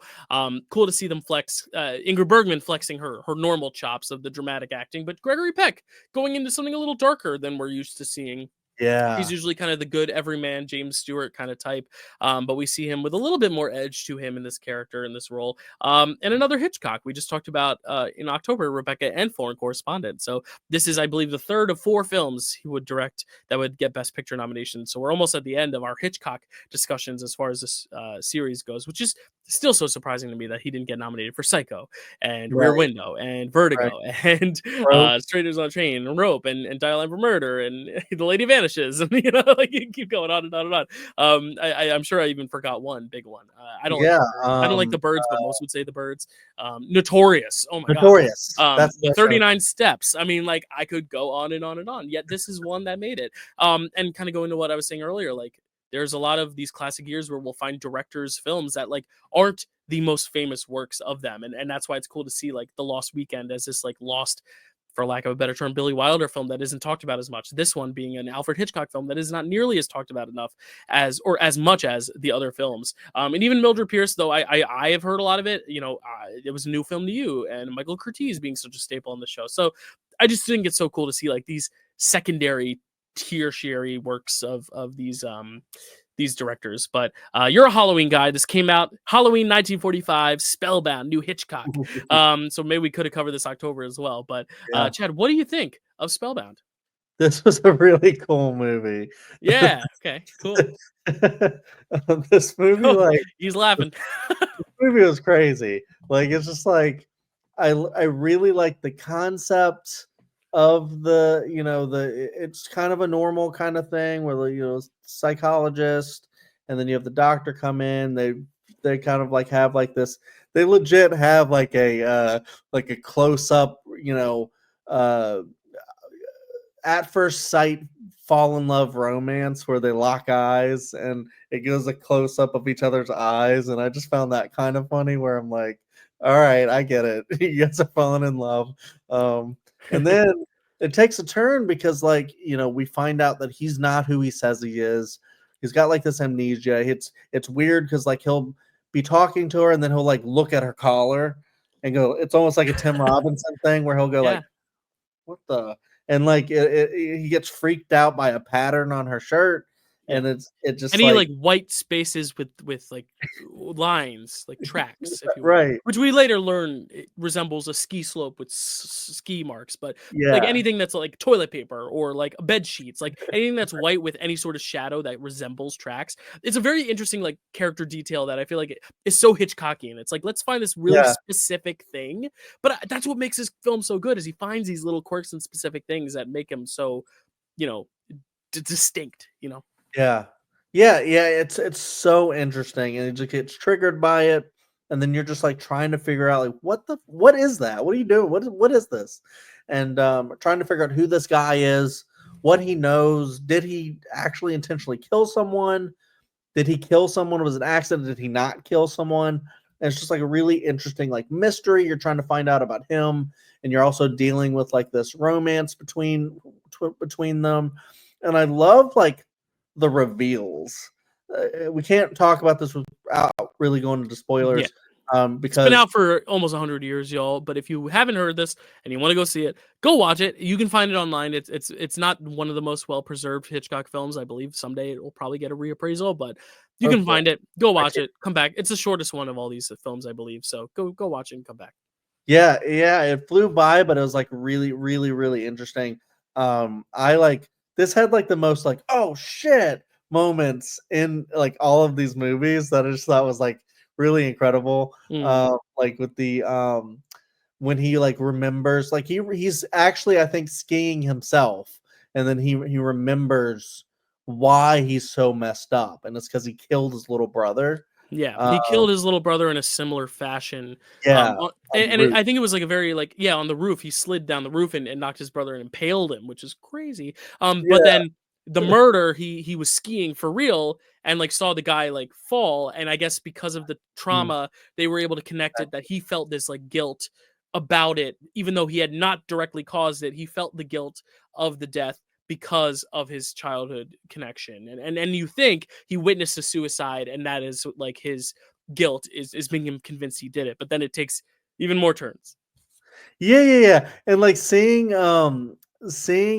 cool to see them flex. Ingrid Bergman flexing her normal chops of the dramatic acting, but Gregory Peck going into something a little darker than we're used to seeing.
Yeah.
He's usually kind of the good everyman James Stewart kind of type, but we see him with a little bit more edge to him in this character, in this role. And another Hitchcock we just talked about in October, Rebecca and Foreign Correspondent. So this is, I believe, the 3rd of 4 films he would direct that would get Best Picture nominations. So we're almost at the end of our Hitchcock discussions as far as this series goes, which is still so surprising to me that he didn't get nominated for Psycho and Rear Window and Vertigo and Strangers on a Train and Rope and Dial M for Murder and The Lady Vanishes, and like you keep going on and on and on. I'm sure I even forgot one big one. I don't like The Birds, but most would say The Birds. Notorious. Oh my
Notorious.
god. The 39 Steps. I mean, like, I could go on and on and on. Yet this is one that made it. And kind of going to what I was saying earlier, like, there's a lot of these classic years where we'll find directors' films that like aren't the most famous works of them, and that's why it's cool to see like The Lost Weekend as this like lost, for lack of a better term, Billy Wilder film that isn't talked about as much. This one being an Alfred Hitchcock film that is not nearly as talked about enough as much as the other films. And even Mildred Pierce, though I have heard a lot of it. You know, it was a new film to you, and Michael Curtiz being such a staple on the show. So I just think it's so cool to see like these secondary, tertiary works of these directors. But you're a Halloween guy. This came out Halloween 1945, Spellbound, new Hitchcock. So maybe we could have covered this October as well. But Chad, what do you think of Spellbound?
This was a really cool movie.
Yeah. Okay. Cool.
This movie, like,
he's laughing.
This movie was crazy. Like, it's just like I really like the concept of the, you know, it's kind of a normal kind of thing where, you know, psychologist and then you have the doctor come in. They kind of like have like this. They legit have like a close up, you know, at first sight fall in love romance where they lock eyes and it goes a close up of each other's eyes, and I just found that kind of funny where I'm like, all right, I get it. You guys are falling in love. And then it takes a turn because, like, you know, we find out that he's not who he says he is. He's got like this amnesia. It's weird because like he'll be talking to her and then he'll like look at her collar and go. It's almost like a Tim Robinson thing where he'll go like, "What the?" And like he gets freaked out by a pattern on her shirt. And it just
any like white spaces with like lines, like tracks, if you will,
right?
Which we later learn it resembles a ski slope with ski marks. But like anything that's like toilet paper or like bed sheets, like anything that's white with any sort of shadow that resembles tracks, it's a very interesting like character detail that I feel like it is so Hitchcockian. It's like, let's find this really specific thing, but that's what makes this film so good is he finds these little quirks and specific things that make him so, you know, distinct. You know.
Yeah. It's so interesting, and it just gets triggered by it, and then you're just like trying to figure out like what is that? What are you doing? What is this? And trying to figure out who this guy is, what he knows. Did he actually intentionally kill someone? Did he kill someone? Was it an accident? Did he not kill someone? And it's just like a really interesting like mystery. You're trying to find out about him, and you're also dealing with like this romance between them. And I love like the reveals. We can't talk about this without really going into spoilers. Because
it's been out for almost 100 years, y'all. But if you haven't heard this and you want to go see it, go watch it. You can find it online. It's not one of the most well preserved Hitchcock films. I believe someday it will probably get a reappraisal, but you can find it. Go watch it. Come back. It's the shortest one of all these films, I believe. So go watch it and come back.
Yeah. It flew by, but it was like really, really, really interesting. I like this had like the most like, oh shit, moments in like all of these movies that I just thought was like really incredible. Like with the when he like remembers, like he's actually I think skiing himself, and then he remembers why he's so messed up, and it's because he killed his little brother.
Yeah,
Um,
he killed his little brother in a similar fashion.
yeah,
I think it was like a very like on the roof. He slid down the roof and knocked his brother and impaled him, which is crazy. But
yeah,
then the murder, he was skiing for real and like saw the guy like fall, and I guess because of the
mm,
trauma, they were able to connect it that he felt this like guilt about it, even though he had not directly caused it. He felt the guilt of the death because of his childhood connection, and you think he witnessed a suicide, and that is like his guilt is making him convinced he did it, but then it takes even more turns.
yeah, and like seeing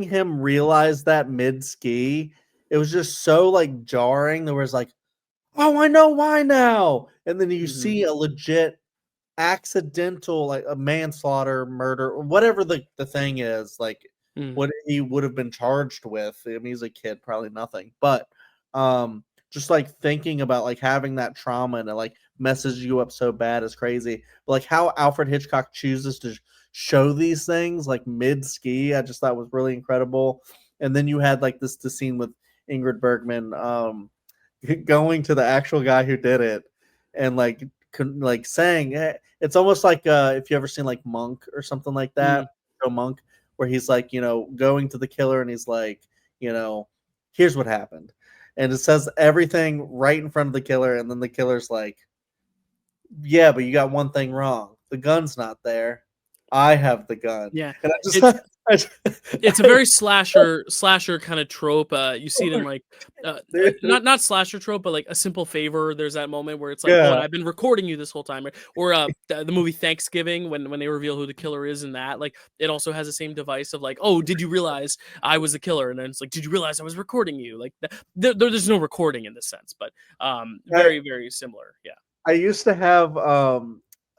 him realize that mid ski, it was just so like jarring. There was like, oh, I know why now, and then you see a legit accidental, like a manslaughter, murder, or whatever the thing is, like what he would have been charged with. I mean, he's a kid, probably nothing, but just like thinking about like having that trauma and it like messes you up so bad is crazy. But like how Alfred Hitchcock chooses to show these things like mid ski, I just thought was really incredible. And then you had like the scene with Ingrid Bergman going to the actual guy who did it and like saying it's almost like if you ever seen like Monk or something like that, show Monk, where he's like, going to the killer and he's like, here's what happened, and it says everything right in front of the killer, and then the killer's like, yeah, but you got one thing wrong, the gun's not there, I have the gun.
Yeah,
And I just
it's a very slasher kind of trope. You see it in like not slasher trope, but like A Simple Favor. There's that moment where it's like, oh, and
yeah,
I've been recording you this whole time, or the movie Thanksgiving when they reveal who the killer is in that. Like it also has the same device of like, oh, did you realize I was the killer? And then it's like, did you realize I was recording you? Like there's no recording in this sense, but very very similar. Yeah.
I used to have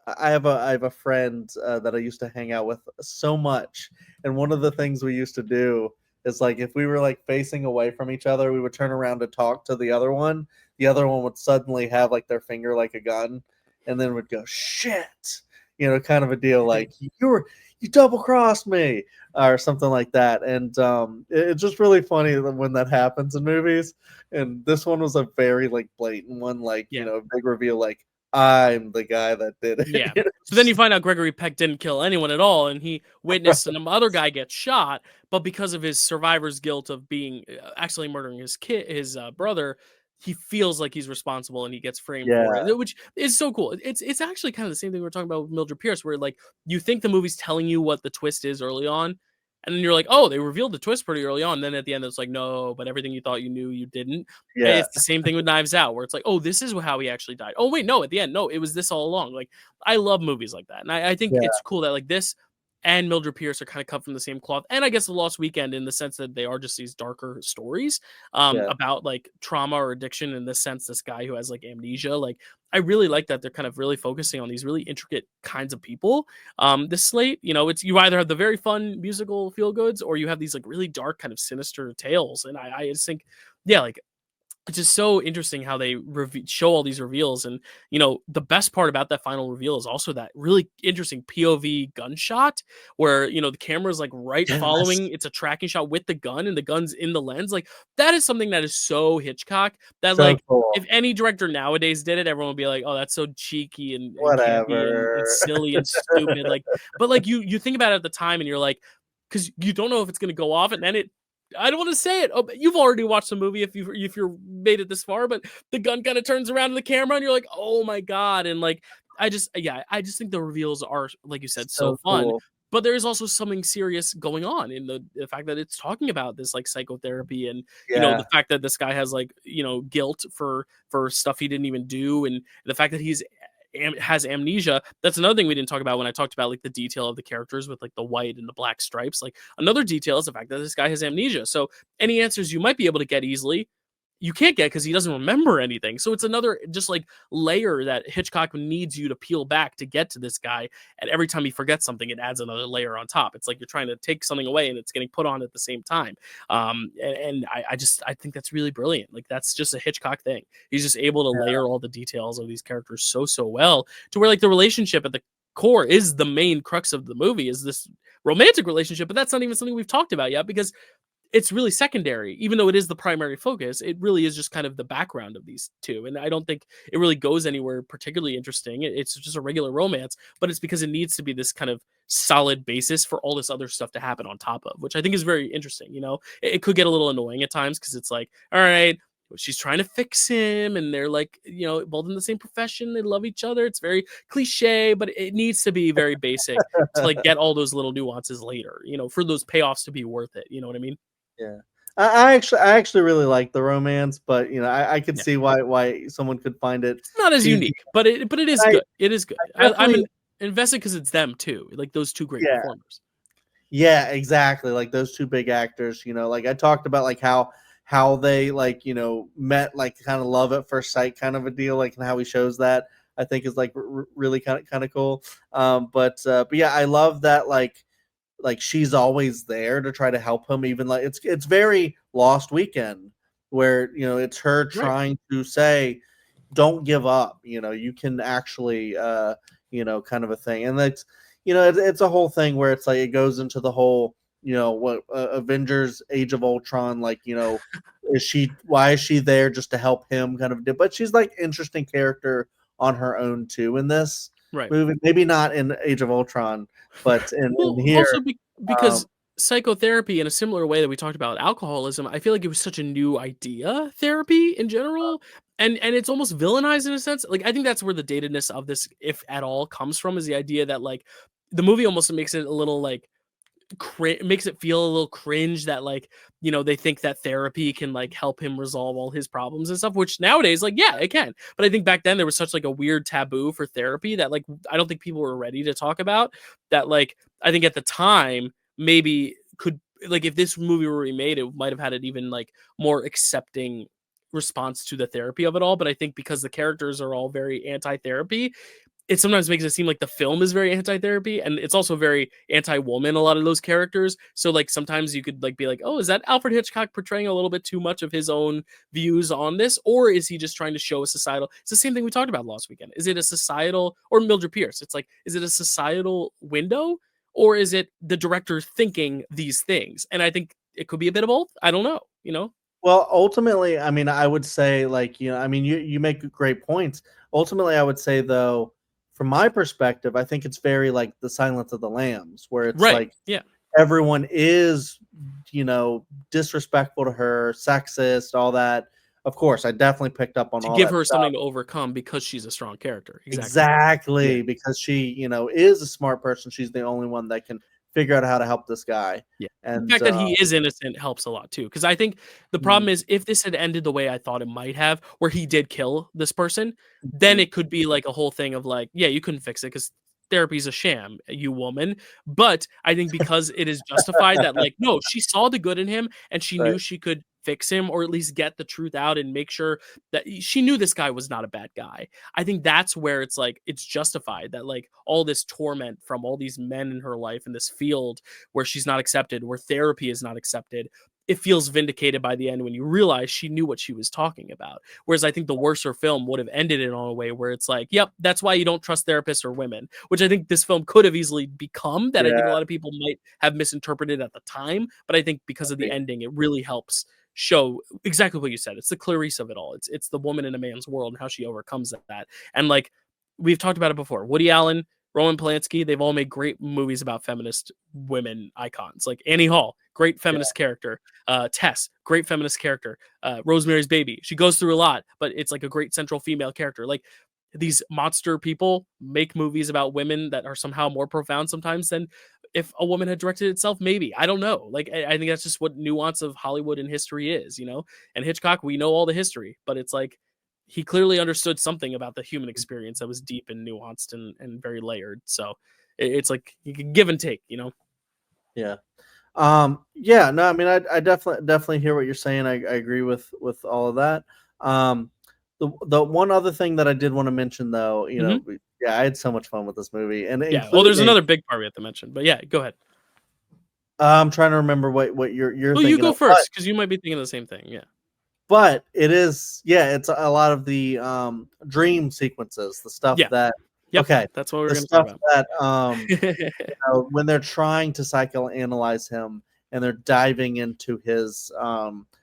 I have a friend that I used to hang out with so much, and one of the things we used to do is like if we were like facing away from each other, we would turn around to talk to the other one. The other one would suddenly have like their finger like a gun, and then would go shit, kind of a deal like you double crossed me or something like that. And it's just really funny when that happens in movies. And this one was a very like blatant one, like big reveal, like I'm the guy that did it.
Yeah. So then you find out Gregory Peck didn't kill anyone at all, and he witnessed some other guy get shot, but because of his survivor's guilt of being actually murdering his brother, he feels like he's responsible and he gets framed for it, which is so cool. It's actually kind of the same thing we we're talking about with Mildred Pierce, where like you think the movie's telling you what the twist is early on, and then you're like, oh, they revealed the twist pretty early on. And then at the end, it's like, no, but everything you thought you knew, you didn't.
Yeah.
It's the same thing with Knives Out, where it's like, oh, this is how he actually died. Oh, wait, no, at the end, no, it was this all along. Like, I love movies like that. And I think it's cool that like this and Mildred Pierce are kind of cut from the same cloth. And I guess The Lost Weekend in the sense that they are just these darker stories about like trauma or addiction, in the sense this guy who has like amnesia. Like I really like that they're kind of really focusing on these really intricate kinds of people. This slate, it's you either have the very fun musical feel goods or you have these like really dark kind of sinister tales. And I just think, yeah, like it's just so interesting how they show all these reveals. And the best part about that final reveal is also that really interesting POV gunshot where the camera is like right following, it's a tracking shot with the gun and the gun's in the lens. Like that is something that is so Hitchcock that so like cool. If any director nowadays did it, everyone would be like, oh, that's so cheeky and campy and silly and stupid. Like, but like you think about it at the time and you're like, because you don't know if it's going to go off, and then I don't want to say it. Oh, but you've already watched the movie if you're made it this far, but the gun kind of turns around to the camera and you're like, oh my God. And like, I just think the reveals are, like you said, so fun, cool. But there is also something serious going on in the fact that it's talking about this like psychotherapy and, the fact that this guy has like, guilt for stuff he didn't even do. And the fact that has amnesia. That's another thing we didn't talk about when I talked about like the detail of the characters with like the white and the black stripes. Like another detail is the fact that this guy has amnesia. So any answers you might be able to get easily, you can't get because he doesn't remember anything. So it's another just like layer that Hitchcock needs you to peel back to get to this guy. And every time he forgets something, it adds another layer on top. It's like you're trying to take something away and it's getting put on at the same time. And I think that's really brilliant. Like that's just a Hitchcock thing. He's just able to layer all the details of these characters so well to where like the relationship at the core is the main crux of the movie, is this romantic relationship, but that's not even something we've talked about yet because it's really secondary. Even though it is the primary focus, it really is just kind of the background of these two. And I don't think it really goes anywhere particularly interesting. It's just a regular romance, but it's because it needs to be this kind of solid basis for all this other stuff to happen on top of, which I think is very interesting. You know, it could get a little annoying at times because it's like, all right, she's trying to fix him and they're like, you know, both in the same profession, they love each other, it's very cliche, but it needs to be very basic to like get all those little nuances later, you know, for those payoffs to be worth it. You know what I mean?
Yeah. I actually really like the romance, but you know, I could see why someone could find it
It's not as
cheesy.
unique, but it is good. It is good. I'm invested because it's them too, like those two great performers.
Yeah, exactly. Like those two big actors, you know, like I talked about like how they like, you know, met, like kind of love at first sight kind of a deal, like, and how he shows that I think is like really kind of cool. But yeah, I love that like she's always there to try to help him, even like it's very Lost Weekend where, you know, it's her trying to say don't give up, you know, you can actually you know, kind of a thing. And that's, you know, it's a whole thing where it's like it goes into the whole, you know, what Avengers Age of Ultron, like, you know, why is she there just to help him kind of do, but she's like interesting character on her own too in this movie, maybe not in Age of Ultron, but in here
also because psychotherapy, in a similar way that we talked about alcoholism, I feel like it was such a new idea, therapy in general, and it's almost villainized in a sense. Like I think that's where the datedness of this, if at all, comes from, is the idea that like the movie almost makes it a little like makes it feel a little cringe that like, you know, they think that therapy can like help him resolve all his problems and stuff, which nowadays, like, yeah, it can. But I think back then there was such like a weird taboo for therapy that like I don't think people were ready to talk about that. Like I think at the time maybe could, like, if this movie were remade, it might have had an even like more accepting response to the therapy of it all. But I think because the characters are all very anti-therapy, it sometimes makes it seem like the film is very anti-therapy, and it's also very anti-woman, a lot of those characters. So like sometimes you could like be like, oh, is that Alfred Hitchcock portraying a little bit too much of his own views on this, or is he just trying to show a societal? It's the same thing we talked about last weekend. Is it a societal, or Mildred Pierce, it's like, is it a societal window, or is it the director thinking these things? And I think it could be a bit of both. I don't know, you know.
Well, ultimately, I mean, I would say, like, you know, I mean, you make great points. Ultimately, I would say, though, from my perspective, I think it's very like the Silence of the Lambs, where it's like everyone is, you know, disrespectful to her, sexist, all that. Of course, I definitely picked up on
to
all
give
that
her
stuff.
something to overcome because she's a strong character.
Exactly. Because she, you know, is a smart person. She's the only one that can figure out how to help this guy.
Yeah.
And
the fact that he is innocent helps a lot too. Because I think the problem is if this had ended the way I thought it might have, where he did kill this person, then it could be like a whole thing of like, yeah, you couldn't fix it because therapy's a sham, you woman. But I think because it is justified that like, no, she saw the good in him and she knew she could fix him, or at least get the truth out and make sure that she knew this guy was not a bad guy. I think that's where it's like it's justified that like all this torment from all these men in her life in this field where she's not accepted, where therapy is not accepted, it feels vindicated by the end when you realize she knew what she was talking about. Whereas I think the worser film would have ended it on a way where it's like, yep, that's why you don't trust therapists or women, which I think this film could have easily become that. I think a lot of people might have misinterpreted at the time, but I think because of the ending, it really helps show exactly what you said. It's the Clarice of it all. It's the woman in a man's world and how she overcomes that. And like we've talked about it before, Woody Allen, Roman Polanski, they've all made great movies about feminist women icons. Like Annie Hall, great feminist character. Tess, great feminist character. Rosemary's Baby, she goes through a lot, but it's like a great central female character. Like these monster people make movies about women that are somehow more profound sometimes than if a woman had directed itself. Maybe, I don't know. Like I think that's just what nuance of Hollywood and history is, you know. And Hitchcock, we know all the history, but it's like he clearly understood something about the human experience that was deep and nuanced and very layered. So it's like you can give and take, you know.
Yeah. Yeah, no, I mean, I definitely hear what you're saying. I agree with all of that. The one other thing that I did want to mention, though,
Hmm.
yeah, I had so much fun with this movie, and
Yeah. Oh, there's
including
another big part we have to mention, but yeah, go ahead.
I'm trying to remember what you're
Well, you
thinking
go
of,
first because you might be thinking of the same thing. Yeah.
but it is, yeah, it's a lot of the dream sequences, the stuff
Yeah.
that,
Yep.
okay,
That's what we're
the
going to talk
stuff
about.
that when they're trying to psychoanalyze him and they're diving into his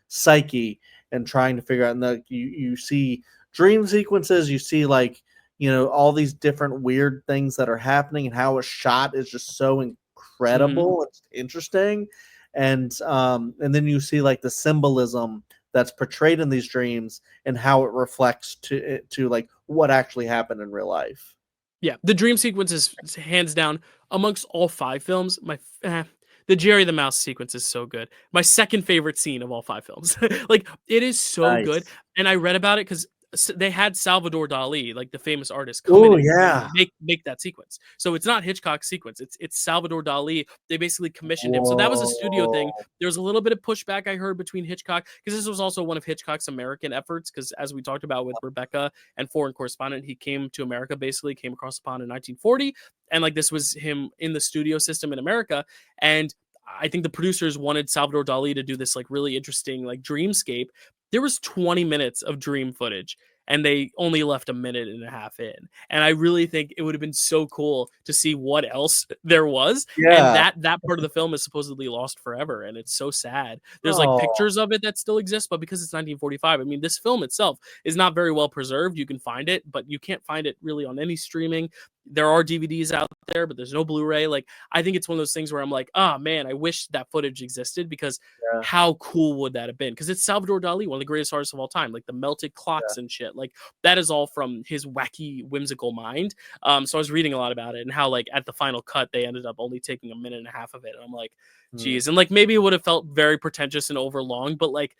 psyche and trying to figure out, and you see dream sequences, you see like all these different weird things that are happening, and how it's shot is just so
Hmm.
incredible. It's interesting, and then you see like the symbolism that's portrayed in these dreams and how it reflects to like what actually happened in real life.
Yeah, the dream sequence is hands down amongst all 5 films. The Jerry the Mouse sequence is so good. My second favorite scene of all 5 films. Like it is so good,
Nice.
and I read about it because they had Salvador Dali, like the famous artist, come in
Oh
and
yeah.
make that sequence. So it's not Hitchcock's sequence. It's Salvador Dali. They basically commissioned him. So that was a studio thing.
Whoa.
There was a little bit of pushback I heard between Hitchcock because this was also one of Hitchcock's American efforts. Because as we talked about with Rebecca and Foreign Correspondent, he came to America, basically came across the pond in 1940, and like this was him in the studio system in America. And I think the producers wanted Salvador Dali to do this like really interesting like dreamscape. There was 20 minutes of dream footage and they only left a minute and a half in. And I really think it would have been so cool to see what else there was. And
Yeah.
that part of the film is supposedly lost forever, and it's so sad. There's like
Oh,
pictures of it that still exist, but because it's 1945, I mean, this film itself is not very well preserved. You can find it, but you can't find it really on any streaming. There are DVDs out there, but there's no Blu-ray. Like, I think it's one of those things where I'm like, oh man, I wish that footage existed because
yeah.
how cool would that have been? Because it's Salvador Dali, one of the greatest artists of all time, like the melted clocks and shit. Like that is all from his wacky, whimsical mind. So I was reading a lot about it and how like at the final cut they ended up only taking a minute and a half of it. And I'm like,
Mm.
geez, and like maybe it would have felt very pretentious and overlong, but like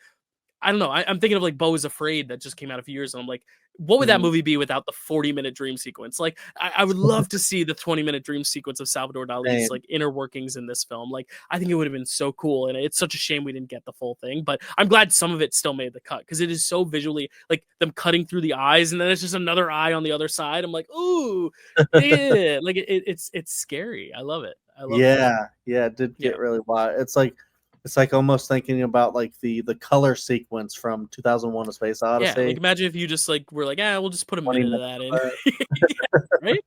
I don't know. I'm thinking of like Beau is Afraid that just came out a few years, and I'm like, what would that
Mm.
movie be without the 40-minute dream sequence? Like, I would love to see the 20-minute dream sequence of Salvador Dali's
Same.
like inner workings in this film. Like, I think it would have been so cool, and it's such a shame we didn't get the full thing. But I'm glad some of it still made the cut because it is so visually like them cutting through the eyes, and then it's just another eye on the other side. I'm like, ooh, yeah, like it's scary. I love it. I love it.
Yeah, yeah, it did
Yeah.
get really wild. It's like almost thinking about like the color sequence from 2001: A Space
Yeah,
Odyssey.
like imagine if you just like were like, we'll just put a
20
minute of
minutes
that
of
in.
that.
Yeah, right?
It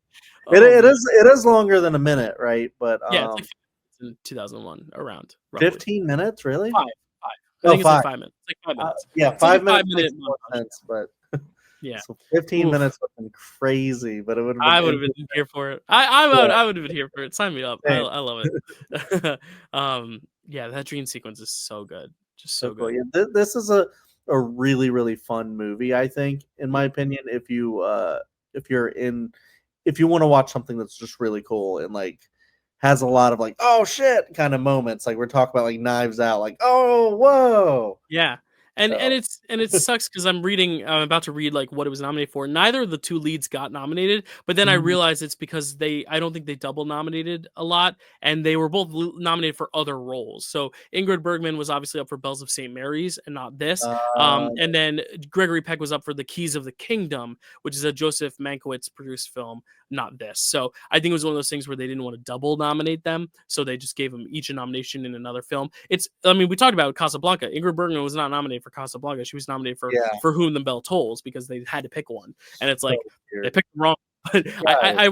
Oh
it
man.
is longer than a minute, right? But
Yeah, it's like 5 minutes in 2001 around roughly.
15 minutes, really?
5, 5. I
Oh,
think it's like
5.
5 minutes. It's like 5 minutes.
Yeah,
It's like a
5 minutes makes
5-minute
more
montage.
sense, but
Yeah.
so 15
Oof.
minutes would have been crazy, but it would have
I
been
would have been here for it. I would have been here for it. Sign me up.
interesting.
I love it. Yeah, that dream sequence is so good. Just
So
so
cool.
good.
Yeah, this is a really really fun movie. I think, in my
Mhm.
opinion, if you're in if you want to watch something that's just really cool and like has a lot of like oh shit kind of moments, like we're talking about like Knives Out, like oh whoa.
Yeah. And
So
it sucks because I'm about to read like what it was nominated for. Neither of the 2 leads got nominated, but then I
mm,
realized it's because I don't think they double nominated a lot, and they were both nominated for other roles. So Ingrid Bergman was obviously up for Bells of St. Mary's and not this.
uh,
And then Gregory Peck was up for The Keys of the Kingdom, which is a Joseph Mankiewicz produced film, not this. So I think it was one of those things where they didn't want to double nominate them, so they just gave them each a nomination in another film. I mean, we talked about Casablanca. Ingrid Bergman was not nominated for Casablanca. She was nominated
yeah,
for Whom the Bell Tolls because they had to pick one, and it's
so
like they
weird.
picked the wrong. But
Right.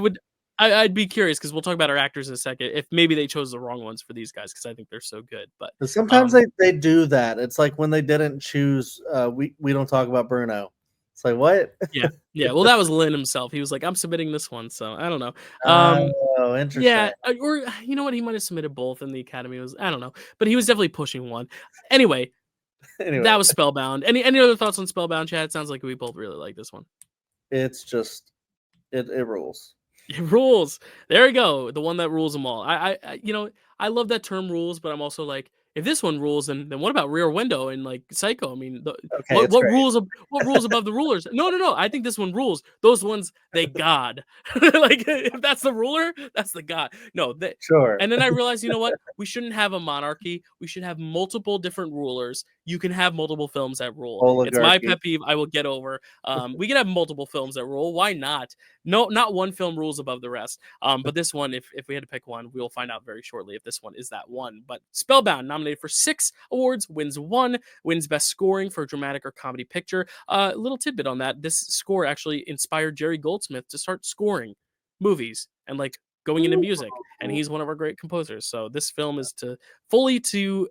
I'd be curious because we'll talk about our actors in a second. If maybe they chose the wrong ones for these guys because I think they're so good. But
'Cause sometimes
um,
they do that. It's like when they didn't choose we don't talk about Bruno. It's like what?
yeah, yeah. Well, that was Lynn himself. He was like, I'm submitting this one, so I don't know.
Oh, interesting.
Yeah, or you know what? He might have submitted both, and the Academy was I don't know, but he was definitely pushing one. Anyway, that
Anyway,
was Spellbound. Any other thoughts on Spellbound, Chad? It sounds like we both really like this one.
it's just it rules.
It rules. There we go. The one that rules them all. I I love that term rules, but I'm also like, if this one rules, then what about Rear Window and like Psycho? I mean,
Okay,
what
it's great.
rules above the rulers? No. I think this one rules. Those ones they God. Like if that's the ruler, that's the God. No,
Sure.
and then I realized, you know what? We shouldn't have a monarchy. We should have multiple different rulers. You can have multiple films that rule. It's my
Oligarchy.
pet peeve. I will get over. We can have multiple films that rule. Why not? No, not one film rules above the rest. But this one, if we had to pick one, we'll find out very shortly if this one is that one. But Spellbound, nominated for 6 awards, wins 1, wins Best Scoring for Dramatic or Comedy Picture. Little tidbit on that: this score actually inspired Jerry Goldsmith to start scoring movies and like going into music, and he's one of our great composers. So this film is fully to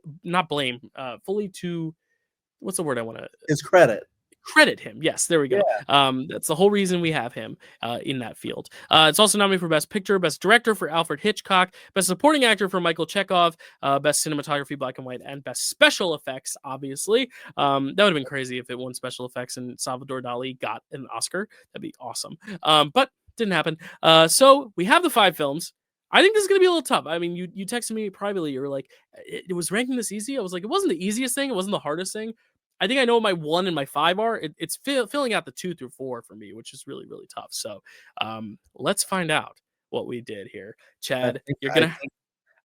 what's the word I want to
His credit.
credit him. Yes, there we go.
Yeah.
That's the whole reason we have him in that field. It's also nominated for Best Picture, Best Director for Alfred Hitchcock, Best Supporting Actor for Michael Chekhov, Best Cinematography, Black and White, and Best Special Effects, obviously. That would have been crazy if it won Special Effects and Salvador Dali got an Oscar. That'd be awesome. But didn't happen. So we have the 5 films. I think this is going to be a little tough. I mean, you texted me privately. You were like, it was ranking this easy. I was like, it wasn't the easiest thing. It wasn't the hardest thing. I think I know what my 1 and my 5 are. It's filling out the 2 through 4 for me, which is really, really tough. So let's find out what we did here. Chad, you're going to...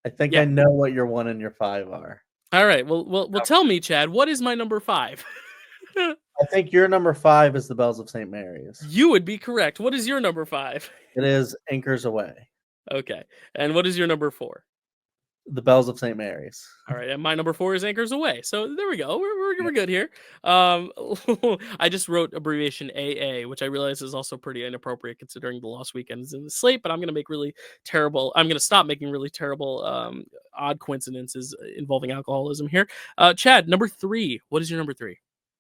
I think I know what your 1 and your 5 are.
All right. Well, tell me, Chad, what is my number 5?
I think your number 5 is The Bells of St. Mary's.
You would be correct. What is your number 5?
It is Anchors Aweigh.
Okay. And what is your number 4?
The Bells of St. Mary's.
All right, and my number 4 is Anchors Aweigh. So there we go. We're good here. I just wrote abbreviation AA, which I realize is also pretty inappropriate considering the Lost Weekend is in the slate. But I'm going to stop making really terrible odd coincidences involving alcoholism here. Chad, number 3. What is your number 3?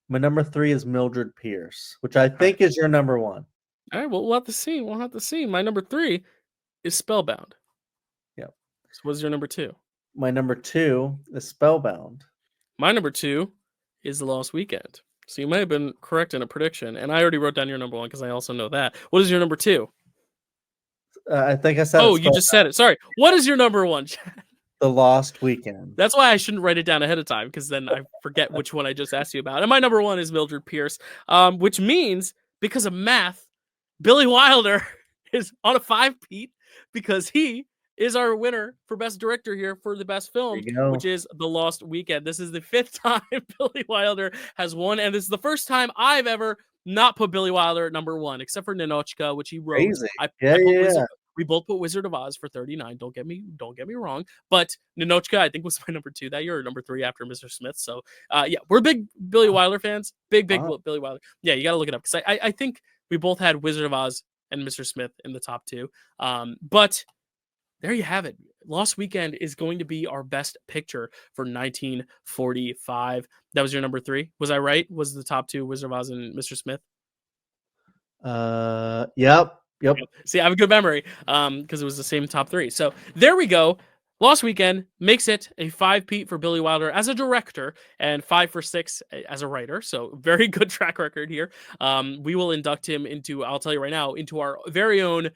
My number 3 is Mildred Pierce, which I think is your number 1.
All right, well, we'll have to see. My number 3 is Spellbound.
Yep.
So what is your number 2?
My number 2 is Spellbound.
My number 2 is The Lost Weekend. So you might have been correct in a prediction, and I already wrote down your number 1 because I also know that. What is your number 2?
I think I said.
Oh, you just said it. Sorry. What is your number 1?
The Lost Weekend.
That's why I shouldn't write it down ahead of time, because then I forget which one I just asked you about. And my number 1 is Mildred Pierce, which means, because of math, Billy Wilder is on a 5-peat because he is our winner for Best Director here for the Best Film, which is The Lost Weekend. This is the 5th time Billy Wilder has won, and this is the first time I've ever not put Billy Wilder at number 1, except for Ninochka, which he wrote.
Crazy.
We both put Wizard of Oz for 39. Don't get me wrong. But Ninochka, I think, was my number 2 that year, or number 3 after Mr. Smith. So we're big Billy Wilder fans. Big Billy Wilder. Yeah, you got to look it up, because I think we both had Wizard of Oz and Mr. Smith in the top 2. But there you have it. Lost Weekend is going to be our Best Picture for 1945. That was your number 3. Was I right? Was the top 2 Wizard of Oz and Mr. Smith?
Yep.
See, I have a good memory because it was the same top 3. So there we go. Lost Weekend makes it a 5-peat for Billy Wilder as a director and 5 for 6 as a writer. So very good track record here. We will induct him into, I'll tell you right now, into our very own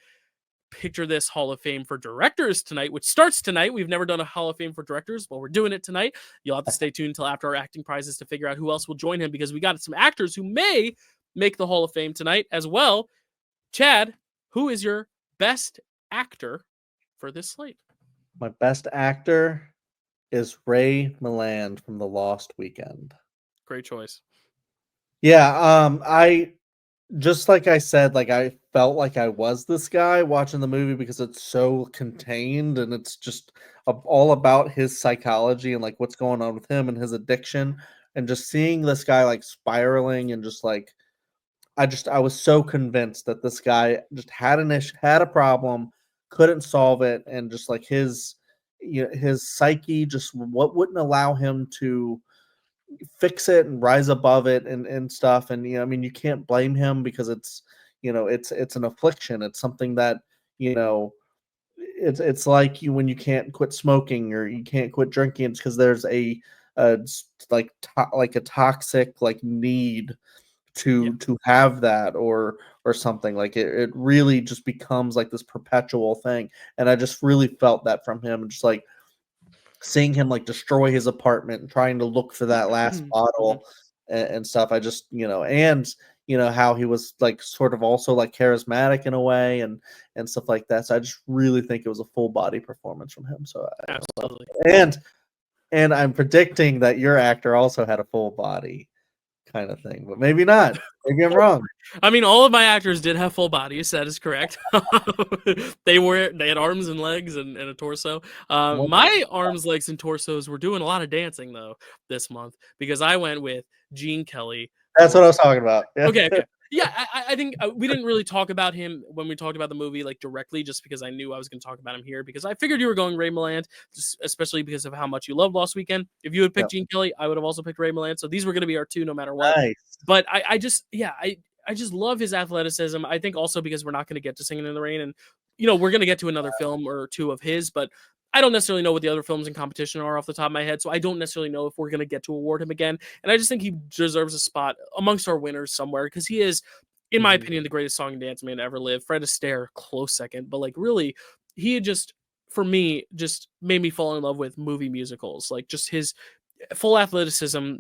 Picture This Hall of Fame for Directors tonight, which starts tonight. We've never done a Hall of Fame for Directors. Well, we're doing it tonight. You'll have to stay tuned until after our acting prizes to figure out who else will join him, because we got some actors who may make the Hall of Fame tonight as well. Chad, who is your best actor for this slate?
My best actor is Ray Milland from The Lost Weekend.
Great choice.
Yeah, I just like I said, like I felt like I was this guy watching the movie because it's so contained and it's just all about his psychology and like what's going on with him and his addiction, and just seeing this guy like spiraling, and just like I was so convinced that this guy just had a problem, couldn't solve it, and just like his psyche just what wouldn't allow him to fix it and rise above it and stuff. And I mean, you can't blame him because it's an affliction. It's something that it's like when you can't quit smoking or you can't quit drinking. It's because there's a toxic like need to have that or something. Like it really just becomes like this perpetual thing. And I just really felt that from him. And just like seeing him like destroy his apartment and trying to look for that last bottle and stuff. I just, and how he was like sort of also like charismatic in a way and stuff like that. So I just really think it was a full body performance from him. So
Absolutely.
And I'm predicting that your actor also had a full body kind of thing, but maybe not. Maybe I'm wrong.
I mean, all of my actors did have full bodies. That is correct. They had arms and legs and a torso. My arms, legs, and torsos were doing a lot of dancing though this month because I went with Gene Kelly.
That's what I was talking about. Yeah.
Okay. Yeah, I think we didn't really talk about him when we talked about the movie like directly, just because I knew I was going to talk about him here because I figured you were going Ray Milland, especially because of how much you love Lost Weekend. If you had picked Gene Kelly, I would have also picked Ray Milland. So these were going to be our two no matter what.
Nice.
But I just love his athleticism. I think also because we're not going to get to Singing in the Rain, and we're going to get to another film or two of his, but I don't necessarily know what the other films in competition are off the top of my head, so I don't necessarily know if we're going to get to award him again. And I just think he deserves a spot amongst our winners somewhere because he is, in my opinion, the greatest song and dance man to ever live. Fred Astaire, close second, but like really, he had just, for me, just made me fall in love with movie musicals. Like just his full athleticism,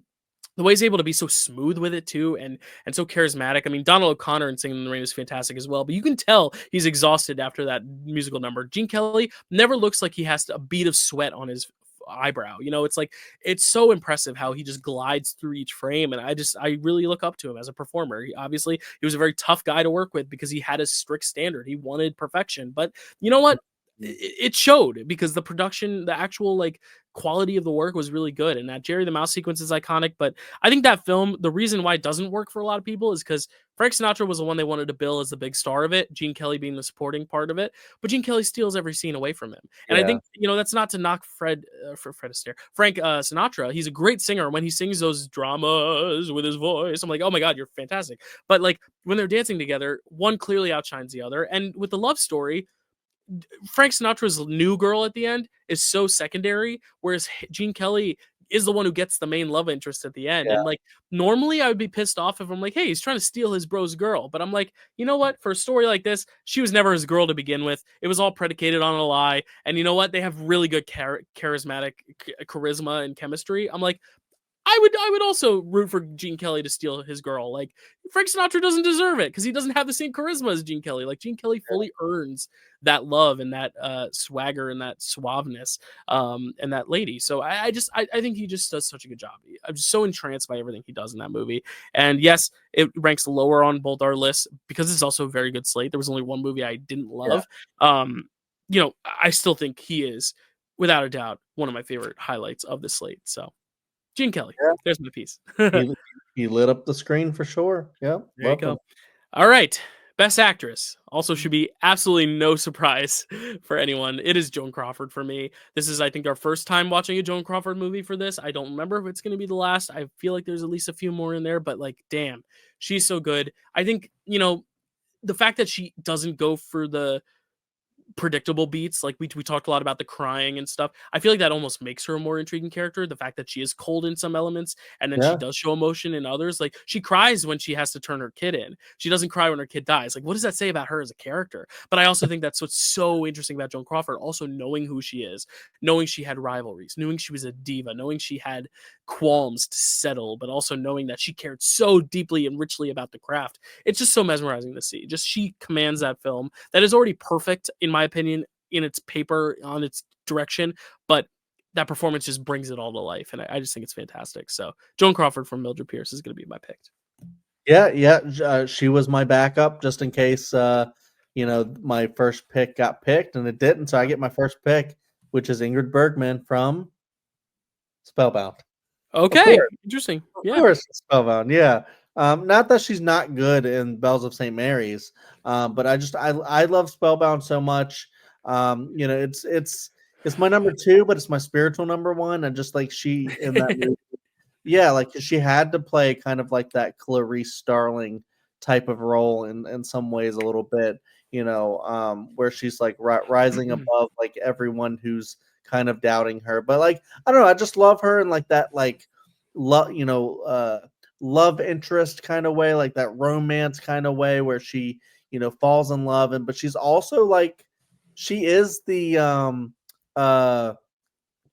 the way he's able to be so smooth with it too, and so charismatic. I mean, Donald O'Connor in Singing in the Rain is fantastic as well, but you can tell he's exhausted after that musical number. Gene Kelly never looks like he has a bead of sweat on his eyebrow. It's like, it's so impressive how he just glides through each frame, and I really look up to him as a performer. Obviously, he was a very tough guy to work with because he had a strict standard. He wanted perfection, but you know what? It showed because the production, the actual like quality of the work was really good, and that Jerry the Mouse sequence is iconic. But I think that film, the reason why it doesn't work for a lot of people is because Frank Sinatra was the one they wanted to bill as the big star of it, Gene Kelly being the supporting part of it, but Gene Kelly steals every scene away from him. And I think that's not to knock Frank Sinatra. He's a great singer. When he sings those dramas with his voice, I'm like, oh my god, you're fantastic. But like when they're dancing together, one clearly outshines the other. And with the love story, Frank Sinatra's new girl at the end is so secondary, whereas Gene Kelly is the one who gets the main love interest at the end. And like normally I would be pissed off if I'm like, hey, he's trying to steal his bro's girl. But I'm like, you know what? For a story like this, she was never his girl to begin with. It was all predicated on a lie. And you know what? They have really good charismatic charisma and chemistry. I'm like, I would also root for Gene Kelly to steal his girl. Like Frank Sinatra doesn't deserve it because he doesn't have the same charisma as Gene Kelly. Like Gene Kelly fully earns that love and that swagger and that suaveness and that lady. So I think he just does such a good job. I'm just so entranced by everything he does in that movie. And yes, it ranks lower on both our lists because it's also a very good slate. There was only one movie I didn't love. I still think he is without a doubt one of my favorite highlights of the slate. So Gene Kelly. There's my piece.
he lit up the screen for sure. Yeah.
There you go. All right. Best actress. Also should be absolutely no surprise for anyone. It is Joan Crawford for me. This is, I think, our first time watching a Joan Crawford movie for this. I don't remember if it's going to be the last. I feel like there's at least a few more in there, but like, damn, she's so good. I think, the fact that she doesn't go for the predictable beats, like we talked a lot about the crying and stuff. I feel like that almost makes her a more intriguing character, the fact that she is cold in some elements and then she does show emotion in others. Like she cries when she has to turn her kid in, she doesn't cry when her kid dies. Like what does that say about her as a character? But I also think that's what's so interesting about Joan Crawford, also knowing who she is, knowing she had rivalries, knowing she was a diva, knowing she had qualms to settle, but also knowing that she cared so deeply and richly about the craft. It's just so mesmerizing to see. Just she commands that film that is already perfect in my opinion in its paper, on its direction, but that performance just brings it all to life, and I just think it's fantastic. So Joan Crawford from Mildred Pierce is going to be my pick.
She was my backup just in case my first pick got picked and it didn't, so I get my first pick, which is Ingrid Bergman from Spellbound.
Okay, interesting.
Of course, Spellbound. Not that she's not good in Bells of St. Mary's, but I love Spellbound so much. It's my number 2, but it's my spiritual number 1. And just like she in that movie, like she had to play kind of like that Clarice Starling type of role in some ways a little bit, where she's like rising above like everyone who's kind of doubting her. But like I don't know, I just love her in like that like love interest kind of way, like that romance kind of way where she falls in love, but she's also like she is the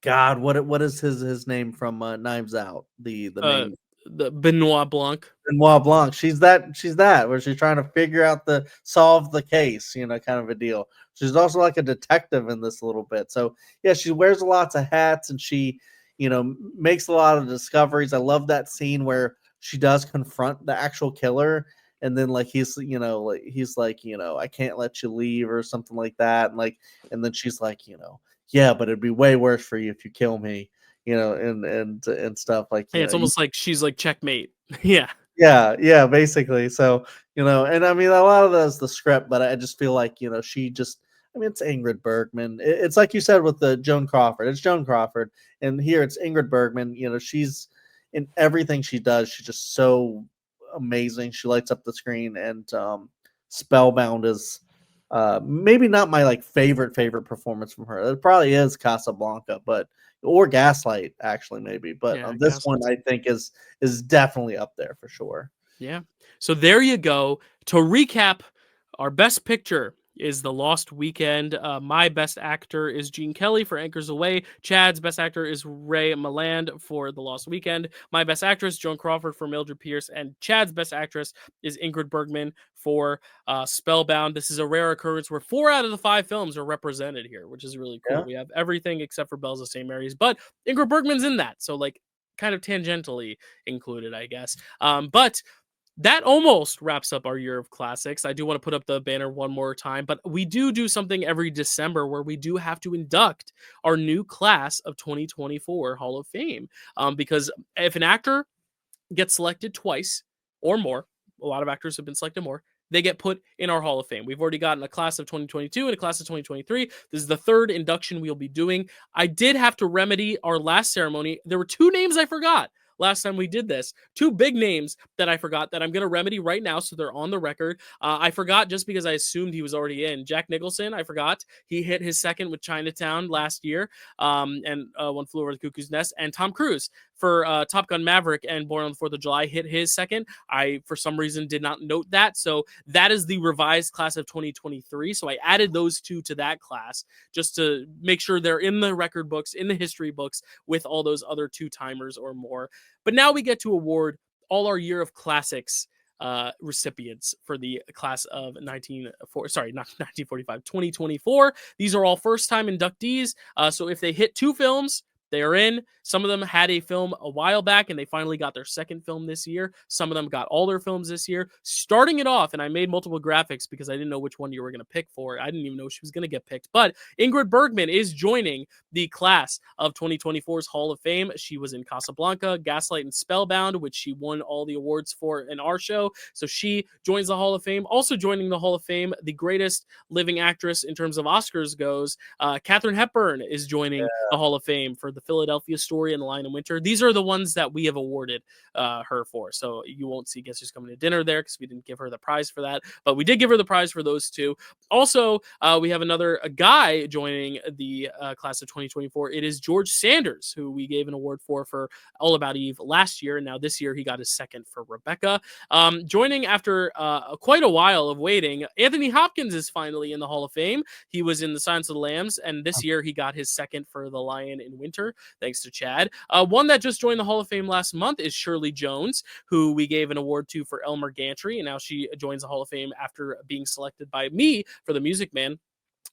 God, what is his name from Knives Out? The main
The Benoit Blanc.
Benoit Blanc. She's that where she's trying to figure out solve the case, kind of a deal. She's also like a detective in this a little bit. So yeah, she wears lots of hats and she, makes a lot of discoveries. I love that scene where she does confront the actual killer, and then like he's like I can't let you leave or something like that, and then she's like yeah, but it'd be way worse for you if you kill me, and stuff like
Hey, it's almost like she's like checkmate. Yeah.
yeah, basically. So, and I mean, a lot of that is the script, but I just feel like, she just, I mean, it's Ingrid Bergman. It's like you said with the Joan Crawford. It's Joan Crawford. And here it's Ingrid Bergman. She's in everything she does. She's just so amazing. She lights up the screen. And Spellbound is maybe not my like favorite performance from her. It probably is Casablanca, or Gaslight actually maybe, but
Yeah,
this
Gaslight's-
one I think is definitely up there for sure.
Yeah. So there you go. To recap, our best picture is The Lost Weekend. My best actor is Gene Kelly for Anchors Aweigh. Chad's best actor is Ray Milland for The Lost Weekend. My best actress, Joan Crawford for Mildred Pierce. And Chad's best actress is Ingrid Bergman for Spellbound. This is a rare occurrence where 4 out of the 5 films are represented here, which is really cool.
Yeah.
We have everything except for Bells of St. Mary's, but Ingrid Bergman's in that. So like kind of tangentially included, I guess. But that almost wraps up our year of classics. I do want to put up the banner one more time, but we do something every December where we do have to induct our new class of 2024 Hall of Fame. Because if an actor gets selected twice or more, a lot of actors have been selected more, they get put in our Hall of Fame. We've already gotten a class of 2022 and a class of 2023. This is the 3rd induction we'll be doing. I did have to remedy our last ceremony. There were 2 names I forgot last time we did this. 2 big names that I forgot that I'm going to remedy right now, so they're on the record. I forgot just because I assumed he was already in. Jack Nicholson, I forgot. He hit his second with Chinatown last year, and One Flew Over the Cuckoo's Nest. And Tom Cruise for Top Gun Maverick and Born on the 4th of July hit his second. I, for some reason, did not note that. So that is the revised class of 2023. So I added those 2 to that class just to make sure they're in the record books, in the history books, with all those other 2-timers or more. But now we get to award all our year of classics recipients for the class of 2024. These are all first-time inductees. So if they hit 2 films, they are in. Some of them had a film a while back and they finally got their second film this year. Some of them got all their films this year. Starting it off, and I made multiple graphics because I didn't know which one you were going to pick for. I didn't even know she was going to get picked. But Ingrid Bergman is joining the class of 2024's Hall of Fame. She was in Casablanca, Gaslight, and Spellbound, which she won all the awards for in our show. So she joins the Hall of Fame. Also joining the Hall of Fame, the greatest living actress in terms of Oscars goes, Katharine Hepburn is joining the Hall of Fame for The Philadelphia Story and The Lion in Winter. These are the ones that we have awarded her for. So you won't see Guess Who's Coming to Dinner there because we didn't give her the prize for that, but we did give her the prize for those 2. Also, we have another guy joining the class of 2024. It is George Sanders, who we gave an award for All About Eve last year, and now this year he got his second for Rebecca. Joining after quite a while of waiting, Anthony Hopkins is finally in the Hall of Fame. He was in The Silence of the Lambs, and this year he got his second for The Lion in Winter, thanks to Chad. One that just joined the Hall of Fame last month is Shirley Jones, who we gave an award to for Elmer Gantry, and now she joins the Hall of Fame after being selected by me for The Music Man.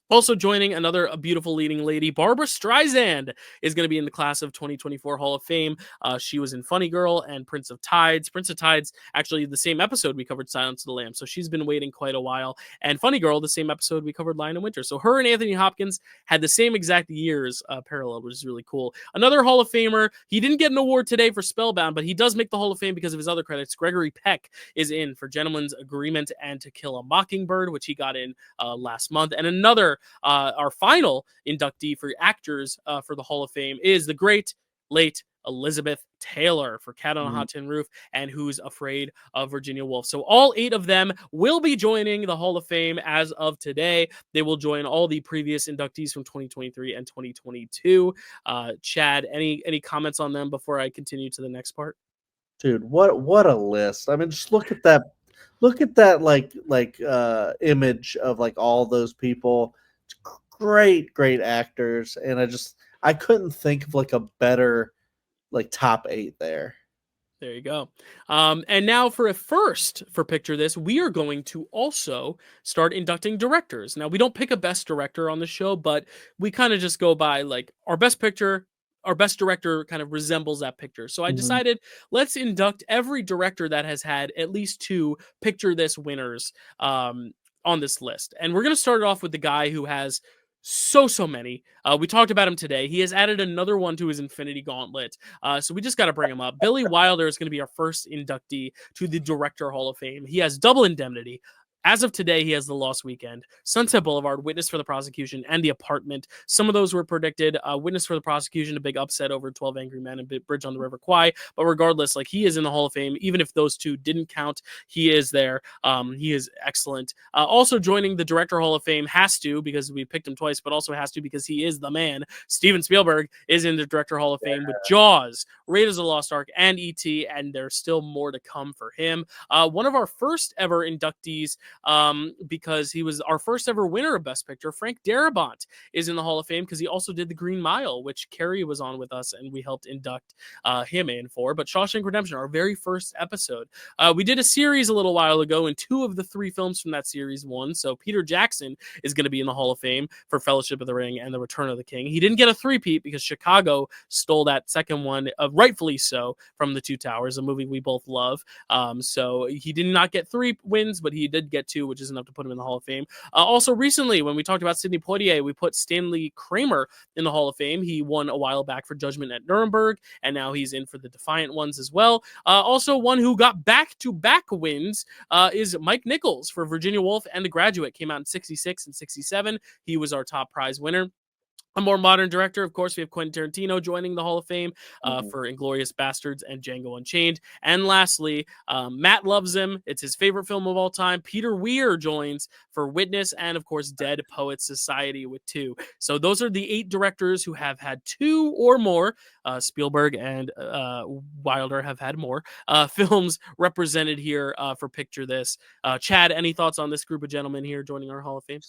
Also joining another beautiful leading lady, Barbara Streisand, is going to be in the class of 2024 Hall of Fame. She was in Funny Girl and Prince of Tides. Prince of Tides, actually the same episode we covered Silence of the Lambs, so she's been waiting quite a while. And Funny Girl, the same episode we covered Lion in Winter. So her and Anthony Hopkins had the same exact years parallel, which is really cool. Another Hall of Famer, he didn't get an award today for Spellbound, but he does make the Hall of Fame because of his other credits. Gregory Peck is in for Gentleman's Agreement and To Kill a Mockingbird, which he got in last month. And another our final inductee for actors for the Hall of Fame is the great late Elizabeth Taylor for Cat on a Hot Tin Roof and Who's Afraid of Virginia Woolf. So all 8 of them will be joining the Hall of Fame as of today. They will join all the previous inductees from 2023 and 2022. Chad, any comments on them before I continue to the next part?
Dude, what a list. I mean, just look at that image of like all those people. Great actors, and I couldn't think of like a better like top 8 there.
There you go. And now for a first for Picture This, we are going to also start inducting directors. Now, we don't pick a best director on the show, but we kind of just go by like our best picture, our best director kind of resembles that picture. So I decided let's induct every director that has had at least 2 Picture This winners on this list. And we're going to start it off with the guy who has so many. We talked about him today. He has added another one to his Infinity Gauntlet. So we just got to bring him up. Billy Wilder is going to be our first inductee to the Director Hall of Fame. He has Double Indemnity. As of today, he has The Lost Weekend, Sunset Boulevard, Witness for the Prosecution, and The Apartment. Some of those were predicted. Witness for the Prosecution, a big upset over 12 Angry Men and Bridge on the River Kwai. But regardless, like he is in the Hall of Fame. Even if those 2 didn't count, he is there. He is excellent. Also joining the Director Hall of Fame has to, because we picked him twice, but also has to because he is the man. Steven Spielberg is in the Director Hall of Fame with Jaws, Raiders of the Lost Ark, and E.T., and there's still more to come for him. One of our first ever inductees, because he was our first ever winner of Best Picture. Frank Darabont is in the Hall of Fame because he also did The Green Mile, which Carrie was on with us, and we helped induct him in for. But Shawshank Redemption, our very first episode. We did a series a little while ago, and 2 of the 3 films from that series won. So Peter Jackson is going to be in the Hall of Fame for Fellowship of the Ring and The Return of the King. He didn't get a three-peat because Chicago stole that second one, rightfully so, from The Two Towers, a movie we both love. So he did not get 3 wins, but he did get 2, which is enough to put him in the Hall of Fame. Also, recently, when we talked about Sidney Poitier, we put Stanley Kramer in the Hall of Fame. He won a while back for Judgment at Nuremberg, and now he's in for the Defiant Ones as well. Also, one who got back-to-back wins is Mike Nichols for Virginia Woolf and The Graduate. Came out in 66 and 67. He was our top prize winner. A more modern director, of course, we have Quentin Tarantino joining the Hall of Fame for Inglourious Bastards and Django Unchained. And lastly, Matt loves him. It's his favorite film of all time. Peter Weir joins for Witness and, of course, Dead Poets Society with 2. So those are the 8 directors who have had 2 or more. Spielberg and Wilder have had more films represented here for Picture This. Chad, any thoughts on this group of gentlemen here joining our Hall of Fame?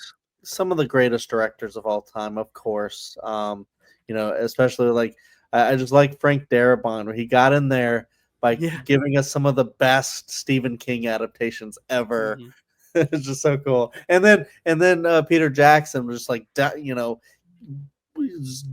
Some of the greatest directors of all time, of course. Especially like I just like Frank Darabont, where he got in there by giving us some of the best Stephen King adaptations ever. It's just so cool. And then Peter Jackson was just like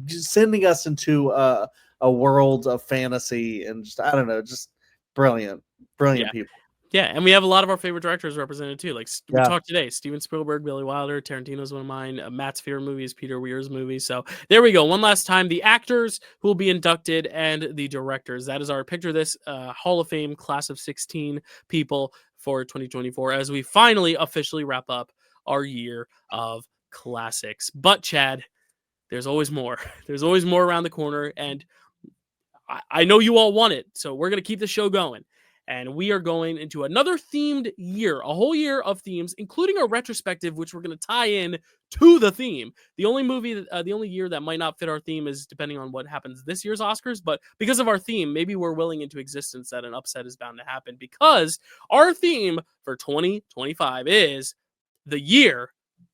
just sending us into a world of fantasy and just I don't know, just brilliant people.
Yeah, and we have a lot of our favorite directors represented too. Like we talked today, Steven Spielberg, Billy Wilder, Tarantino's one of mine, Matt's favorite movies, Peter Weir's movie. So there we go. One last time, the actors who will be inducted and the directors. That is our Picture This Hall of Fame class of 16 people for 2024 as we finally officially wrap up our year of classics. But Chad, there's always more. There's always more around the corner, and I know you all want it, so we're going to keep the show going. And we are going into another themed year, a whole year of themes, including a retrospective, which we're going to tie in to the theme. The only year that might not fit our theme is depending on what happens this year's Oscars. But because of our theme, maybe we're willing into existence that an upset is bound to happen, because our theme for 2025 is the year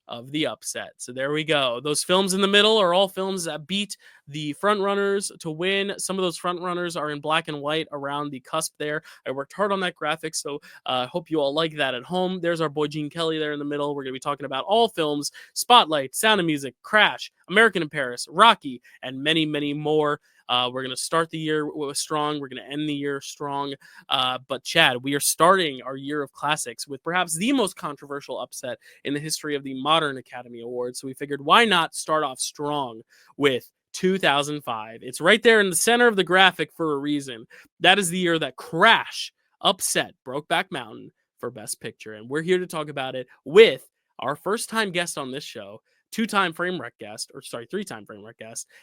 of the upset. So there we go. Those films in the middle are all films that beat the front runners to win. Some of those front runners are in black and white around the cusp there. I worked hard on that graphic, so I hope you all like that at home. There's our boy Gene Kelly there in the middle. We're going to be talking about all films: Spotlight, Sound of Music, Crash, American in Paris, Rocky, and many, many more. We're going to start the year strong. We're going to end the year strong. But Chad, we are starting our year of classics with perhaps the most controversial upset in the history of the modern Academy Awards. So we figured, why not start off strong with 2005? It's right there in the center of the graphic for a reason. That is the year that Crash upset Brokeback Mountain for Best Picture. And we're here to talk about it with our first-time guest on this show, three-time Frame Rec guest,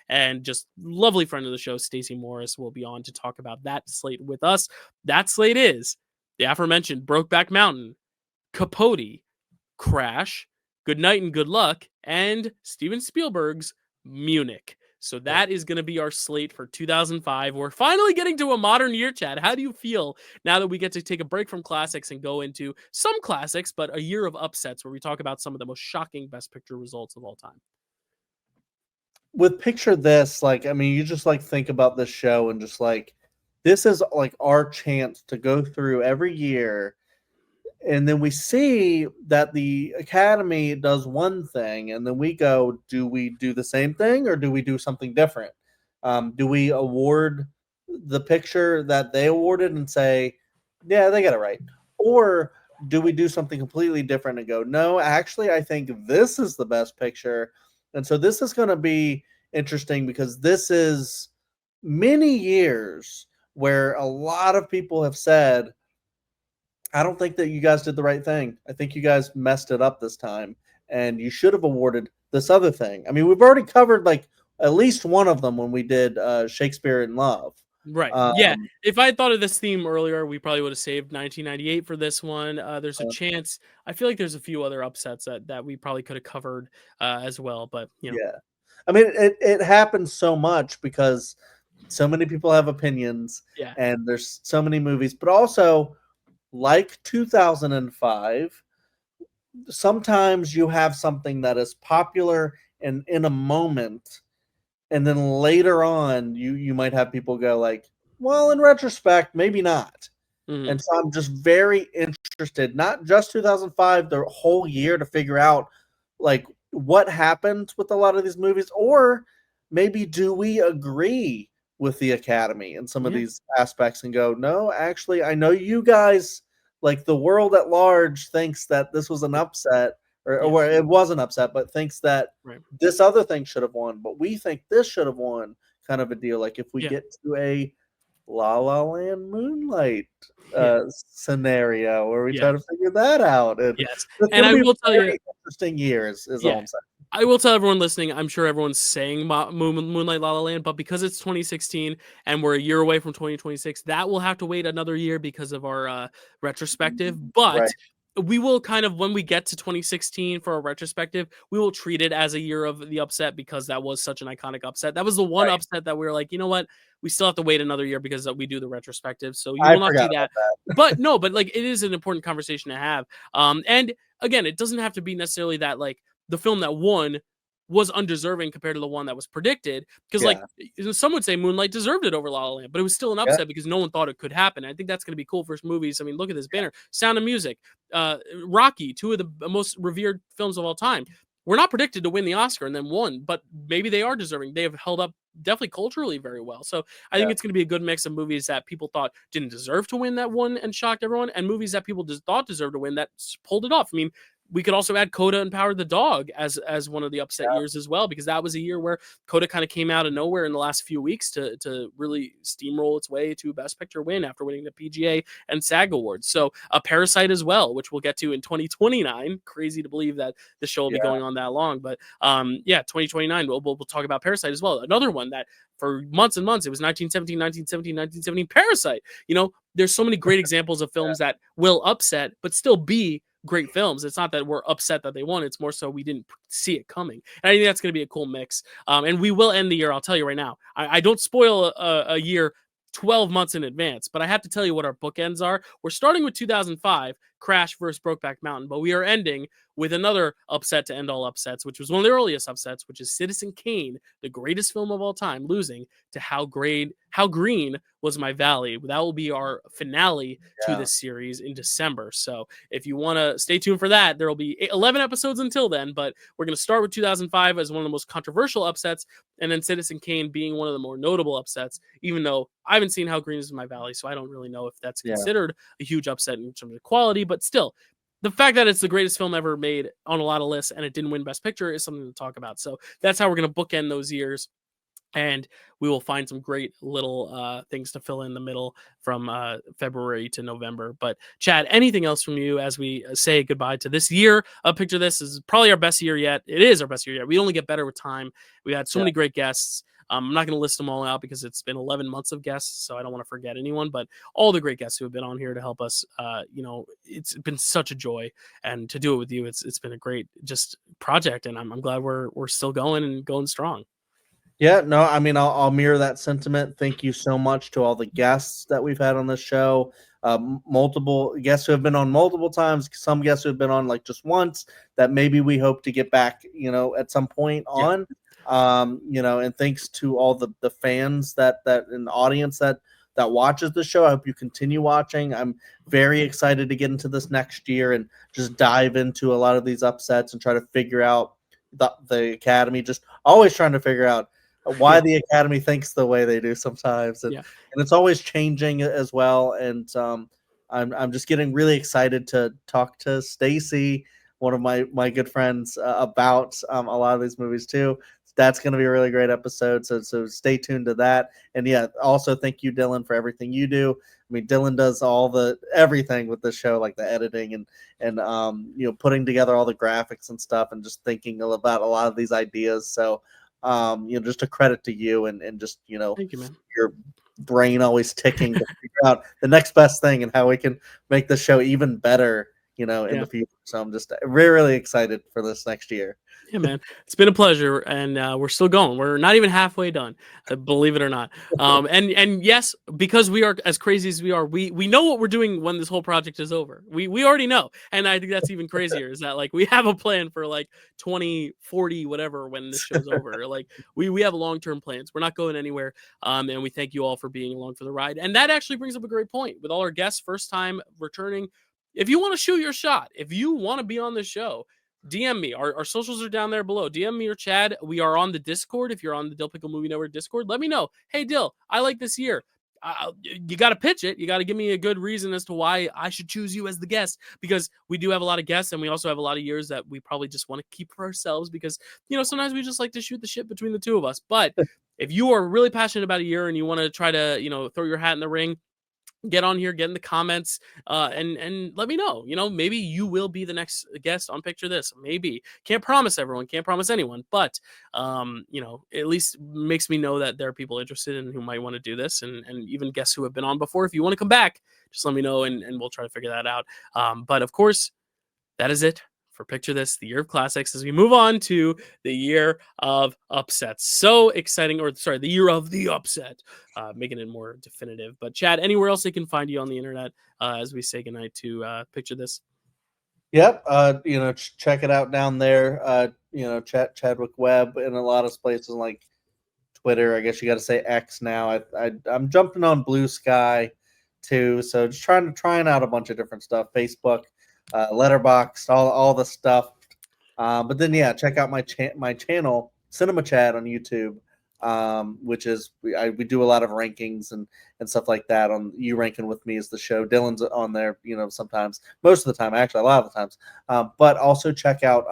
and just lovely friend of the show, Stacey Morris, will be on to talk about that slate with us. That slate is the aforementioned Brokeback Mountain, Capote, Crash, Good Night and Good Luck, and Steven Spielberg's Munich. So that is going to be our slate for 2005. We're finally getting to a modern year, Chad. How do you feel now that we get to take a break from classics and go into some classics, but a year of upsets where we talk about some of the most shocking Best Picture results of all time?
with Picture This, like, I mean, you just like think about this show and just like, this is like our chance to go through every year. And then we see that the Academy does one thing, and then we go, do we do the same thing or do we do something different? Do we award the picture that they awarded and say, yeah, they got it right? Or do we do something completely different and go, no, actually, I think this is the best picture? And so this is going to be interesting because this is many years where a lot of people have said, I don't think that you guys did the right thing. I think you guys messed it up this time, and you should have awarded this other thing. I mean, we've already covered like at least one of them when we did Shakespeare in Love.
Right. Yeah. If I had thought of this theme earlier, we probably would have saved 1998 for this one. There's a chance. I feel like there's a few other upsets that we probably could have covered as well. But, you know.
Yeah. I mean, it happens so much because so many people have opinions, and there's so many movies, but also like 2005, sometimes you have something that is popular and in a moment, and then later on you might have people go like, well, in retrospect, maybe not.
Mhm.
And so I'm just very interested, not just 2005, the whole year, to figure out like what happened with a lot of these movies, or maybe do we agree with the Academy in some of these aspects and go, no, actually, I know you guys, like the world at large, thinks that this was an upset, or it was an upset, but thinks that this other thing should have won, but we think this should have won, kind of a deal. Like if we get to a La La Land Moonlight scenario where we try to figure that out. And
and I will tell you,
interesting years is all I'm saying.
I will tell everyone listening, I'm sure everyone's saying Moonlight La La Land, but because it's 2016 and we're a year away from 2026, that will have to wait another year because of our retrospective. But we will kind of, when we get to 2016 for our retrospective, we will treat it as a year of the upset because that was such an iconic upset. That was the one upset that we were like, you know what? We still have to wait another year because we do the retrospective. So you will not see that. But no, but like it is an important conversation to have. And again, it doesn't have to be necessarily that like the film that won was undeserving compared to the one that was predicted. Because like some would say Moonlight deserved it over La La Land, but it was still an upset because no one thought it could happen. I think that's going to be cool for movies. I mean, look at this banner. Sound of Music, Rocky, two of the most revered films of all time, were not predicted to win the Oscar and then won, but maybe they are deserving. They have held up definitely culturally very well. So I think it's going to be a good mix of movies that people thought didn't deserve to win that won and shocked everyone, and movies that people just thought deserved to win that pulled it off. I mean, we could also add Coda and Power the Dog as one of the upset years as well, because that was a year where Coda kind of came out of nowhere in the last few weeks to really steamroll its way to Best Picture win after winning the PGA and SAG awards. So Parasite as well, which we'll get to in 2029. Crazy to believe that the show will be going on that long, but 2029 we'll talk about Parasite as well. Another one that for months and months, it was 1917, Parasite. You know, there's so many great examples of films that will upset but still be great films. It's not that we're upset that they won. It's more so we didn't see it coming. And I think that's going to be a cool mix. And we will end the year. I'll tell you right now. I don't spoil a year 12 months in advance, but I have to tell you what our bookends are. We're starting with 2005, Crash versus Brokeback Mountain, but we are ending with another upset to end all upsets, which was one of the earliest upsets, which is Citizen Kane, the greatest film of all time, losing to How Green Was My Valley. That will be our finale to this series in December. So if you want to stay tuned for that, there will be 11 episodes until then, but we're going to start with 2005 as one of the most controversial upsets, and then Citizen Kane being one of the more notable upsets, even though I haven't seen How Green Is My Valley, so I don't really know if that's considered a huge upset in terms of quality, but still, the fact that it's the greatest film ever made on a lot of lists and it didn't win Best Picture is something to talk about. So that's how we're going to bookend those years. And we will find some great little things to fill in the middle from February to November. But Chad, anything else from you as we say goodbye to this year? Picture This is probably our best year yet. It is our best year yet. We only get better with time. We had so many great guests. I'm not going to list them all out because it's been 11 months of guests, so I don't want to forget anyone, but all the great guests who have been on here to help us, it's been such a joy, and to do it with you, it's been a great just project, and I'm glad we're still going and going strong.
Yeah, no, I mean, I'll mirror that sentiment. Thank you so much to all the guests that we've had on this show. Multiple guests who have been on multiple times, some guests who have been on like just once that maybe we hope to get back, at some point on. And thanks to all the fans that in the audience that watches the show. I hope you continue watching. I'm very excited to get into this next year and just dive into a lot of these upsets and try to figure out the Academy. Just always trying to figure out why the Academy thinks the way they do sometimes, and it's always changing as well. And I'm just getting really excited to talk to Stacy, one of my good friends, about a lot of these movies too. That's going to be a really great episode. So stay tuned to that. And also thank you, Dylan, for everything you do. I mean, Dylan does everything with the show, like the editing and putting together all the graphics and stuff, and just thinking about a lot of these ideas. So, just a credit to you and just,
thank you, man.
Your brain always ticking to figure out the next best thing and how we can make the show even better, in the future. So I'm just really, really excited for this next year.
Yeah, man, it's been a pleasure, and we're still going. We're not even halfway done, believe it or not. And yes, because we are as crazy as we are, we know what we're doing when this whole project is over. We already know, and I think that's even crazier. Is that like we have a plan for like 2040 whatever when this show's over. Like we have long-term plans. We're not going anywhere. And we thank you all for being along for the ride. And that actually brings up a great point with all our guests, first time returning. If you want to shoot your shot, if you want to be on the show, DM me. Our socials are down there below. DM me or Chad. We are on the Discord. If you're on the Dill Pickle Movie Network Discord, let me know. Hey, Dill, I like this year. You got to pitch it. You got to give me a good reason as to why I should choose you as the guest, because we do have a lot of guests, and we also have a lot of years that we probably just want to keep for ourselves because, sometimes we just like to shoot the shit between the two of us. But if you are really passionate about a year and you want to try to, throw your hat in the ring, get on here, get in the comments, and let me know. Maybe you will be the next guest on Picture This. Maybe. Can't promise everyone, can't promise anyone, but at least makes me know that there are people interested and who might want to do this, and even guests who have been on before. If you want to come back, just let me know, and we'll try to figure that out. But of course, that is it for Picture This, the year of classics, as we move on to the year of upsets. So exciting, the year of the upset, making it more definitive. But Chad, anywhere else they can find you on the internet as we say goodnight to Picture This?
Yep. Check it out down there. Chadwick Webb in a lot of places like Twitter. I guess you got to say X now. I'm jumping on Blue Sky too. So just trying out a bunch of different stuff. Facebook, Letterboxd, all the stuff. But then check out my channel, Cinema Chad, on YouTube, which is we do a lot of rankings and stuff like that. On You Ranking With Me is the show. Dylan's on there, sometimes, most of the time, actually, a lot of the times. But also check out.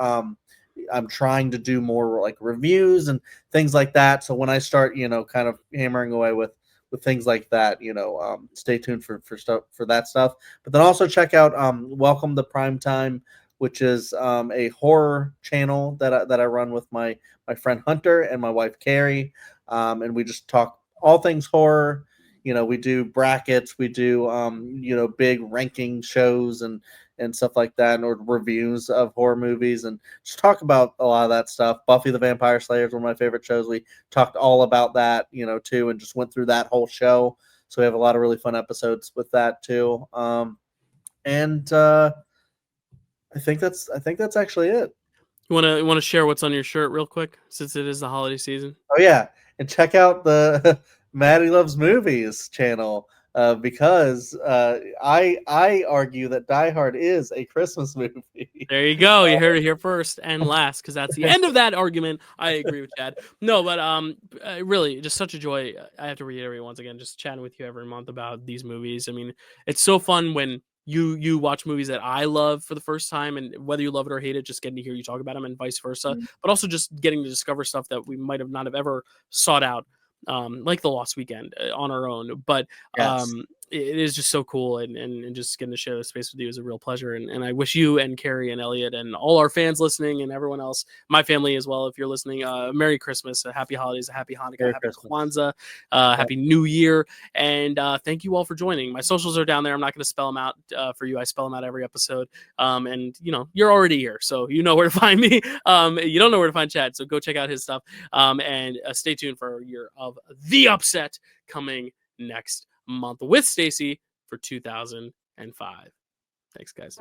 I'm trying to do more like reviews and things like that. So when I start, kind of hammering away with things like that, stay tuned for stuff, for that stuff. But then also check out Welcome to Primetime, which is a horror channel that I run with my friend Hunter and my wife Carrie, and we just talk all things horror. We do brackets, we do big ranking shows and stuff like that, or reviews of horror movies, and just talk about a lot of that stuff. Buffy the Vampire Slayer is one of my favorite shows. We talked all about that, too, and just went through that whole show. So we have a lot of really fun episodes with that too. And I think that's actually it.
You want to share what's on your shirt real quick, since it is the holiday season?
Oh yeah, and check out the Maddie Loves Movies channel. Because I argue that Die Hard is a Christmas movie.
There you go. You heard it here first and last, because that's the end of that argument. I agree with Chad. No, but really, just such a joy. I have to reiterate once again, just chatting with you every month about these movies. I mean, it's so fun when you watch movies that I love for the first time, and whether you love it or hate it, just getting to hear you talk about them, and vice versa. But also just getting to discover stuff that we might have not have ever sought out. Like The Lost Weekend on our own, but
Yes.
It is just so cool, and just getting to share this space with you is a real pleasure. And I wish you and Carrie and Elliot and all our fans listening and everyone else, my family as well, if you're listening, Merry Christmas, a Happy Holidays, a Happy Hanukkah,
Merry
Happy
Christmas.
Kwanzaa, Happy New Year, and thank you all for joining. My socials are down there. I'm not going to spell them out for you. I spell them out every episode, and you're already here, so you know where to find me. You don't know where to find Chad, so go check out his stuff, and stay tuned for a year of the upset coming next month with Stacy for 2005. Thanks, guys.